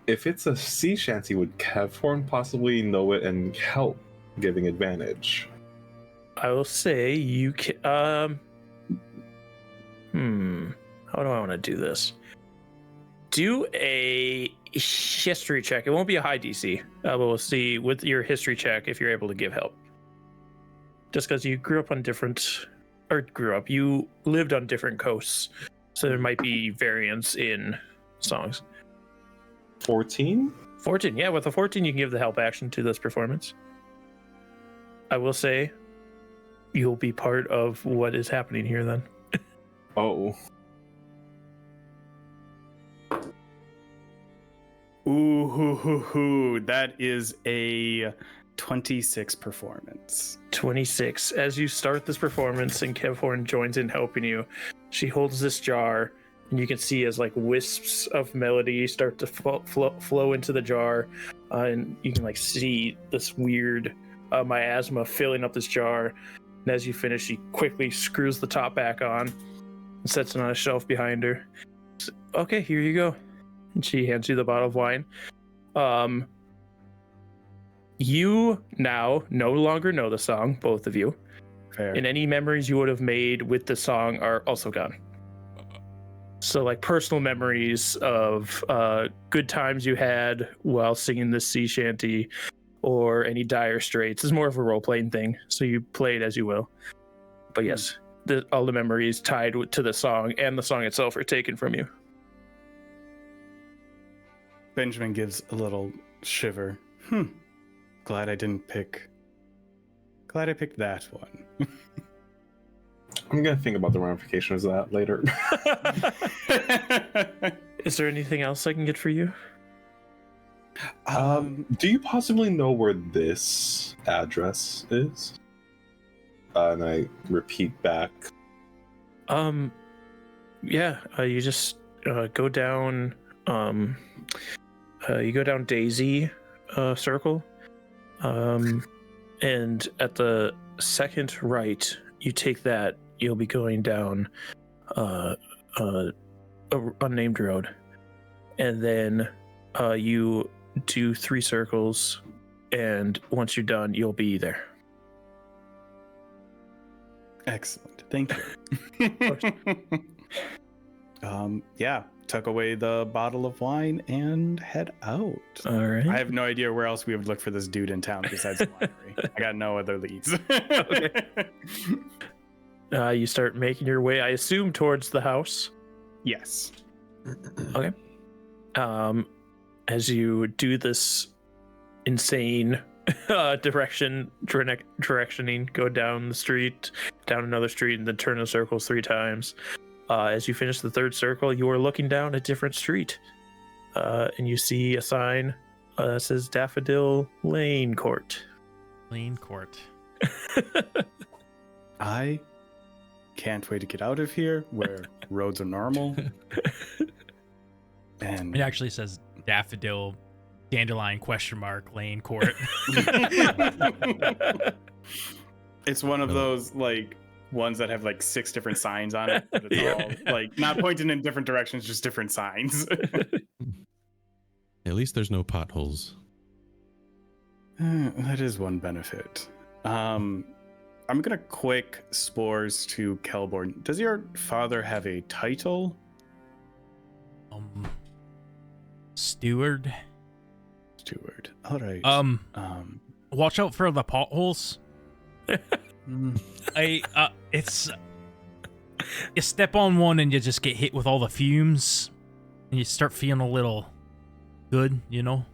If it's a sea shanty, would Kevhorn possibly know it and help giving advantage? I will say you can. How do I want to do this? Do a history check. It won't be a high DC. We'll see with your history check if you're able to give help. Just because you you lived on different coasts, so there might be variance in songs. 14? 14, yeah. With a 14, you can give the help action to this performance. I will say, you'll be part of what is happening here then. Oh. Ooh, that is a 26 performance. 26. As you start this performance and Kevhorn joins in helping you, she holds this jar, and you can see as like wisps of melody start to flow into the jar, and you can like see this weird miasma filling up this jar. And as you finish, she quickly screws the top back on and sets it on a shelf behind her. Okay, here you go. And she hands you the bottle of wine. You now no longer know the song, both of you. Fair. And any memories you would have made with the song are also gone. So like personal memories of good times you had while singing this sea shanty, or any dire straits. It's more of a role-playing thing, so you play it as you will. But yes, all the memories tied to the song and the song itself are taken from you. Benjamin gives a little shiver. Glad I picked that one. I'm gonna think about the ramifications of that later. Is there anything else I can get for you? Do you possibly know where this address is? And I repeat back. Yeah, you just go down. You go down Daisy Circle, and at the second right, you take that. You'll be going down a unnamed road, and then you do 3 circles, and once you're done, you'll be there. Excellent. Thank you. Yeah, tuck away the bottle of wine and head out. All right. I have no idea where else we would look for this dude in town besides the library. I got no other leads. Okay. You start making your way, I assume, towards the house. Yes. Okay. As you do this insane directioning, go down the street, down another street, and then turn in circles 3 times. As you finish the 3rd circle, you are looking down a different street, and you see a sign that says Daffodil Lane Court. Lane Court. I can't wait to get out of here where roads are normal. And It actually says Daffodil Dandelion Lane Court. it's one of those like ones that have like 6 different signs on it, but it's all like not pointing in different directions, just different signs. At least there's no potholes. That is one benefit. I'm gonna quick spores to Kelborn. Does your father have a title? Steward. Steward. All right. Watch out for the potholes. It's you step on one and you just get hit with all the fumes, and you start feeling a little good, you know.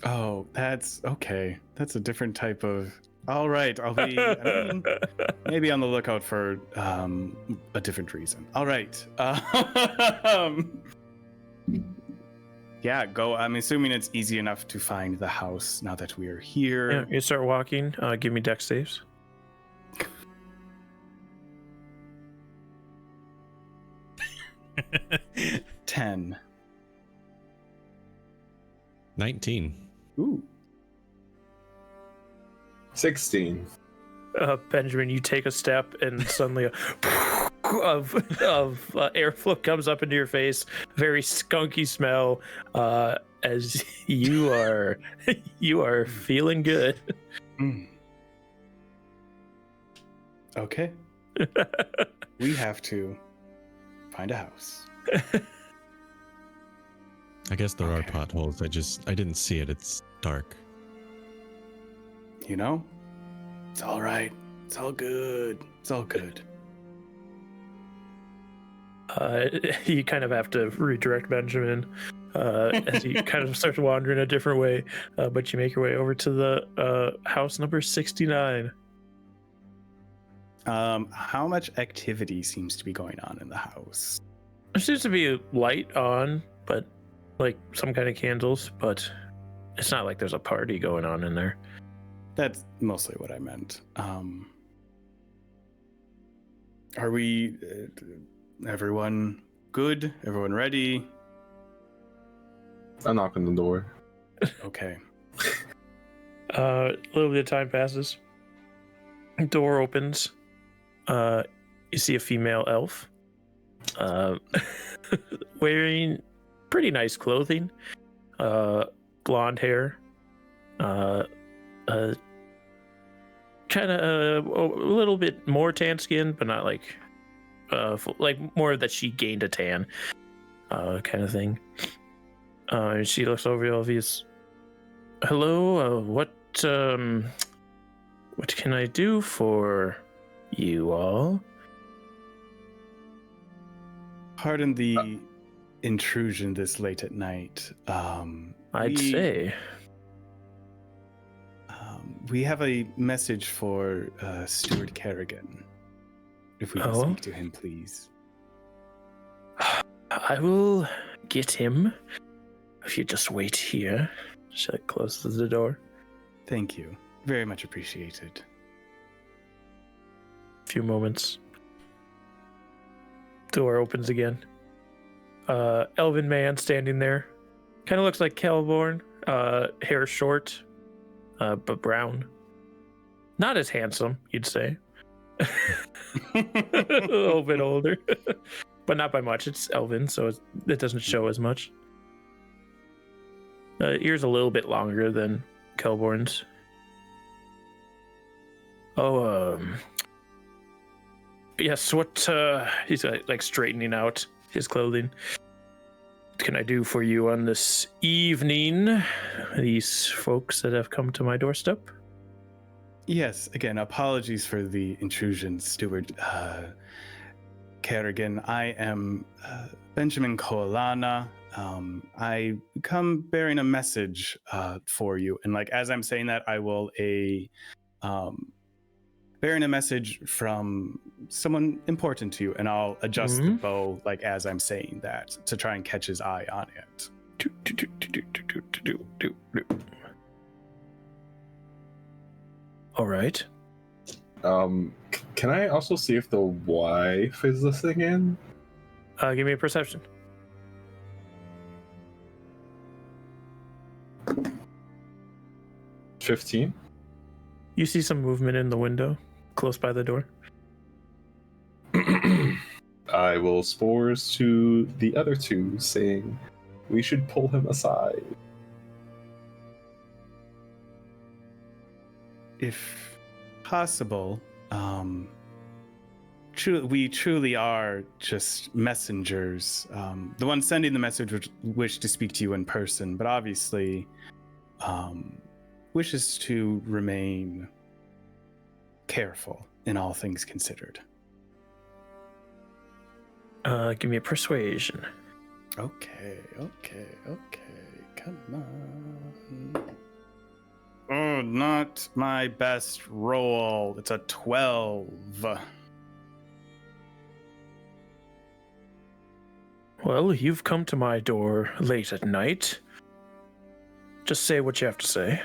Oh, that's okay. That's a different type of. All right, I'll be maybe on the lookout for a different reason. All right. Yeah, go. I'm assuming it's easy enough to find the house now that we are here. Yeah, you start walking. Give me dex saves. $10. 19. Ooh. 16. Benjamin, you take a step and suddenly of airflow comes up into your face. Very skunky smell. As you are feeling good. Mm. Okay. We have to find a house. I guess there are Okay. potholes. I didn't see it. It's dark. You know, it's all right. It's all good. It's all good. You kind of have to redirect Benjamin as you kind of start wandering a different way, but you make your way over to the house number 69. How much activity seems to be going on in the house? There seems to be a light on, but like some kind of candles, but it's not like there's a party going on in there. That's mostly what I meant. Are we, everyone good? Everyone ready? I knock on the door. Okay. A little bit of time passes. Door opens. You see a female elf, wearing pretty nice clothing, blonde hair, kind of a little bit more tan skin, but not like more that she gained a tan, kind of thing. And she looks over all of these. Hello, what can I do for you all? Pardon the intrusion this late at night. I'd say. We have a message for Stuart Kerrigan. If we can speak to him, please. I will get him. If you just wait here. She closes the door. Thank you. Very much appreciated. Few moments. Door opens again. Elven man standing there. Kind of looks like Kelborn. Hair short, but brown. Not as handsome, you'd say. A little bit older, but not by much. It's Elven, so it doesn't show as much. Ears a little bit longer than Kelborn's. Yes, what, he's like straightening out his clothing. What can I do for you on this evening? These folks that have come to my doorstep? Yes, again, apologies for the intrusion, Stuart Kerrigan. I am Benjamin Koalana. I come bearing a message for you. And like as I'm saying that, I will bearing a message from someone important to you, and I'll adjust the bow like as I'm saying that to try and catch his eye on it. All right. Can I also see if the wife is listening in? Give me a perception. 15. You see some movement in the window close by the door. I will spores to the other two, saying we should pull him aside. If possible, we truly are just messengers. The one sending the message would wish to speak to you in person, but obviously wishes to remain careful in all things considered. Give me a persuasion. Okay. Come on. Oh, not my best roll. It's a 12. Well, you've come to my door late at night. Just say what you have to say.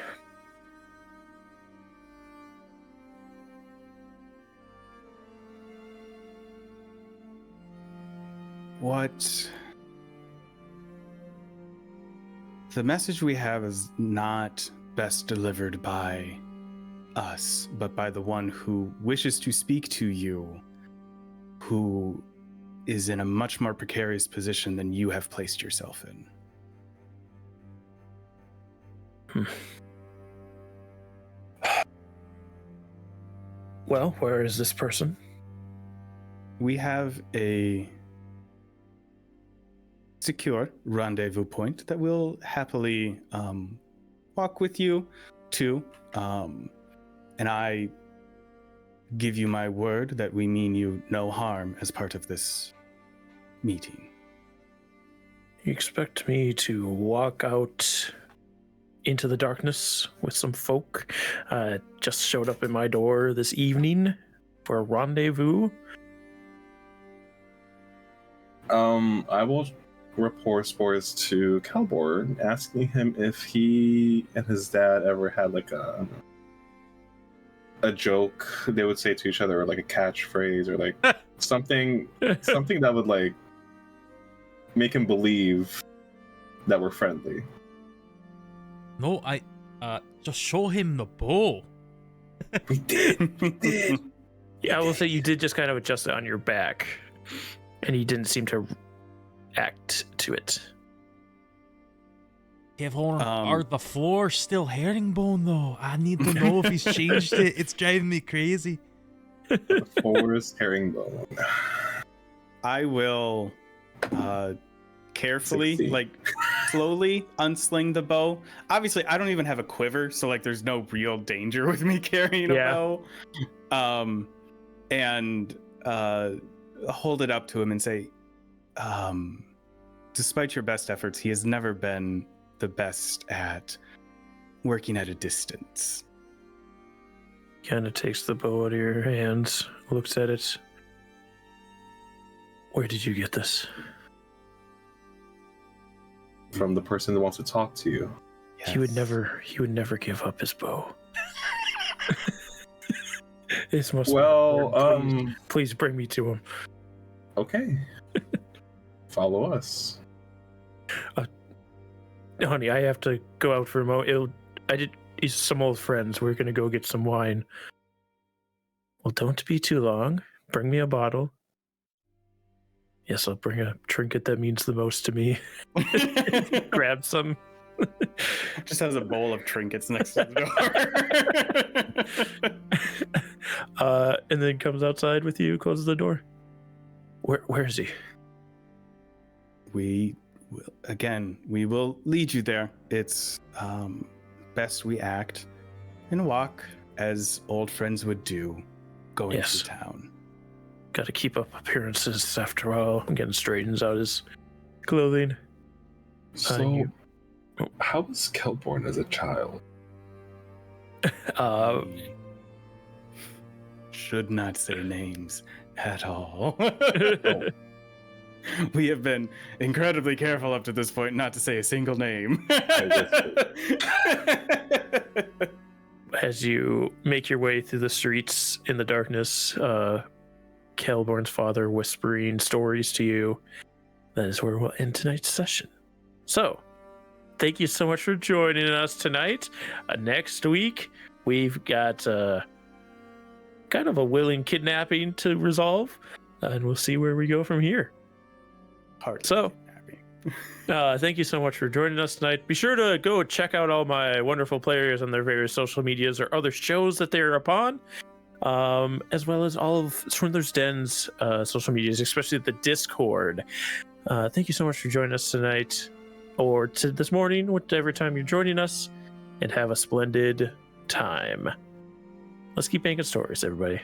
What? The message we have is not best delivered by us, but by the one who wishes to speak to you, who is in a much more precarious position than you have placed yourself in. Well, where is this person? We have a secure rendezvous point that we'll happily walk with you to. And I give you my word that we mean you no harm as part of this meeting. You expect me to walk out into the darkness with some folk just showed up in my door this evening for a rendezvous? I will report spores to Calborn, asking him if he and his dad ever had like a joke they would say to each other, or like a catchphrase, or like something that would like make him believe that we're friendly. No, I just show him the bow. We did. Yeah, I will say you did just kind of adjust it on your back, and he didn't seem to act to it. Kevhorn, are the floors still herringbone though? I need to know if he's changed it. It's driving me crazy. The forest herringbone. I will carefully, 60. like slowly unsling the bow. Obviously, I don't even have a quiver, so like there's no real danger with me carrying a bow. And hold it up to him and say, despite your best efforts, he has never been the best at working at a distance. Kind of takes the bow out of your hands, looks at it. Where did you get this? From the person that wants to talk to you. Yes. He would never give up his bow. This must please bring me to him. Okay. Follow us. Honey, I have to go out for a moment. It's some old friends. We're gonna go get some wine. Well, don't be too long. Bring me a bottle. Yes, I'll bring a trinket that means the most to me. Grab some. Just has a bowl of trinkets next to the door. And then comes outside with you, closes the door. Where is he? We will lead you there. It's best we act and walk as old friends would do, going to town. Got to keep up appearances after all. Again, straightens out his clothing. So, how was Kelborn as a child? Should not say names at all. We have been incredibly careful up to this point not to say a single name. As you make your way through the streets in the darkness, Kelborn's father whispering stories to you. That is where we'll end tonight's session. So, thank you so much for joining us tonight. Next week, we've got kind of a willing kidnapping to resolve, and we'll see where we go from here. Thank you so much for joining us tonight. Be sure to go check out all my wonderful players on their various social medias or other shows that they're upon, as well as all of Swindler's Den's social medias, especially the Discord. Thank you so much for joining us tonight, or this morning, whatever time you're joining us, and have a splendid time. Let's keep making stories, everybody.